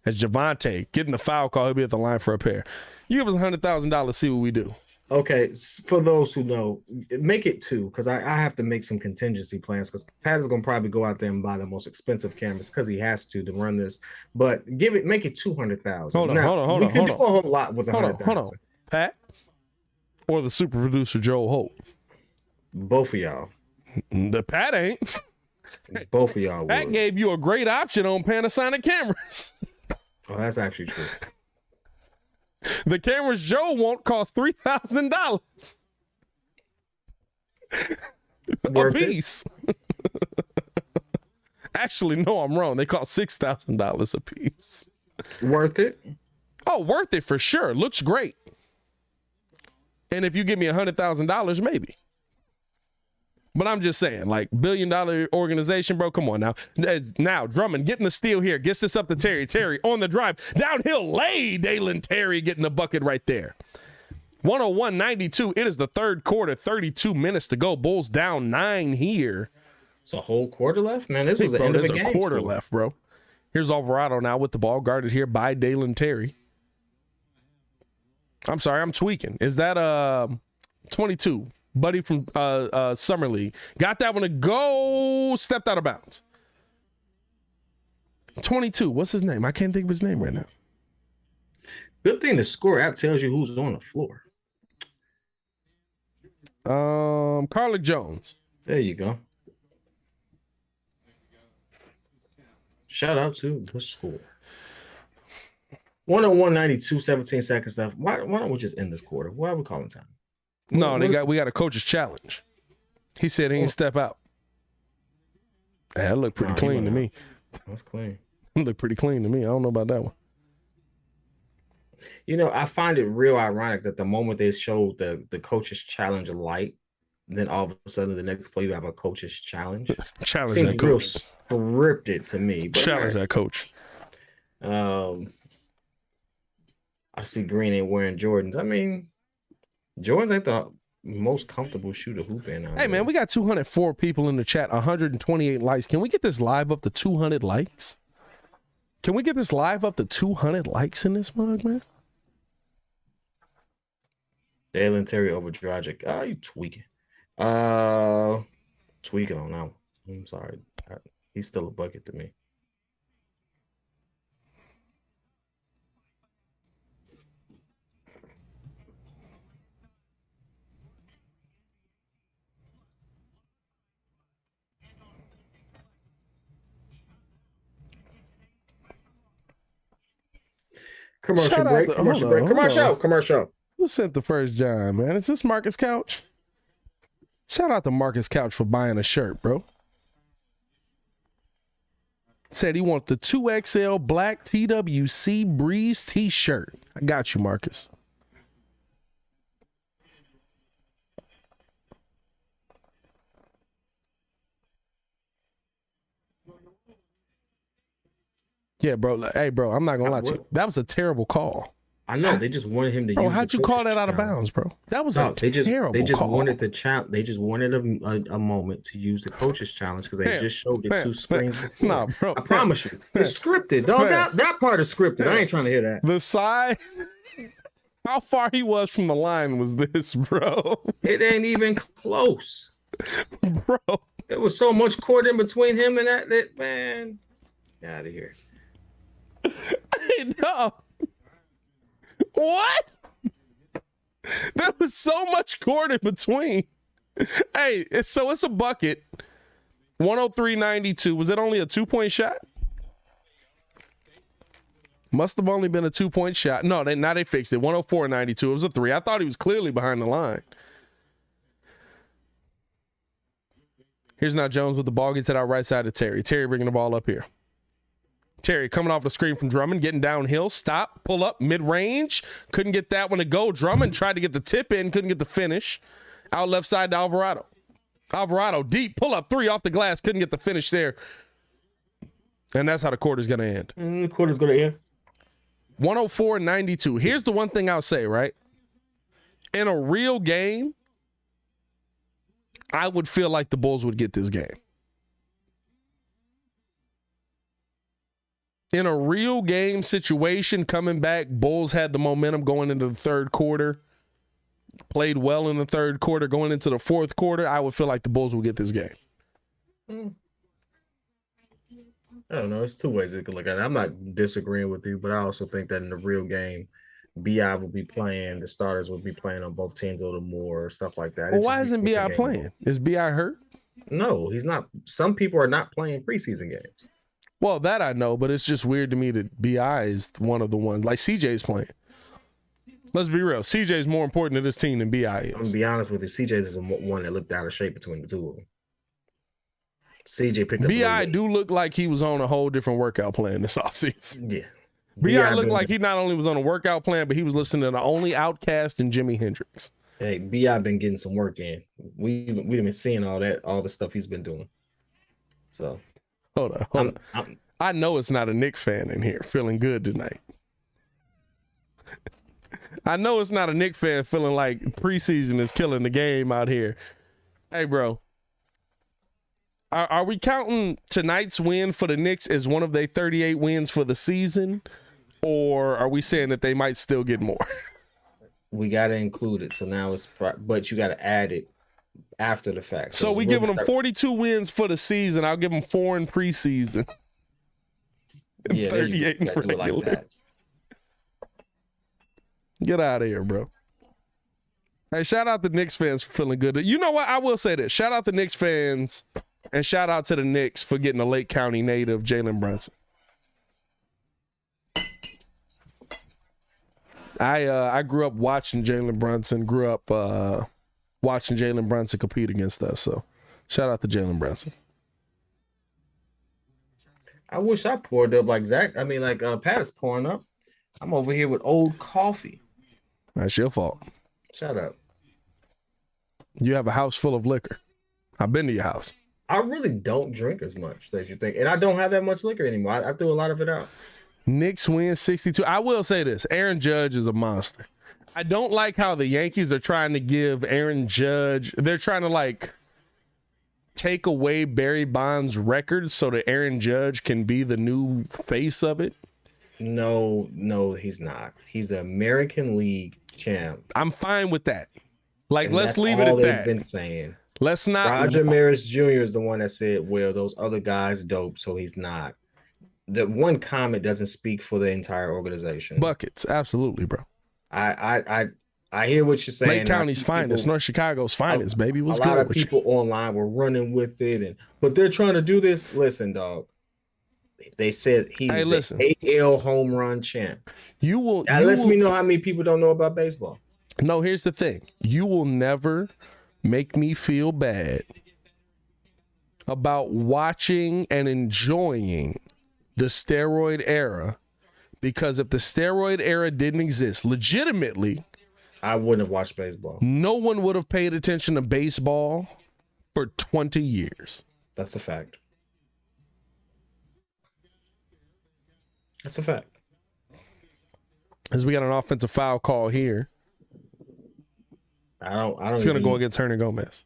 As Javante getting the foul call, he'll be at the line for a pair. You give us $100,000, see what we do. Okay, for those who know, make it 2 because I have to make some contingency plans because Pat is gonna probably go out there and buy the most expensive cameras because he has to run this. But make it 200,000. Hold on. We could do a whole lot with 100,000. Hold on, Pat or the super producer Joe Holt. Both of y'all. The Pat ain't. Both of y'all. Pat gave you a great option on Panasonic cameras. Oh, that's actually true. The cameras Joe won't cost $3,000 a piece. Actually, no, I'm wrong. They cost $6,000 a piece. Worth it? Oh, worth it for sure. Looks great. And if you give me $100,000, maybe. But I'm just saying, like, $1 billion organization, bro. Come on now. Now, Drummond getting the steal here. Gets this up to Terry. Terry on the drive. Downhill lay. Dalen Terry getting the bucket right there. 101-92. It is the third quarter. 32 minutes to go. Bulls down 9 here. It's a whole quarter left? Man, this was the end of the game. There's a quarter left, bro. Here's Alvarado now with the ball. Guarded here by Dalen Terry. I'm sorry, I'm tweaking. Is that 22? Buddy from Summer League. Got that one to go. Stepped out of bounds. 22. What's his name? I can't think of his name right now. Good thing the score app tells you who's on the floor. Carlick Jones. There you go. Shout out to the score. 101-92, 17 seconds left. Why don't we just end this quarter? Why are we calling time? No, we got a coach's challenge. He said he didn't step out. That looked pretty clean to me. That's clean. It looked pretty clean to me. I don't know about that one. You know, I find it real ironic that the moment they showed the coach's challenge light, then all of a sudden the next play you have a coach's challenge. Challenge seems that real coach. Scripted to me. But challenge that coach. I see Green ain't wearing Jordans. I mean, Jordans ain't the most comfortable shoe to hoop in. Hey, man, we got 204 people in the chat, 128 likes. Can we get this live up to 200 likes? Can we get this live up to 200 likes in this mug, man? Dalen Terry over Dragic. Oh, you tweaking. Tweaking on that one. I'm sorry. He's still a bucket to me. Commercial break. Commercial. Who sent the first John, man? Is this Marcus Couch? Shout out to Marcus Couch for buying a shirt, bro. Said he wants the 2XL black TWC Breeze t-shirt. I got you, Marcus. Yeah, bro. Hey, bro, I'm not gonna lie to you. That was a terrible call. I know they just wanted him to. Bro, how'd you call that out of bounds, bro? That was a terrible They just call. wanted the challenge. They just wanted a moment to use the coach's challenge because they just showed it 2 screens before. Nah, bro. I promise you, it's scripted. Dog, that part is scripted. I ain't trying to hear that. The side. How far he was from the line was this, bro? It ain't even close, bro. There was so much court in between him and that man. Get out of here. Hey, no. What? There was so much court in between. Hey, it's a bucket. 103-92. Was it only a 2-point shot? Must have only been a 2-point shot. No, now they fixed it. 104-92. It was a 3. I thought he was clearly behind the line. Here's now Jones with the ball. Gets it out right side to Terry. Terry bringing the ball up here. Terry coming off the screen from Drummond, getting downhill, stop, pull up, mid-range. Couldn't get that one to go. Drummond tried to get the tip in, couldn't get the finish. Out left side to Alvarado. Alvarado, deep, pull up, 3 off the glass, couldn't get the finish there. And that's how the quarter's going to end. The quarter's going to end. 104-92. Here's the one thing I'll say, right? In a real game, I would feel like the Bulls would get this game. In a real game situation, coming back, Bulls had the momentum going into the third quarter, played well in the third quarter, going into the fourth quarter, I would feel like the Bulls will get this game. I don't know. It's two ways you can look at it. I'm not disagreeing with you, but I also think that in the real game, BI will be playing, the starters will be playing on both teams a little more, stuff like that. Well, why isn't BI playing? Is BI hurt? No, he's not. Some people are not playing preseason games. Well, that I know, but it's just weird to me that BI is one of the ones. Like CJ's playing. Let's be real. CJ's more important to this team than BI is. I'm going to be honest with you. CJ's is the one that looked out of shape between the two of them. CJ picked up. BI do look like he was on a whole different workout plan this offseason. Yeah. BI looked like he not only was on a workout plan, but he was listening to the only Outkast and Jimi Hendrix. Hey, BI been getting some work in. We've been seeing all the stuff he's been doing. So hold on. I know it's not a Knicks fan in here feeling good tonight. I know it's not a Knicks fan feeling like preseason is killing the game out here. Hey, bro. Are we counting tonight's win for the Knicks as one of their 38 wins for the season? Or are we saying that they might still get more? We got to include it. So now but you got to add it after the fact. So we giving them 42 wins for the season. I'll give them 4 in preseason. And yeah, 38 in regular. Like that. Get out of here, bro. Hey, shout out the Knicks fans for feeling good. You know what? I will say this. Shout out the Knicks fans and shout out to the Knicks for getting a Lake County native, Jalen Brunson. I grew up watching Jalen Brunson, watching Jalen Brunson compete against us. So shout out to Jalen Brunson. I wish I poured up like Zach. I mean, like Pat is pouring up. I'm over here with old coffee. That's your fault. Shut up. You have a house full of liquor. I've been to your house. I really don't drink as much as you think. And I don't have that much liquor anymore. I threw a lot of it out. Knicks win 62. I will say this. Aaron Judge is a monster. I don't like how the Yankees are trying to give Aaron Judge, they're trying to like take away Barry Bonds' record so that Aaron Judge can be the new face of it. No, he's not. He's the American League champ. I'm fine with that. Like, And let's that's leave it all at they've that. been saying. Let's not. Roger Maris Jr. is the one that said, well, those other guys dope, so he's not. The one comment doesn't speak for the entire organization. Buckets, absolutely, bro. I hear what you're saying. Lake County's finest, North Chicago's finest, baby. What's good? A lot of people online were running with it, but they're trying to do this. Listen, dog. They said he's the AL home run champ. That lets me know how many people don't know about baseball. No, here's the thing. You will never make me feel bad about watching and enjoying the steroid era, because if the steroid era didn't exist, legitimately, I wouldn't have watched baseball. No one would have paid attention to baseball for 20 years. That's a fact. That's a fact. As we got an offensive foul call here. I don't. It's going to go against Hernan Gomez.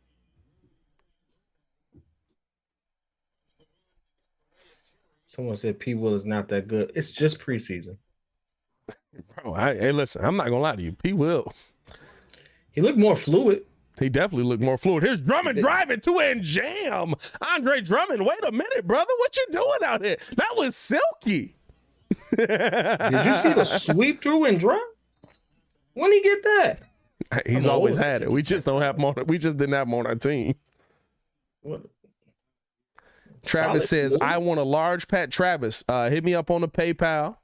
Someone said P. Will is not that good. It's just preseason. Bro, hey, listen, I'm not going to lie to you. P. Will. He looked more fluid. He definitely looked more fluid. Here's Drummond driving to and jam. Andre Drummond, wait a minute, brother. What you doing out here? That was silky. Did you see the sweep through and drop? When did he get that? He's always had it. We just don't have him on. We just didn't have him on our team. What? Travis says, I want a large Pat. Travis, hit me up on the PayPal,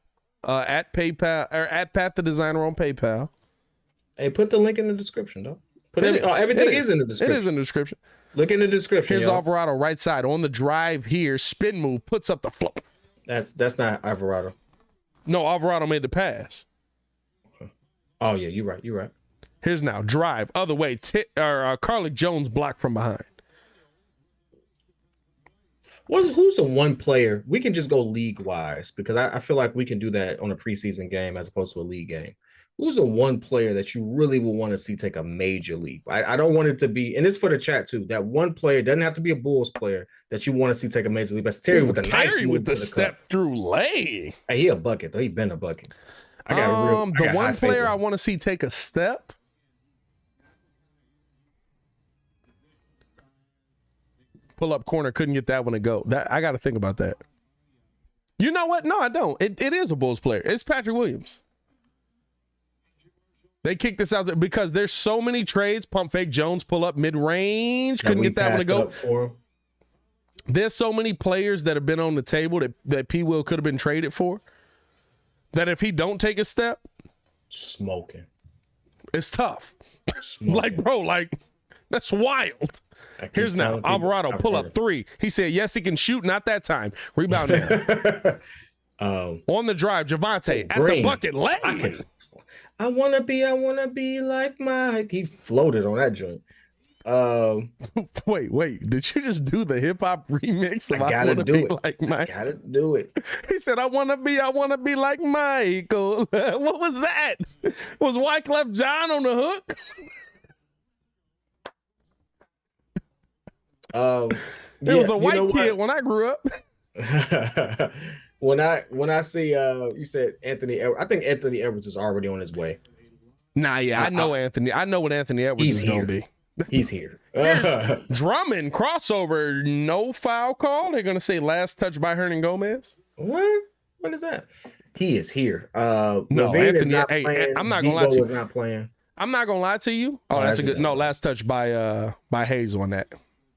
at PayPal, or at Pat the Designer on PayPal. Hey, put the link in the description, though. Everything is in the description. It is in the description. Look in the description. Here's Alvarado right side on the drive here. Spin move, puts up the flow. That's not Alvarado. No, Alvarado made the pass. Oh yeah, you're right. You're right. Here's now drive other way. Carlick Jones blocked from behind. Who's the one player we can just go league wise, because I feel like we can do that on a preseason game as opposed to a league game. Who's the one player that you really will want to see take a major leap? I don't want it to be, and it's for the chat too. That one player doesn't have to be a Bulls player that you want to see take a major leap. That's Terry with the nice move with the to step cup. through lay. Hey, he a bucket though. He been a bucket. The one player I want to see take a step. Pull up corner, couldn't get that one to go. That I got to think about that. You know what? No, I don't. It is a Bulls player. It's Patrick Williams. They kicked this out there because there's so many trades. Pump fake Jones, pull up mid range, couldn't get that one to go. There's so many players that have been on the table that P. Will could have been traded for. That if he don't take a step, smoking. It's tough. Like, bro, like that's wild. Here's now Alvarado pull up 3. He said yes, he can shoot. Not that time. Rebound now. On the drive, Javonte at the bucket. I wanna be like Mike. He floated on that joint. Wait, did you just do the hip hop remix of I wanna be it. Like Mike? I gotta do it. He said, I wanna be like Michael. What was that? Was Wyclef John on the hook? It was a white kid when I grew up. when I see you said Anthony Edwards, I think Anthony Edwards is already on his way. Nah, yeah, I know Anthony. I know what Anthony Edwards is gonna be. He's here. Drummond crossover, no foul call. They're gonna say last touch by Hernan Gomez. What is that? He is here. No, Levine Anthony. is not playing. I'm not gonna lie to you. is not playing. I'm not gonna lie to you. Oh, that's a good. No, last touch by Hayes on that.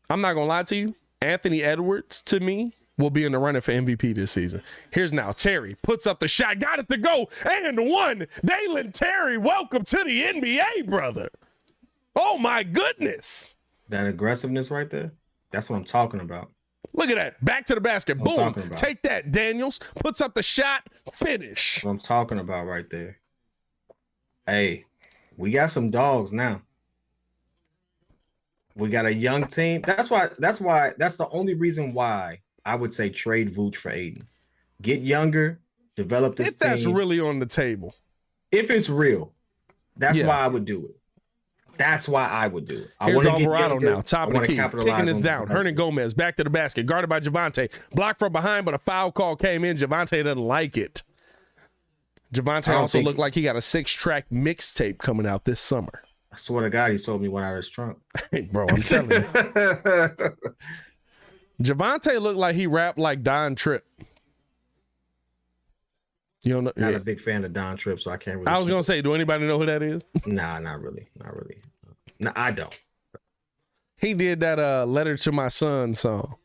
I'm not gonna lie to you. Anthony Edwards to me will be in the running for MVP this season. Here's now Terry puts up the shot, got it to go, and one. Dalen Terry, welcome to the NBA, brother. Oh my goodness. That aggressiveness right there. That's what I'm talking about. Look at that. Back to the basket. Boom. Take that, Daniels. Puts up the shot. Finish. That's what I'm talking about right there. Hey, we got some dogs now. We got a young team. That's the only reason why I would say trade Vooch for Aiden. Get younger, develop this team. If that's really on the table. If it's real, that's why I would do it. That's why I would do it. Here's Alvarado now, top of the key, kicking this down. Hernan Gomez back to the basket, guarded by Javonte. Blocked from behind, but a foul call came in. Javonte doesn't like it. Javonte also looked like he got a 6-track mixtape coming out this summer. I swear to God, he sold me one out of his trunk. Bro, I'm telling you. Javonte looked like he rapped like Don Tripp. You don't know? Not a big fan of Don Tripp, so I can't really. I was gonna say, do anybody know who that is? Nah, not really. No, I don't. He did that "Letter to My Son" song.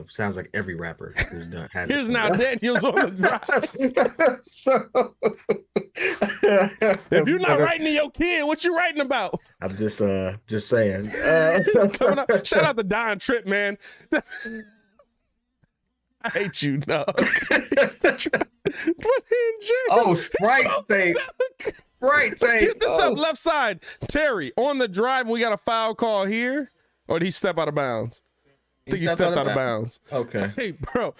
Sounds like every rapper who's done has. Here's now Daniels on the drive. If you're not writing to your kid, what you writing about? I'm just saying. Coming up. Shout out to Don Tripp, man. I hate you, dog. Oh, Sprite tape. Sprite tape. Get this up left side. Terry on the drive. We got a foul call here. Or did he step out of bounds? I think he stepped out of bounds. Okay. Hey, bro.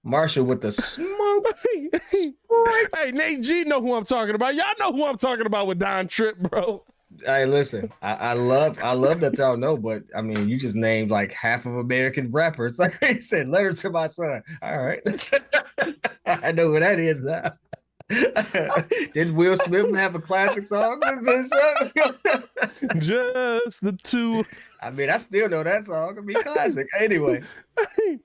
Marshall with the smoke. Hey, Nate G know who I'm talking about. Y'all know who I'm talking about with Don Tripp, bro. Hey, listen, I love that y'all know, but I mean, you just named like half of American rappers. Like I said, "Letter to My Son." All right, I know who that is now. Didn't Will Smith have a classic song? Just the two. I mean, I still know that song. It'd be classic. Anyway. Hey.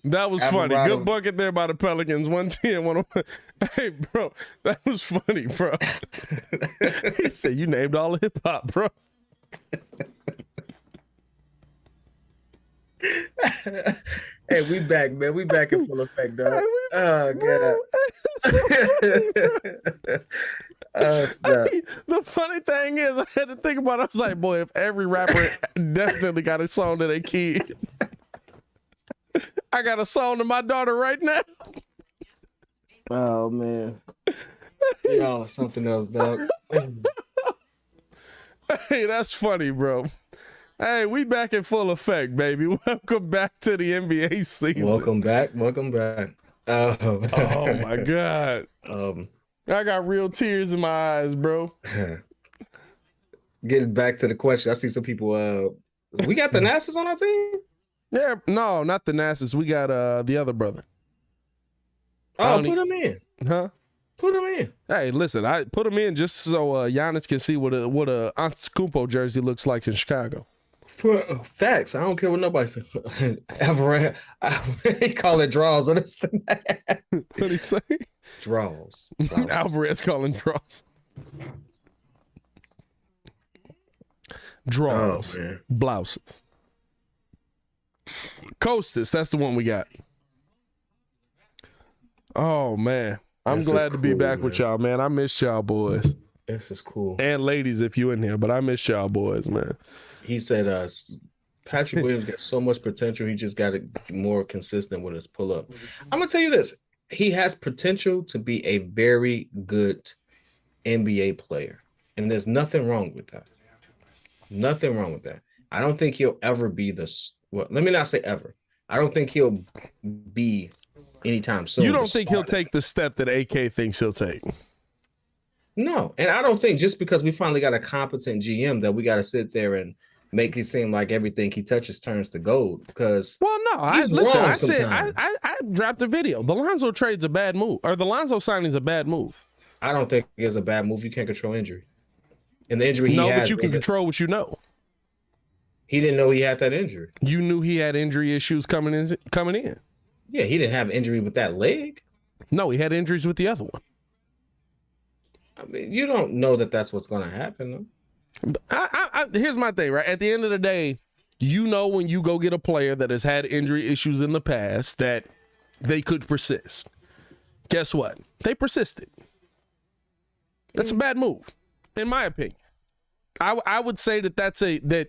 That was funny. Good bucket there by the Pelicans. 110, 101. Hey, bro, that was funny, bro. He said you named all hip hop, bro. Hey, we back, man. We back in full effect, dog. Oh, God. The funny thing is, I had to think about it. I was like, boy, if every rapper definitely got a song to their kid. I got a song to my daughter right now. Oh, man. Y'all something else, dog. Hey, that's funny, bro. Hey, we back in full effect, baby. Welcome back to the NBA season. Welcome back. Oh, my God. I got real tears in my eyes, bro. Getting back to the question, I see some people. We got the Nassas on our team. Yeah, no, not the Nassas. We got the other brother. Oh, put him in. Huh? Put him in. Hey, listen, I put him in just so Giannis can see what a Antetokounmpo jersey looks like in Chicago. For facts, I don't care what nobody says. Alvarez, he call it draws. What'd he say? Draws. Alvarez calling draws. Draws. Oh, blouses. Costas, that's the one we got. Oh, man. I'm glad to be back with y'all, man. I miss y'all boys. This is cool. And ladies, if you in here, but I miss y'all boys, man. He said Patrick Williams got so much potential. He just got to be more consistent with his pull-up. I'm going to tell you this. He has potential to be a very good NBA player. And there's nothing wrong with that. Nothing wrong with that. I don't think he'll ever be let me not say ever. I don't think he'll be anytime soon. You don't think he'll take the step that AK thinks he'll take? No. And I don't think just because we finally got a competent GM that we got to sit there and make it seem like everything he touches turns to gold. Because I dropped a video. The Lonzo trade's a bad move, or the Lonzo signing's a bad move. I don't think it's a bad move. You can't control injury. And the injury he has, but you can control what you know. He didn't know he had that injury. You knew he had injury issues coming in. Yeah, he didn't have injury with that leg. No, he had injuries with the other one. I mean, you don't know that that's what's going to happen, though. Here's my thing, right? At the end of the day, you know when you go get a player that has had injury issues in the past that they could persist. Guess what? They persisted. That's a bad move, in my opinion. I would say that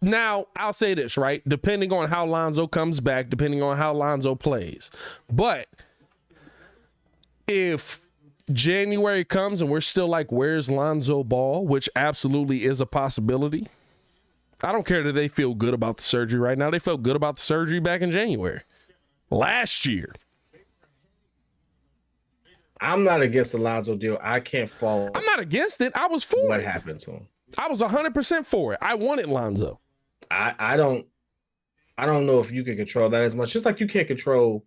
now I'll say this, right? Depending on how Lonzo comes back, depending on how Lonzo plays. But if January comes and we're still like, where's Lonzo Ball, which absolutely is a possibility. I don't care that they feel good about the surgery right now. They felt good about the surgery back in January. Last year. I'm not against the Lonzo deal. I can't follow. I'm not against it. I was for what it. happened to him. I was 100% for it. I wanted Lonzo. I don't know if you can control that as much. Just like you can't control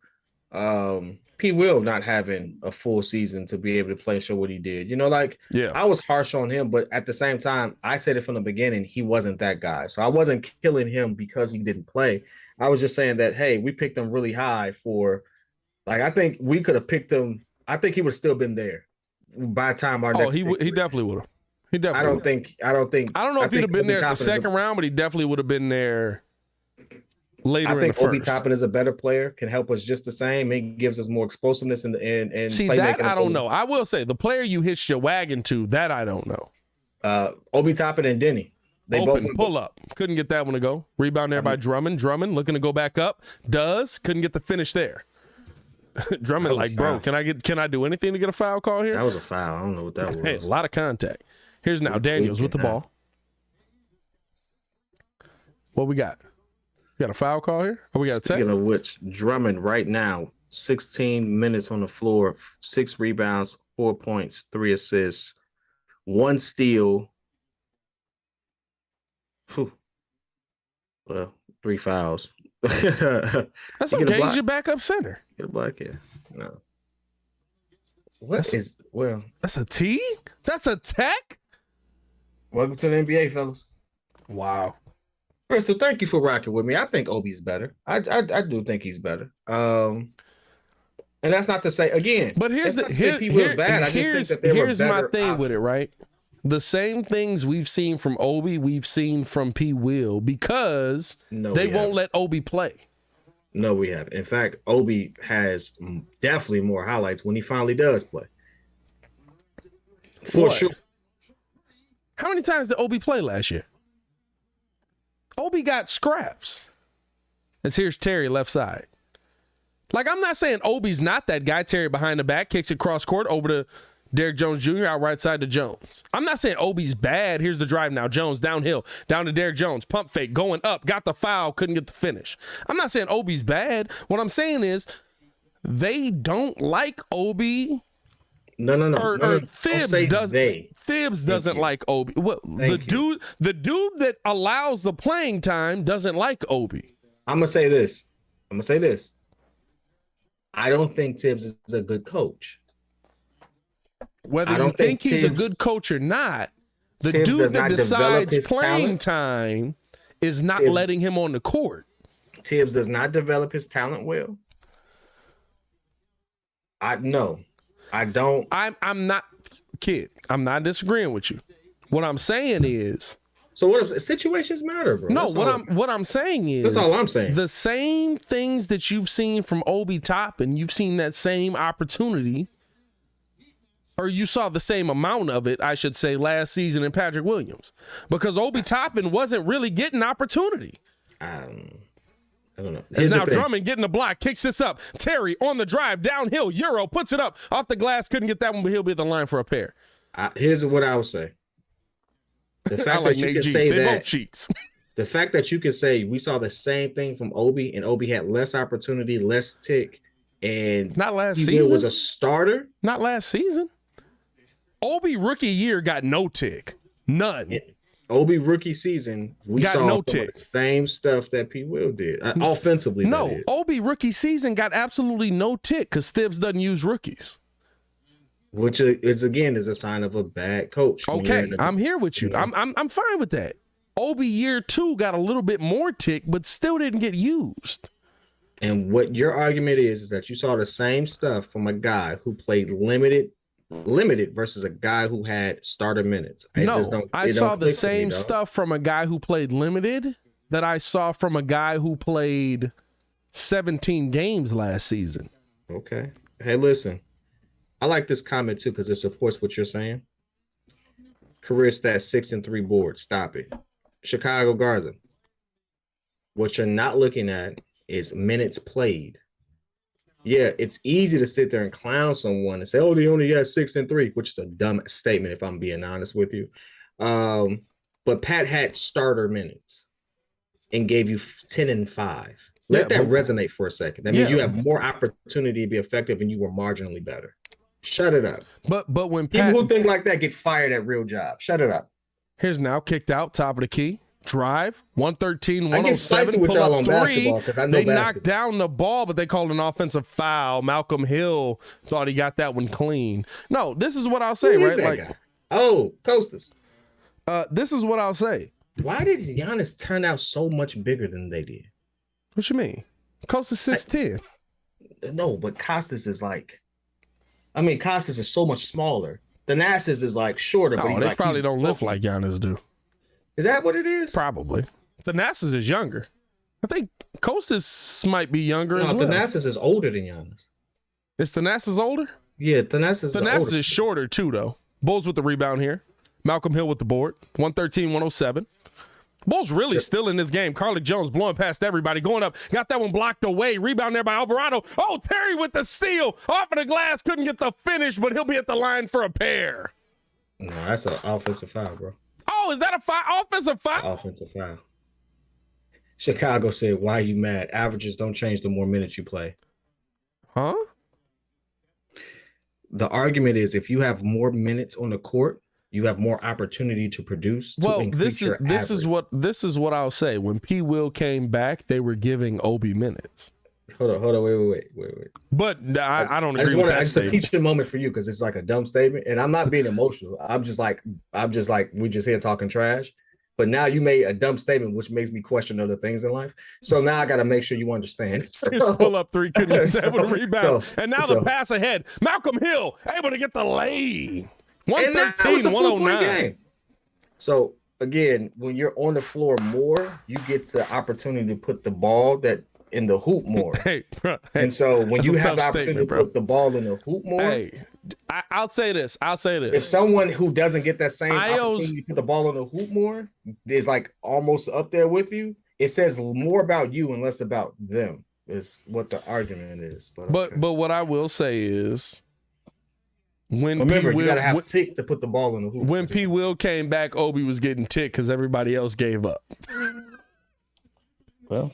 P. Will not having a full season to be able to play and show what he did. You know, I was harsh on him, but at the same time, I said it from the beginning, he wasn't that guy. So I wasn't killing him because he didn't play. I was just saying that, hey, we picked him really high for, I think we could have picked him. I think he would have still been there by the time our next. He definitely would have. He definitely. I don't know if he'd have been there at the second round, but he definitely would have been there later. I think Obi Toppin is a better player, can help us just the same. He gives us more explosiveness and see that I don't know. I will say the player you hitched your wagon to, that I don't know. Obi Toppin and Denny. They both pull up. Couldn't get that one to go. Rebound there by Drummond. Drummond looking to go back up. Couldn't get the finish there. Drummond bro, can I do anything to get a foul call here? That was a foul. I don't know what that was. Hey, a lot of contact. Here's now Daniels with the ball. What we got? We got a foul call here? Or we got a tech? Speaking of which, Drummond right now, 16 minutes on the floor, 6 rebounds, 4 points, 3 assists, 1 steal. Well, 3 fouls. That's okay. He's your backup center. Get a block here. No. That's a T? That's a tech? Welcome to the NBA, fellas. Wow. So thank you for rocking with me. I think Obi's better. I do think he's better. And that's not to say again. But here's my thing with it, right? The same things we've seen from Obi, we've seen from P. Will because they won't let Obi play. No, we haven't. In fact, Obi has definitely more highlights when he finally does play. For What? sure. How many times did Obi play last year? Obi got scraps. As here's Terry left side. Like, I'm not saying Obi's not that guy. Terry behind the back, kicks it cross court over to Derrick Jones Jr. out right side to Jones. I'm not saying Obi's bad. Here's the drive now. Jones downhill, down to Derrick Jones. Pump fake, going up, got the foul, couldn't get the finish. I'm not saying Obi's bad. What I'm saying is they don't like Obi. No. Thibs doesn't like Obi. The dude that allows the playing time doesn't like Obi. I'm gonna say this. I don't think Tibbs is a good coach. Whether you think he's a good coach or not, the dude that decides playing time is not letting him on the court. Tibbs does not develop his talent well. I don't. I'm not, kid. I'm not disagreeing with you. What I'm saying is. So what? Situations matter, bro. No, what I'm saying is. That's all I'm saying. The same things that you've seen from Obi Toppin, you've seen that same opportunity, or you saw the same amount of it, I should say, last season in Patrick Williams, because Obi Toppin wasn't really getting opportunity. I don't know. It's now Drummond getting the block, kicks this up. Terry on the drive, downhill, Euro, puts it up. Off the glass, couldn't get that one, but he'll be at the line for a pair. Here's what I would say. The fact that you can say that, the fact that you can say we saw the same thing from Obi, and Obi had less opportunity, less tick, and not last season. He was a starter. Not last season. Obi rookie year got no tick, none. Obi rookie season, we saw some of the same stuff that P. Will did offensively. No, Obi rookie season got absolutely no tick because Thibs doesn't use rookies. Which is again is a sign of a bad coach. Okay, I'm here with you. I'm fine with that. Obi year 2 got a little bit more tick, but still didn't get used. And what your argument is that you saw the same stuff from a guy who played limited versus a guy who had starter minutes. I saw the same stuff from a guy who played limited that I saw from a guy who played 17 games last season. Okay. Hey, listen. I like this comment too because it supports what you're saying. Career stats 6-3 board. Stop it. Chicago Garza. What you're not looking at is minutes played. Yeah, it's easy to sit there and clown someone and say, "Oh, they only got 6-3," which is a dumb statement if I'm being honest with you. But Pat had starter minutes and gave you 10-5. Let that resonate for a second. That means you have more opportunity to be effective and you were marginally better. Shut it up. But when Pat, people who think like that get fired at real jobs. Shut it up. Here's now kicked out, top of the key. Drive, 113, 107. I get spicy with y'all on basketball because I know they knocked down the ball, but they called an offensive foul. Malcolm Hill thought he got that one clean. No, this is what I'll say, right? Like, guy? Oh, Costas. This is what I'll say. Why did Giannis turn out so much bigger than they did? What you mean? Costas 6'10". No, but Costas is like, Costas is so much smaller. Thanasis is like shorter, but they probably don't lift like Giannis do. Is that what it is? Probably. Thanasis is younger. I think Costas might be younger as well. Thanasis is older than Giannis. Is Thanasis older? Yeah, Thanasis is shorter too, though. Bulls with the rebound here. Malcolm Hill with the board. 113, 107. Bulls really still in this game. Carly Jones blowing past everybody, going up. Got that one blocked away. Rebound there by Alvarado. Oh, Terry with the steal. Off of the glass. Couldn't get the finish, but he'll be at the line for a pair. No, that's an offensive foul, bro. Oh, is that offensive foul? Offensive foul. Chicago said, "Why are you mad? Averages don't change the more minutes you play." Huh? The argument is if you have more minutes on the court, you have more opportunity to produce. This is what I'll say. When P. Will came back, they were giving Obi minutes. Hold on, wait. But I don't agree with that statement. It's a teaching moment for you because it's like a dumb statement, and I'm not being emotional. I'm just like we just here talking trash. But now you made a dumb statement, which makes me question other things in life. So now I got to make sure you understand. His pull-up three couldn't get that with a rebound. And now the pass ahead. Malcolm Hill able to get the lay. 113, 109. So, again, when you're on the floor more, you get the opportunity to put the ball in the hoop more. Hey, bro. And so when you have the opportunity to put the ball in the hoop more, I'll say this. If someone who doesn't get that same Io's, opportunity to put the ball in the hoop more is like almost up there with you, it says more about you and less about them, is what the argument is. But what I will say is, when remember, you gotta have tick to put the ball in the hoop. When P. Will came back, Obi was getting ticked because everybody else gave up. Well,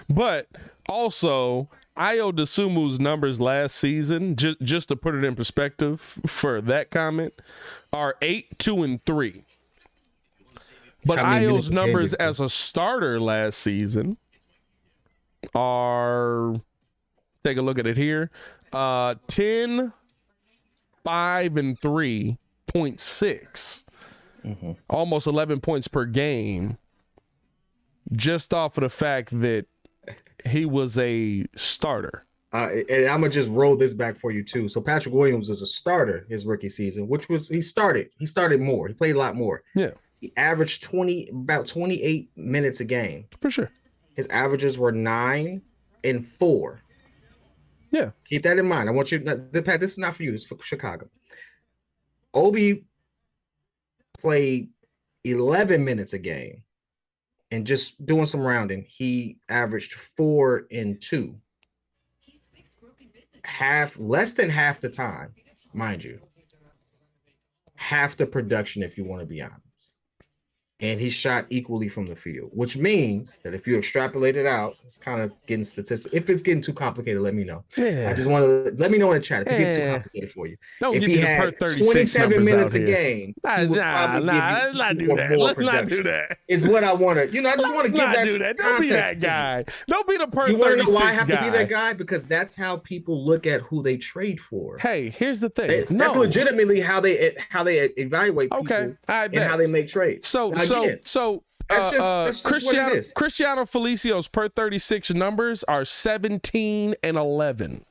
but also Ayo Dosunmu's numbers last season, just to put it in perspective for that comment, are 8, 2, and 3. But Ayo's numbers as a starter last season are, take a look at it here, 10, 5, and 3.6. Almost 11 points per game, just off of the fact that he was a starter. And I'm gonna just roll this back for you too. So Patrick Williams was a starter his rookie season, which was he started more. He played a lot more. Yeah. He averaged about 28 minutes a game. For sure. His averages were 9 and 4. Yeah. Keep that in mind. I want you to, Pat, this is not for you, this is for Chicago. Obi played 11 minutes a game. And just doing some rounding, he averaged 4 and 2. Less than half the time, mind you. Half the production, if you want to be honest. And he shot equally from the field, which means that if you extrapolate it out, it's kind of getting statistics. If it's getting too complicated, let me know. Yeah. I just want to let me know in the chat if it gets too complicated for you. Don't if give he me the had per 36 27 minutes a here. game, let's not do that. Let's not do that. Is what I want to. I just want to give that. Do that. Don't be that guy. Don't be the per 36 guy. You want to know why I have to be that guy? Because that's how people look at who they trade for. Hey, here's the thing. That's legitimately how they evaluate people and how they make trades. So Cristiano Felicio's per 36 numbers are 17 and 11.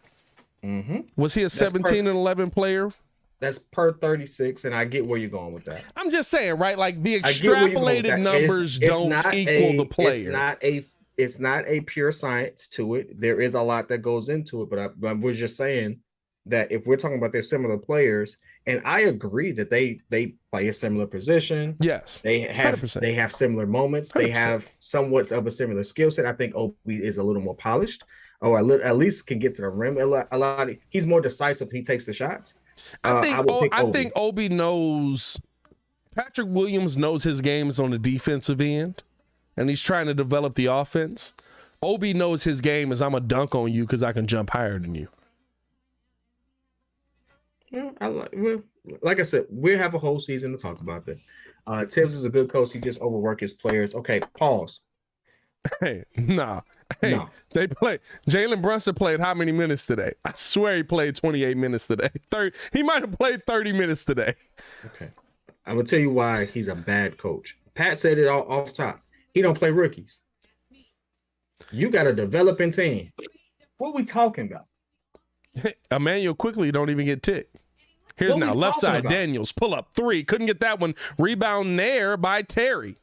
Mm-hmm. Was he a 17 and 11 player? That's per 36, and I get where you're going with that. I'm just saying, right? Like the extrapolated numbers don't equal the player. It's not a pure science to it. There is a lot that goes into it, but we're just saying that if we're talking about their similar players, and I agree that they play a similar position. Yes, they have 100%. They have similar moments. 100%. They have somewhat of a similar skill set. I think Obi is a little more polished, or at least can get to the rim a lot. He's more decisive. He takes the shots. I think Obi knows. Patrick Williams knows his game is on the defensive end, and he's trying to develop the offense. Obi knows his game is I'm gonna dunk on you because I can jump higher than you. Like I said, we have a whole season to talk about that. Tibbs is a good coach. He just overwork his players. Okay, pause. Hey, no. They play. Jalen Brunson played how many minutes today? I swear he played 28 minutes today. He might have played 30 minutes today. Okay, I'm gonna tell you why he's a bad coach. Pat said it all off top. He don't play rookies. You got a developing team. What are we talking about? Emmanuel quickly don't even get ticked. Here's now left side about? Daniels pull up 3, couldn't get that one. Rebound there by Terry.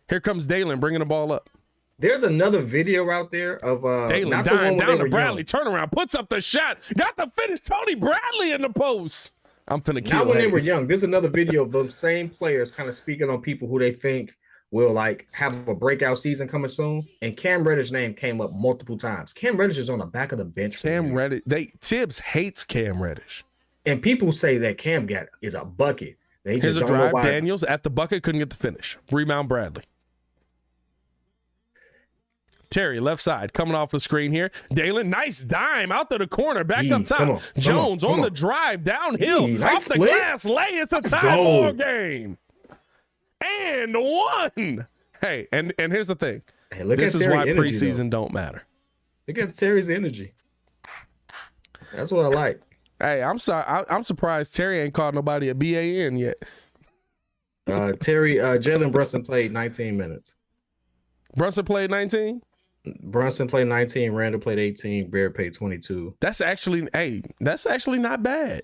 Here comes Dalen bringing the ball up. There's another video out there of Dalen down to Bradley, turnaround, puts up the shot, got the finish. Tony Bradley in the post. I'm finna kill. Not when they were young. There's another video of those same players kind of speaking on people who they think will like have a breakout season coming soon. And Cam Reddish's name came up multiple times. Cam Reddish is on the back of the bench. Cam Reddish. Tibbs hates Cam Reddish. And people say that Cam is a bucket. They Here's a drive. Daniels at the bucket, couldn't get the finish. Rebound Bradley. Terry, left side, coming off the screen here. Dalen, nice dime out to the corner, back up top. Jones on the drive, downhill, off the glass, lay. It's a tie ball game. And one. Hey, and here's the thing. Hey, this is why preseason don't matter. Look at Terry's energy. That's what I like. Hey, I'm sorry. I'm surprised Terry ain't called nobody a BAN yet. Jalen Brunson played 19 minutes. Brunson played 19? Brunson played 19. Randall played 18. Bear played 22. That's actually not bad.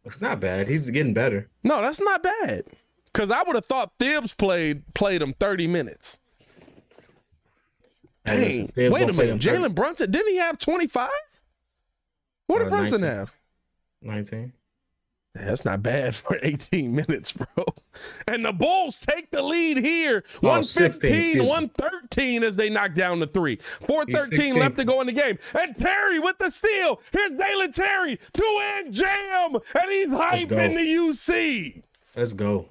It's not bad. He's getting better. No, that's not bad. Because I would have thought Thibs played him 30 minutes. Dang, wait a minute. Jalen Brunson, didn't he have 25? What did Brunson have? 19. That's not bad for 18 minutes, bro. And the Bulls take the lead here. 16, 115, 113 as they knock down the three. 4:13 left to go in the game. And Terry with the steal. Here's Dalen Terry. Two-hand jam. And he's hyping the UC. Let's go.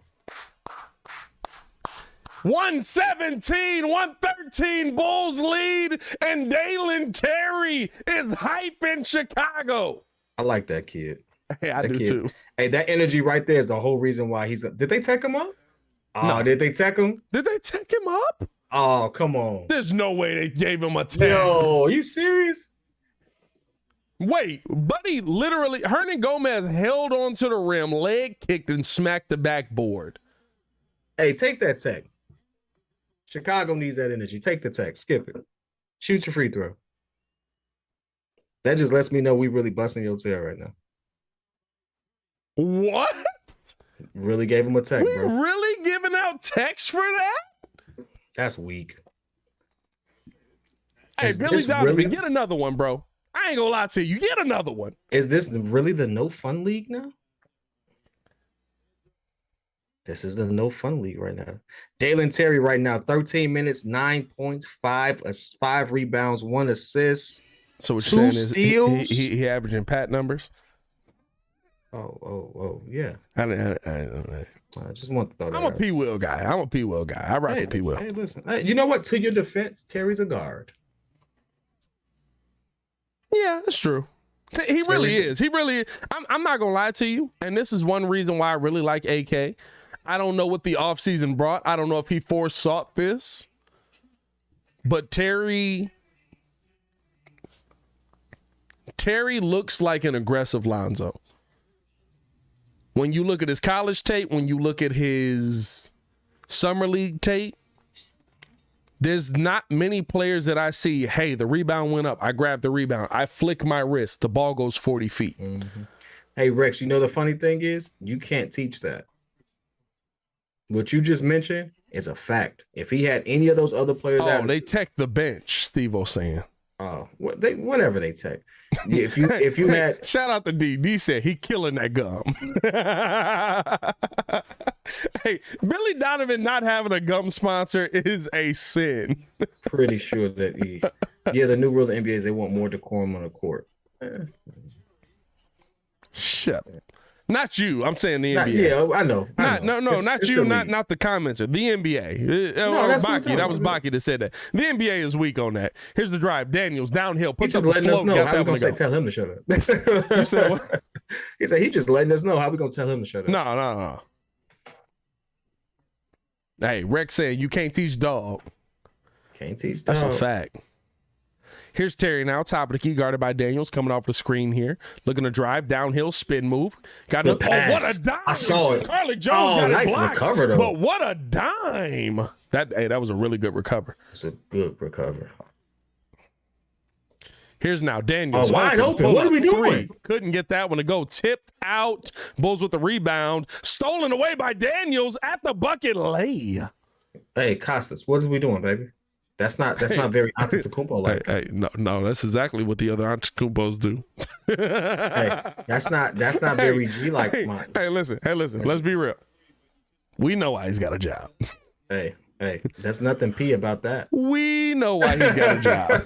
117, 113 Bulls lead. And Dalen Terry is hyping Chicago. I like that kid. Hey, I do too. Hey, that energy right there is the whole reason why he's. Did they tech him up? Oh, No. Did they tech him? Did they tech him up? Oh, come on. There's no way they gave him a tag. Yo, are you serious? Wait, buddy, literally, Hernan Gomez held onto the rim, leg kicked, and smacked the backboard. Hey, take that tech. Chicago needs that energy. Take the tech. Skip it. Shoot your free throw. That just lets me know we really busting your tail right now. What? Really gave him a tech, We bro. really giving out text for that? That's weak. Hey, Is Billy this Donovan, really- get another one, bro. I ain't gonna lie to you. Get another one. Is this really the no fun league now? This is the no fun league right now. Dalen Terry right now, 13 minutes, 9 points, 5 rebounds, 1 assist. So what Two you're saying is steals? he averaging Pat numbers? Oh, yeah. I just want to throw that I'm a out. P. Will guy. I rock with P. Will. Hey, listen. Hey, you know what? To your defense, Terry's a guard. Yeah, that's true. He really is. He really is. I'm not going to lie to you. And this is one reason why I really like AK. I don't know what the offseason brought. I don't know if he foresought this. But Terry looks like an aggressive Lonzo. When you look at his college tape, when you look at his summer league tape, there's not many players that I see, hey, the rebound went up. I grabbed the rebound. I flick my wrist. The ball goes 40 feet. Mm-hmm. Hey, Rex, you know the funny thing is you can't teach that. What you just mentioned is a fact. If he had any of those other players out, they tech the bench, Steve-O's saying. Oh, whatever they tech. If you had shout out to D. D said he killing that gum. Hey, Billy Donovan not having a gum sponsor is a sin. pretty sure that the new rule of the NBA is they want more decorum on the court. Shut up. Not you. I'm saying the NBA. Yeah, I know. Not you. the Not league. the commenter. The NBA. that's what I'm Baki. That was talking about. Baki that said that. The NBA is weak on that. Here's the drive. Daniels downhill. He Puts up just the letting us float. know Got how that we one gonna to say go. tell him to shut up. You said what? He said he just letting us know how we gonna tell him to shut up. No. Hey, Rex saying you can't teach dog. Can't teach. That's dog. a fact. Here's Terry now, top of the key, guarded by Daniels, coming off the screen here. Looking to drive, downhill, spin move. Got Good oh, pass. what a dime. I saw it. Carly Jones got nice it blocked. recover, though. But what a dime. That was a really good recover. It's a good recover. Here's now Daniels. Wide open. Pull What are we up, doing? Couldn't get that one to go. Tipped out. Bulls with the rebound. Stolen away by Daniels at the bucket lay. Hey, Costas, what are we doing, baby? That's not very Antetokounmpo like. Hey, no, that's exactly what the other Antetokounmpos do. Hey, that's not very G like. Hey, listen. Let's be real. We know why he's got a job. Hey, that's nothing P about that. We know why he's got a job.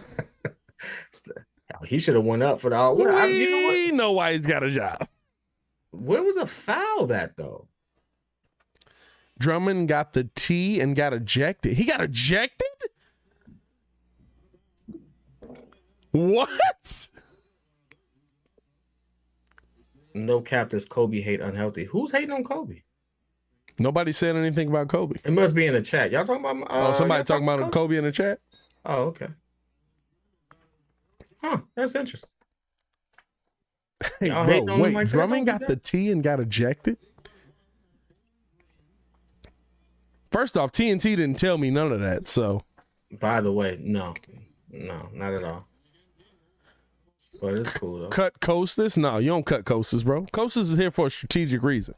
He should have went up for the. We know why he's got a job. Where was a foul that though? Drummond got the T and got ejected. He got ejected? What? No cap, does Kobe hate unhealthy? Who's hating on Kobe? Nobody said anything about Kobe. It must be in the chat. Y'all talking about? Somebody talking about Kobe in the chat? Oh, okay. Huh, that's interesting. Hey, Y'all bro, hating on him wait, like that? Drummond Don't do got the T and got ejected? First off, TNT didn't tell me none of that, so. By the way, no, not at all. But it's cool though. Cut Costas? No, you don't cut Costas, bro. Costas is here for a strategic reason.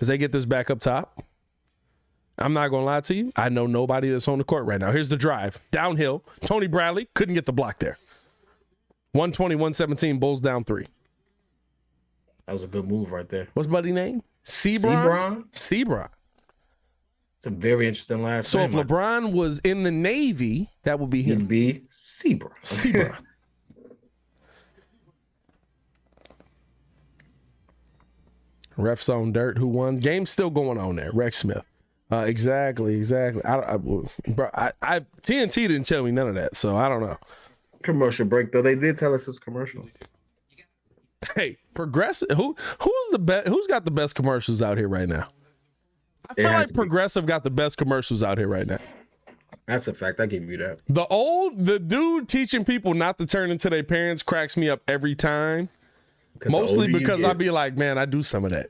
As they get this back up top. I'm not going to lie to you. I know nobody that's on the court right now. Here's the drive. Downhill. Tony Bradley couldn't get the block there. 120, 117, Bulls down 3. That was a good move right there. What's buddy name? Sebron. Sebron. It's a very interesting last So name. if LeBron was in the Navy, that would be him. He'd be Sebron. Sebron. Refs on dirt. Who won? Game's still going on there. Rex Smith. Exactly. Bro, TNT didn't tell me none of that, so I don't know. Commercial break though. They did tell us it's commercial. Hey, Progressive. Who's got the best commercials out here right now? I feel like Progressive got the best commercials out here right now. That's a fact. I give you that. The dude teaching people not to turn into their parents cracks me up every time. Mostly because I'll be like, man, I do some of that.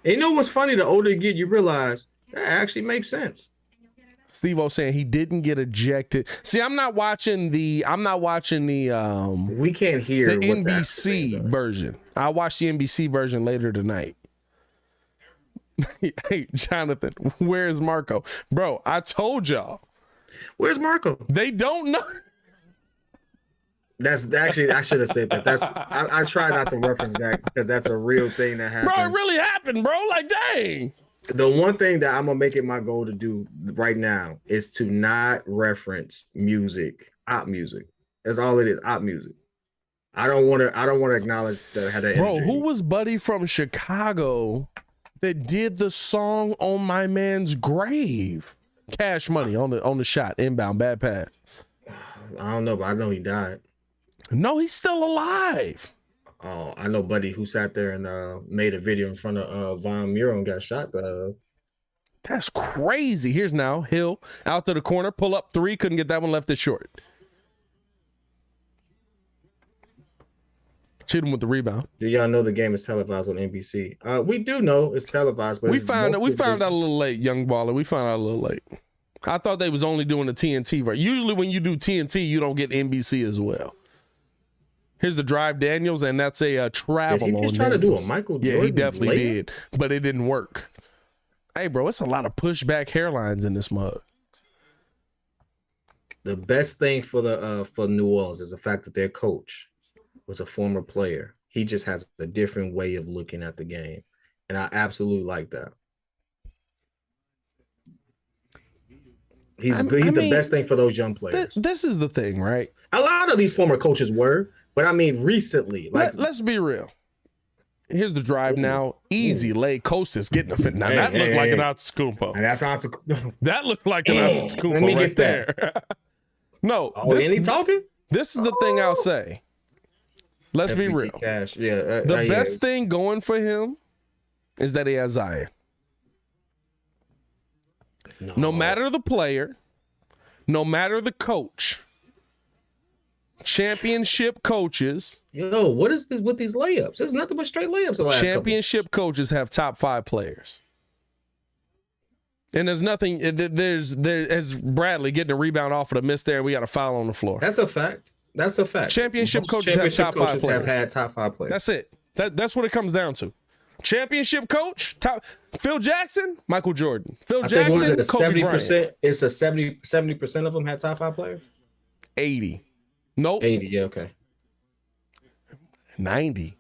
And you know what's funny? The older you get, you realize that actually makes sense. Steve-O saying he didn't get ejected. See, I'm not watching the we can't hear the NBC version. I'll watch the NBC version later tonight. Hey, Jonathan, where's Marco? Bro, I told y'all. Where's Marco? They don't know. That's actually, I should have said that. I try not to reference that because that's a real thing that happened. Bro, it really happened, bro. Like, dang. The one thing that I'm gonna make it my goal to do right now is to not reference music, op music. That's all it is, op music. I don't want to acknowledge that I had that. Bro, who was Buddy from Chicago that did the song on my man's grave? Cash Money on the shot, inbound, bad pass. I don't know, but I know he died. No, he's still alive. Oh, I know Buddy who sat there and made a video in front of Von Muro and got shot. That's crazy. Here's now Hill out to the corner, pull up three, couldn't get that one, left it short. Cheated him with the rebound. Do y'all know the game is televised on NBC? We do know it's televised, but we found out a little late, young baller. We found out a little late. I thought they was only doing the TNT version. Usually when you do TNT, you don't get NBC as well. Here's the drive, Daniels, and that's a travel. Did he just try to do a Michael Jordan? Yeah, he definitely did, but it didn't work. Hey, bro, it's a lot of pushback hairlines in this mug. The best thing for New Orleans is the fact that their coach was a former player. He just has a different way of looking at the game, and I absolutely like that. He's the best thing for those young players. This is the thing, right? A lot of these former coaches were, but I mean recently. Like, let's be real. Here's the drive now. Easy lay. Costas getting a fit. Now that looked like an Antetokounmpo. That's that looked like an Antetokounmpo. Let me get there. No. Oh, ain't he talking? This is the thing I'll say. Let's be real. Cash. Yeah. The best thing going for him is that he has Zion. No matter the player, no matter the coach, championship coaches. Yo, what is this with these layups? There's nothing but straight layups. The last championship coaches have top 5 players. And there's nothing, there's as Bradley getting a rebound off of the miss there, and we got a foul on the floor. That's a fact. That's a fact. Championship coaches have top 5 players. Have had top 5 players. That's it. That's what it comes down to. Championship coach, Phil Jackson, Michael Jordan. Phil Jackson, Kobe Bryant. It's a 70% of them had top 5 players? 80. Nope. 80, yeah, okay. 90.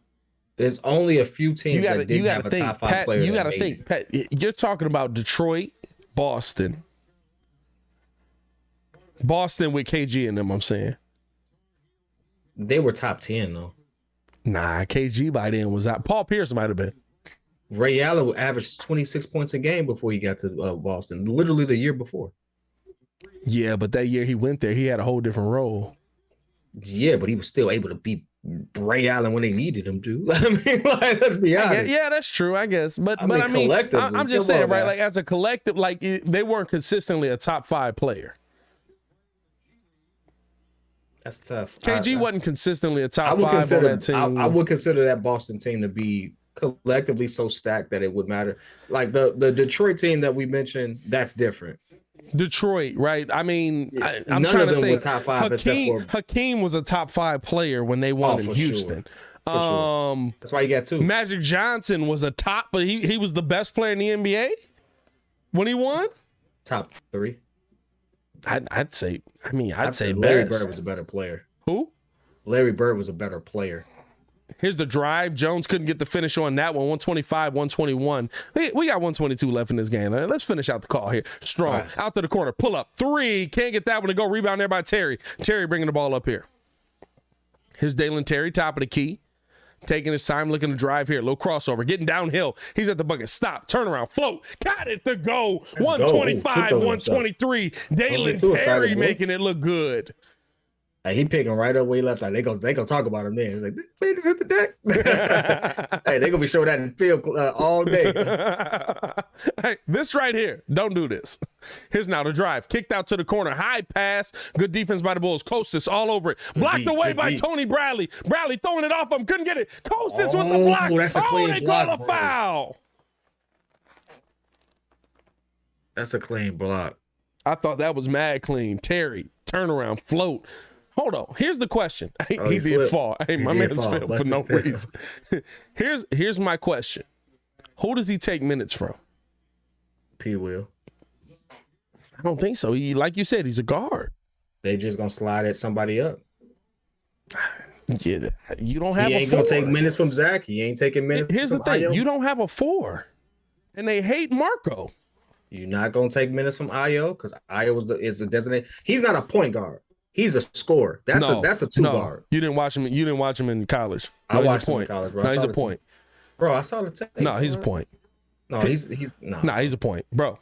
There's only a few teams that didn't have a top 5 player. You got to think, Pat, you're talking about Detroit, Boston. Boston with KG in them, I'm saying. They were top 10, though. Nah, KG by then was out. Paul Pierce might have been. Ray Allen averaged 26 points a game before he got to Boston, literally the year before. Yeah, but that year he went there, he had a whole different role. Yeah, but he was still able to beat Ray Allen when they needed him to. I mean, like, let's be honest. Yeah, that's true, I guess. But I mean, I'm just saying, right? Like as a collective, like they weren't consistently a top 5 player. That's tough. KG wasn't consistently a top 5 on that team. I would consider that Boston team to be collectively so stacked that it would matter. Like the Detroit team that we mentioned, that's different. Detroit, right? I mean, I'm none trying of them to think. were top 5 Hakeem was a top 5 player when they won in Houston. Sure. Sure. That's why you got 2. Magic Johnson was a top, but he was the best player in the NBA when he won. Top 3. I'd say. I mean, I'd say Larry best. Bird was a better player. Who? Larry Bird was a better player. Here's the drive. Jones couldn't get the finish on that one. 125, 121. We got 122 left in this game. Let's finish out the call here. Strong. Right. Out to the corner. Pull up. 3. Can't get that one to go. Rebound there by Terry. Terry bringing the ball up here. Here's Dalen Terry, top of the key. Taking his time, looking to drive here. Little crossover. Getting downhill. He's at the bucket. Stop. Turn around. Float. Got it to go. 125, 123. Dalen Terry making it look good. Hey, he picking right up where he left out. They gonna talk about him then. He's like, man, just hit the deck. Hey, they gonna be showing that in the field all day. Hey, this right here. Don't do this. Here's now the drive. Kicked out to the corner. High pass. Good defense by the Bulls. Costas all over it. Blocked away by Tony Bradley. Bradley throwing it off him. Couldn't get it. Costas with the block. That's a clean they block, call a foul. That's a clean block. I thought that was mad clean. Terry, turnaround, float. Hold on. Here's the question. He did fall. Hey, my man's fell for no reason. Here's my question. Who does he take minutes from? Paypayl. I don't think so. Like you said, he's a guard. They just gonna slide at somebody up. Yeah, you don't have. He ain't gonna take minutes from Zach. He ain't taking minutes. Here's the thing: you don't have a 4, and they hate Marco. You're not gonna take minutes from Ayo because Ayo is a designated. He's not a point guard. He's a scorer. That's a 2 guard. You didn't watch him. You didn't watch him in college. I watched him in college, bro. No, he's a point. Bro, I saw the tape. No, he's a point. No, he's no. Nah, he's a point, bro.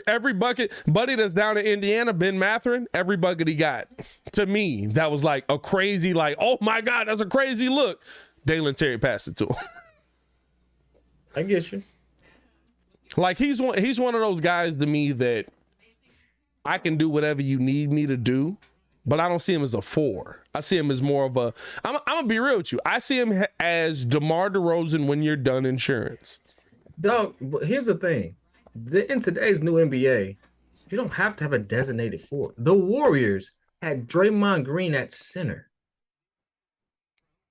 Every bucket, buddy that's down in Indiana, Ben Matherin, every bucket he got, to me, that was like a crazy, like, oh my God, that's a crazy look. Dalen Terry passed it to him. I get you. Like he's one of those guys to me that I can do whatever you need me to do, but I don't see him as a 4. I see him as more of a. I'm gonna be real with you. I see him as DeMar DeRozan when you're done insurance. Dog, but here's the thing. In today's new NBA, you don't have to have a designated 4. The Warriors had Draymond Green at center.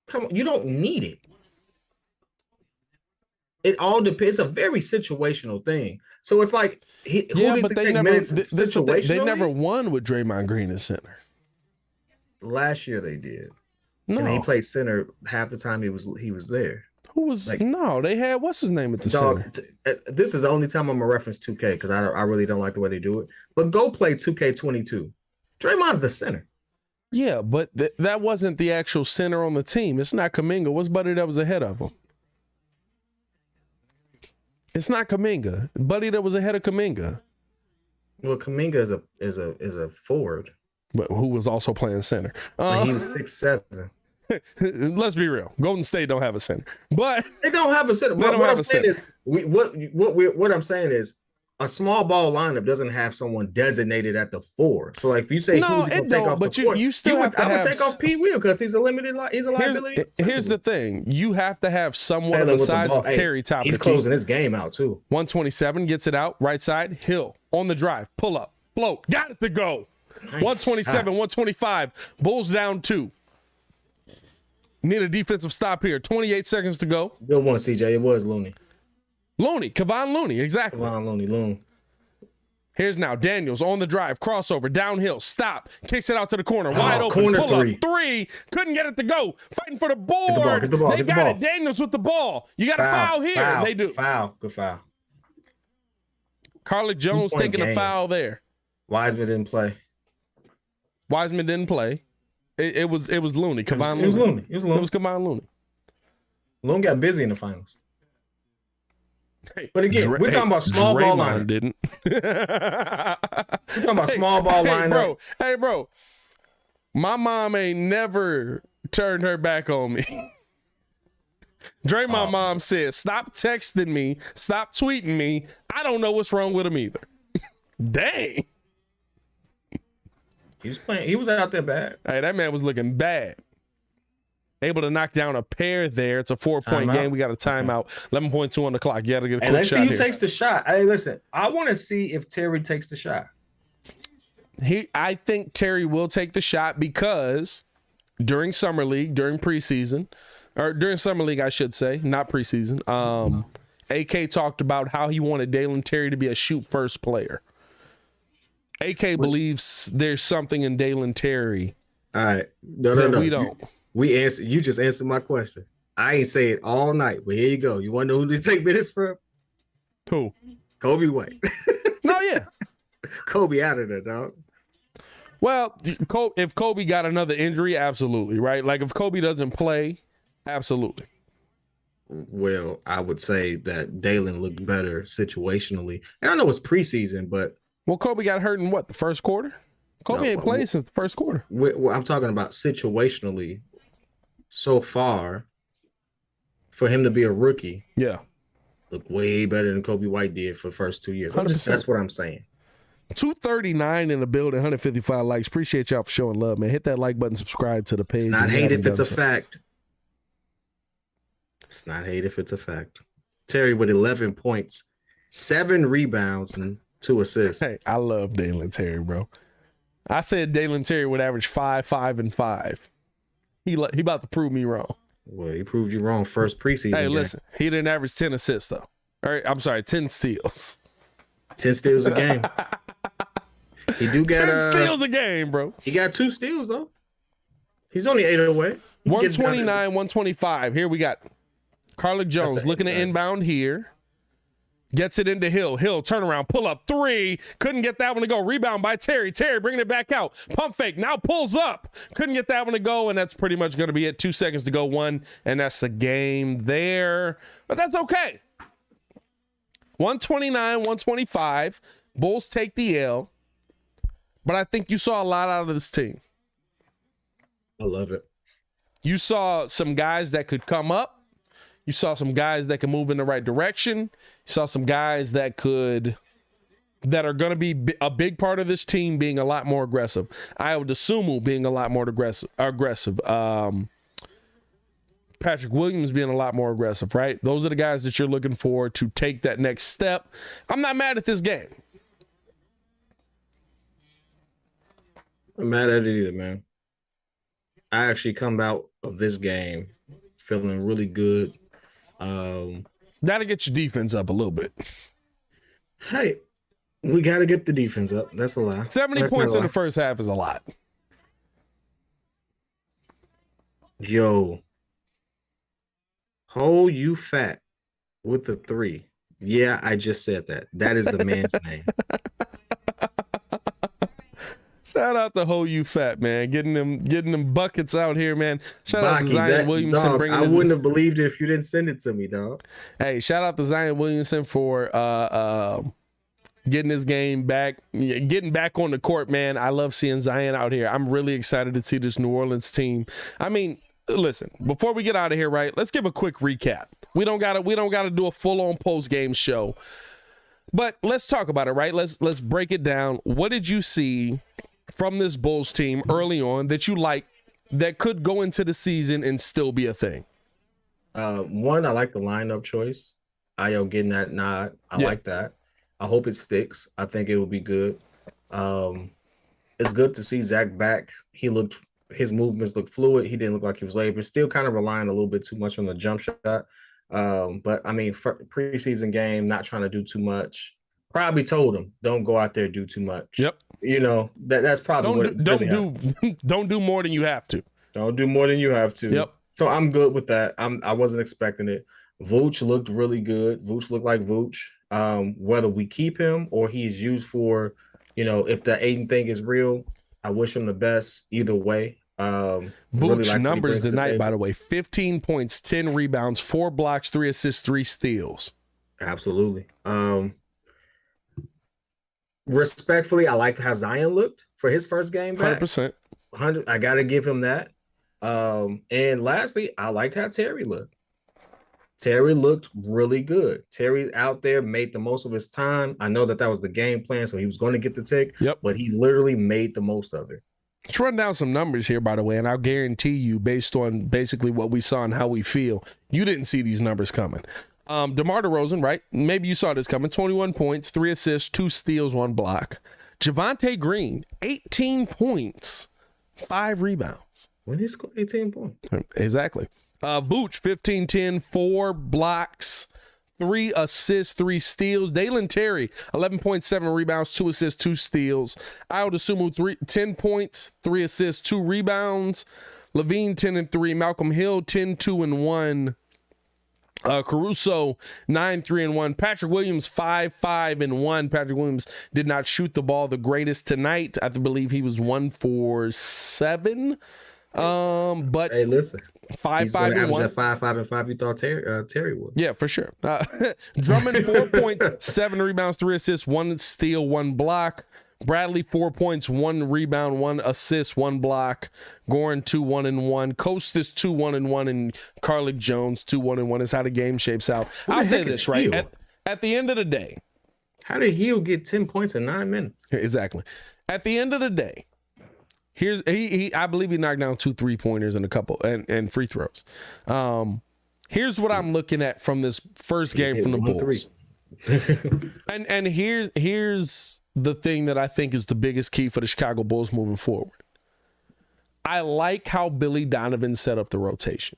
Come on, you don't need it. It all depends. It's a very situational thing. So it's like, who does he take minutes situationally? They never won with Draymond Green as center. Last year they did. No, and he played center half the time he was there. Who was like, no? They had what's his name at the center. This is the only time I'm gonna reference 2K because I really don't like the way they do it. But go play 2K22. Draymond's the center. Yeah, but that wasn't the actual center on the team. It's not Kuminga. What's Buddy that was ahead of him? It's not Kuminga. Buddy that was ahead of Kuminga. Well, Kuminga is a forward, but who was also playing center. He was 6'7". Let's be real. Golden State don't have a center, but they don't have a center. What I'm saying is, what I'm saying is, a small ball lineup doesn't have someone designated at the 4. So, like, if you say who's going to take off the 4, you still have to have. I would take off Paypayl because he's a liability. Here's the thing: you have to have someone of the size of Terry top. He's closing his game out too. 127 gets it out right side. Hill on the drive, pull up, float, got it to go. Nice. 127, 125. Bulls down 2. Need a defensive stop here. 28 seconds to go. Good one, CJ. It was Looney. Kevon Looney, exactly. Kevon Looney. Here's now Daniels on the drive, crossover, downhill, stop, kicks it out to the corner, wide open, corner pull up, 3, couldn't get it to go, fighting for the board. Get the ball. They got it. Daniels with the ball. You got a foul here. They do. Good foul. Carlik Jones taking a foul there. Wiseman didn't play. It was Looney. Kevon Looney. It was Looney. It was Kevon Looney. Looney got busy in the finals. But again, we're talking about small ball lineup. Didn't. We're talking about small ball lineup. Hey, bro. My mom ain't never turned her back on me. Draymond mom said, stop texting me, stop tweeting me. I don't know what's wrong with him either. Dang. He was playing. He was out there bad. Hey, that man was looking bad. Able to knock down a pair there. It's a 4-point game. We got a timeout. 11.2 on the clock. You got to get a quick shot. Let's see who takes the shot. Hey, listen, I want to see if Terry takes the shot. I think Terry will take the shot because during Summer League, during preseason, or during Summer League, I should say, not preseason, AK talked about how he wanted Dalen Terry to be a shoot-first player. AK believes there's something in Dalen Terry. All right. No. We don't. You just answered my question. I ain't say it all night, but here you go. You want to know who to take minutes from? Who? Kobe White. No, yeah. Kobe out of there, dog. Well, if Kobe got another injury, absolutely, right? Like if Kobe doesn't play, absolutely. Well, I would say that Dalen looked better situationally. And I know it's preseason, but Well, Kobe got hurt in what, the first quarter? Kobe ain't played since the first quarter. I'm talking about situationally so far for him to be a rookie. Yeah. Look way better than Kobe White did for the first 2 years. 100%. That's what I'm saying. 239 in the building, 155 likes. Appreciate y'all for showing love, man. Hit that like button, subscribe to the page. It's not hate if it's a fact. It's not hate if it's a fact. Terry with 11 points, 7 rebounds, and 2 assists. Hey, I love Dalen Terry, bro. I said Dalen Terry would average 5, 5, and 5. He about to prove me wrong. Well, he proved you wrong first preseason. Hey, game. listen, he didn't average 10 assists, though. All right, I'm sorry, 10 steals. 10 steals a game. He do get 10 steals a game, bro. He got 2 steals, though. He's only 8 away. 129, 125. Here we got Carlick Jones looking to inbound here. Gets it into Hill. Hill, turnaround, pull up, 3. Couldn't get that one to go. Rebound by Terry. Terry bringing it back out. Pump fake, now pulls up. Couldn't get that one to go, and that's pretty much going to be it. 2 seconds to go, 1, and that's the game there. But that's okay. 129, 125. Bulls take the L. But I think you saw a lot out of this team. I love it. You saw some guys that could come up. You saw some guys that can move in the right direction. You saw some guys that are going to be a big part of this team being a lot more aggressive. Ayo Dosunmu being a lot more aggressive. Patrick Williams being a lot more aggressive, right? Those are the guys that you're looking for to take that next step. I'm not mad at this game. I'm mad at it either, man. I actually come out of this game feeling really good. Gotta get your defense up a little bit. Hey, we got to get the defense up. That's a lie. 70 points in the first half is a lot. Yo. Ho, you fat with the 3. Yeah, I just said that. That is the man's name. Shout out to Ho You Fat, man. Getting them buckets out here, man. Shout out to Zion Williamson. Dog, I wouldn't have believed it if you didn't send it to me, dog. Hey, shout out to Zion Williamson for getting his game back, getting back on the court, man. I love seeing Zion out here. I'm really excited to see this New Orleans team. I mean, listen, before we get out of here, right, let's give a quick recap. We don't gotta do a full-on post-game show. But let's talk about it, right? Let's break it down. What did you see from this Bulls team early on that you like that could go into the season and still be a thing? One, I like the lineup choice. Ayo getting that nod. I like that. I hope it sticks. I think it will be good. It's good to see Zach back. His movements looked fluid. He didn't look like he was late, but still kind of relying a little bit too much on the jump shot. But I mean, for preseason game, not trying to do too much. Probably told him, don't go out there do too much. Yep. You know, that's probably don't do more than you have to. Don't do more than you have to. Yep. So I'm good with that. I wasn't expecting it. Vooch looked really good. Vooch looked like Vooch. Whether we keep him or he is used for, if the Aiden thing is real, I wish him the best either way. Vooch really numbers tonight, by the way, 15 points, 10 rebounds, 4 blocks, 3 assists, 3 steals. Absolutely. Respectfully, I liked how Zion looked for his first game back. 100%. I got to give him that. And lastly, I liked how Terry looked. Terry looked really good. Terry out there made the most of his time. I know that was the game plan, so he was going to get the tick. Yep. But he literally made the most of it. Let's run down some numbers here, by the way, and I'll guarantee you, based on basically what we saw and how we feel, you didn't see these numbers coming. DeMar DeRozan, right? Maybe you saw this coming. 21 points, 3 assists, 2 steals, 1 block. Javonte Green, 18 points, 5 rebounds. When he scored 18 points. Exactly. Vooch, 15, 10, 4 blocks, 3 assists, 3 steals. Dalen Terry, 11.7 rebounds, 2 assists, 2 steals. Ayo Dosunmu, 10 points, 3 assists, 2 rebounds. Levine 10-3, Malcolm Hill 10-2-1. Caruso 9-3-1. Patrick Williams 5-5-1. Patrick Williams did not shoot the ball the greatest tonight. I believe he was 1 for 7. But hey, listen, 5-5-1. That 5-5-5 you thought Terry would. Yeah, for sure. Drummond 4 points, 7 rebounds, 3 assists, 1 steal, 1 block. Bradley 4 points, 1 rebound, 1 assist, 1 block. Goran 2-1-1. Kostas 2-1-1, and Carlick Jones 2-1-1 is how the game shapes out. I'll say this, right? At the end of the day, how did Hill get 10 points in 9 minutes? Exactly. At the end of the day, here's I believe he knocked down 2 3-pointers and a couple and free throws. Here's what I'm looking at from this first game from the Bulls. and here's the thing that I think is the biggest key for the Chicago Bulls moving forward. I like how Billy Donovan set up the rotation.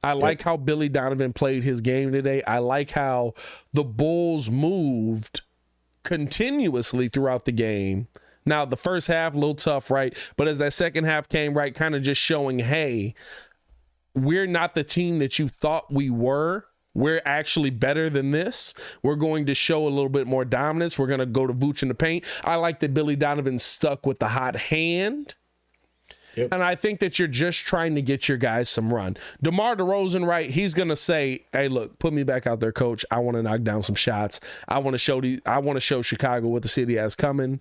I like how Billy Donovan played his game today. I like how the Bulls moved continuously throughout the game. Now, the first half, a little tough, right? But as that second half came, right, kind of just showing, hey, we're not the team that you thought we were. We're actually better than this. We're going to show a little bit more dominance. We're going to go to Vooch in the paint. I like that Billy Donovan stuck with the hot hand. Yep. And I think that you're just trying to get your guys some run. DeMar DeRozan, right, he's going to say, hey, look, put me back out there, coach. I want to knock down some shots. I want to show Chicago what the city has coming.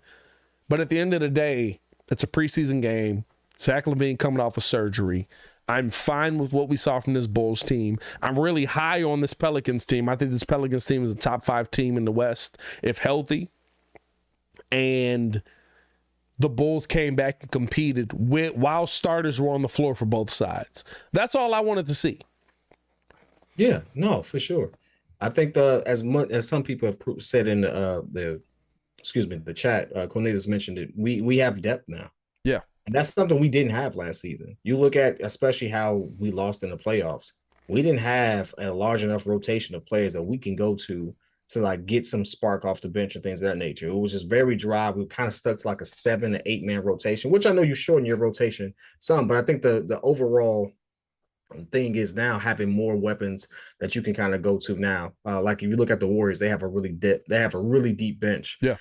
But at the end of the day, it's a preseason game. Zach LaVine coming off of surgery. I'm fine with what we saw from this Bulls team. I'm really high on this Pelicans team. I think this Pelicans team is a top 5 team in the West, if healthy. And the Bulls came back and competed while starters were on the floor for both sides. That's all I wanted to see. Yeah, no, for sure. I think as much as some people have said in the chat, Cornelius mentioned it. We have depth now. Yeah. And that's something we didn't have last season. You look at especially how we lost in the playoffs. We didn't have a large enough rotation of players that we can go to like get some spark off the bench and things of that nature. It was just very dry. We kind of stuck to like a 7 to 8 man rotation, which I know you shorten your rotation some, but I think the overall thing is now having more weapons that you can kind of go to now. Like if you look at the Warriors, they have a really deep bench. Yeah.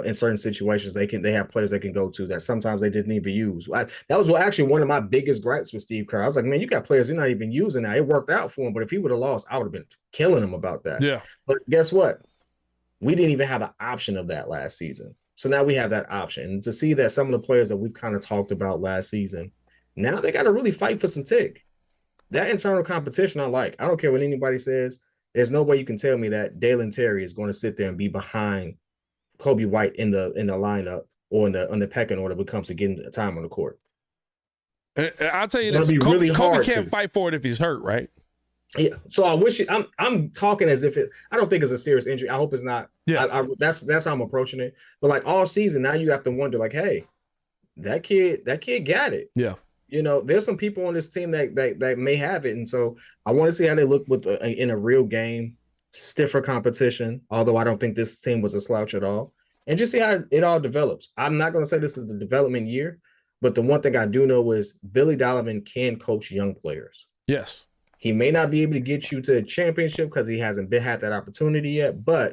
In certain situations, they have players they can go to that sometimes they didn't even use. That was actually one of my biggest gripes with Steve Kerr. I was like, man, you got players you're not even using now. It worked out for him, but if he would have lost, I would have been killing him about that. Yeah. But guess what? We didn't even have an option of that last season. So now we have that option. And to see that some of the players that we've kind of talked about last season, now they got to really fight for some tick. That internal competition I like. I don't care what anybody says. There's no way you can tell me that Dalen Terry is going to sit there and be behind Kobe White in the lineup or on the pecking order when it comes to getting time on the court. I'll tell you this: Kobe can't fight for it if he's hurt, right? Yeah. So I wish I'm talking as if I don't think it's a serious injury. I hope it's not. Yeah. That's how I'm approaching it. But like all season now, you have to wonder like, hey, that kid got it. Yeah. You know, there's some people on this team that may have it. And so I want to see how they look in a real game, stiffer competition, although I don't think this team was a slouch at all. And just see how it all develops. I'm not going to say this is the development year, but the one thing I do know is Billy Donovan can coach young players. Yes. He may not be able to get you to a championship because he hasn't had that opportunity yet, but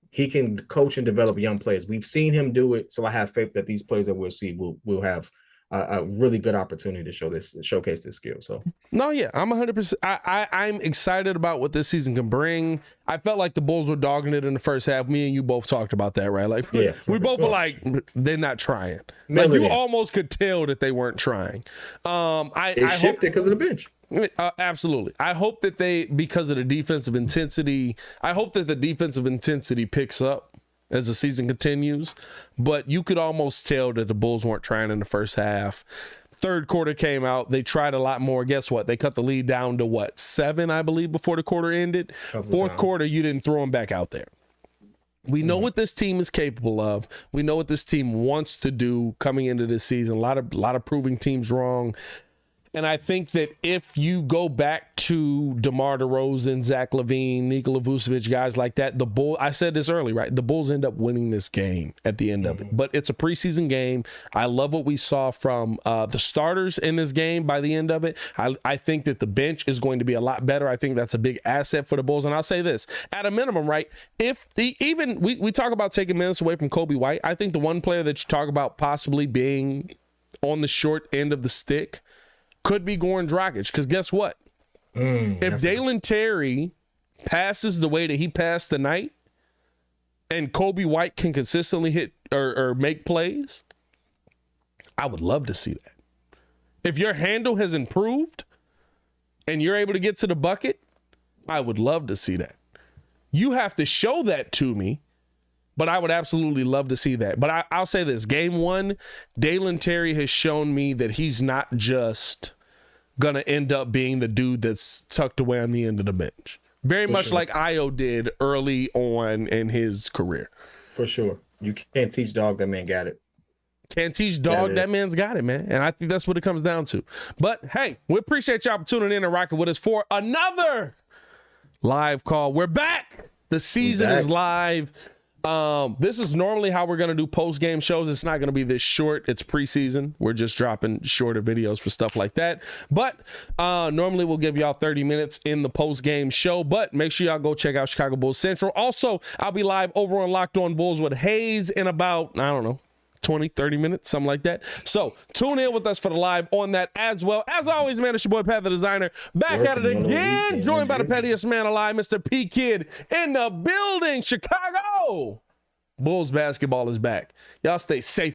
he can coach and develop young players. We've seen him do it, so I have faith that these players that we'll see will have a really good opportunity to showcase this skill. So no, yeah, I'm 100%. I'm excited about what this season can bring. I felt like the Bulls were dogging it in the first half. Me and you both talked about that, right? Like, yeah, we both were like, they're not trying. Like, you almost could tell that they weren't trying. They shifted because of the bench. Absolutely. I hope that because of the defensive intensity, I hope that the defensive intensity picks up as the season continues, but you could almost tell that the Bulls weren't trying in the first half. Third quarter came out. They tried a lot more. Guess what? They cut the lead down to 7, I believe, before the quarter ended. Fourth quarter, you didn't throw them back out there. We know what this team is capable of. We know what this team wants to do coming into this season. A lot of proving teams wrong. And I think that if you go back to DeMar DeRozan, Zach LaVine, Nikola Vucevic, guys like that, the Bulls, I said this early, right? The Bulls end up winning this game at the end of it. But it's a preseason game. I love what we saw from the starters in this game by the end of it. I think that the bench is going to be a lot better. I think that's a big asset for the Bulls. And I'll say this, at a minimum, right? If we talk about taking minutes away from Kobe White, I think the one player that you talk about possibly being on the short end of the stick could be Goran Dragic, because guess what? If Dalen Terry passes the way that he passed tonight and Kobe White can consistently hit or make plays, I would love to see that. If your handle has improved and you're able to get to the bucket, I would love to see that. You have to show that to me, but I would absolutely love to see that. But I'll say this, game one, Dalen Terry has shown me that he's not just going to end up being the dude that's tucked away on the end of the bench. Very much like Io did early on in his career. For sure. You can't teach dog, that man got it. Can't teach dog, that man's got it, man. And I think that's what it comes down to. But hey, we appreciate y'all for tuning in and rocking with us for another live call. We're back. The season is live. This is normally how we're going to do post-game shows. It's not going to be this short. It's preseason. We're just dropping shorter videos for stuff like that. But normally we'll give y'all 30 minutes in the post-game show. But make sure y'all go check out Chicago Bulls Central. Also, I'll be live over on Locked On Bulls with Hayes in about, I don't know, 20, 30 minutes, something like that. So tune in with us for the live on that as well. As always, man, it's your boy Pat the Designer, back at it again, joined by the pettiest man alive, Mr. P Kid in the building. Chicago Bulls basketball is back. Y'all stay safe.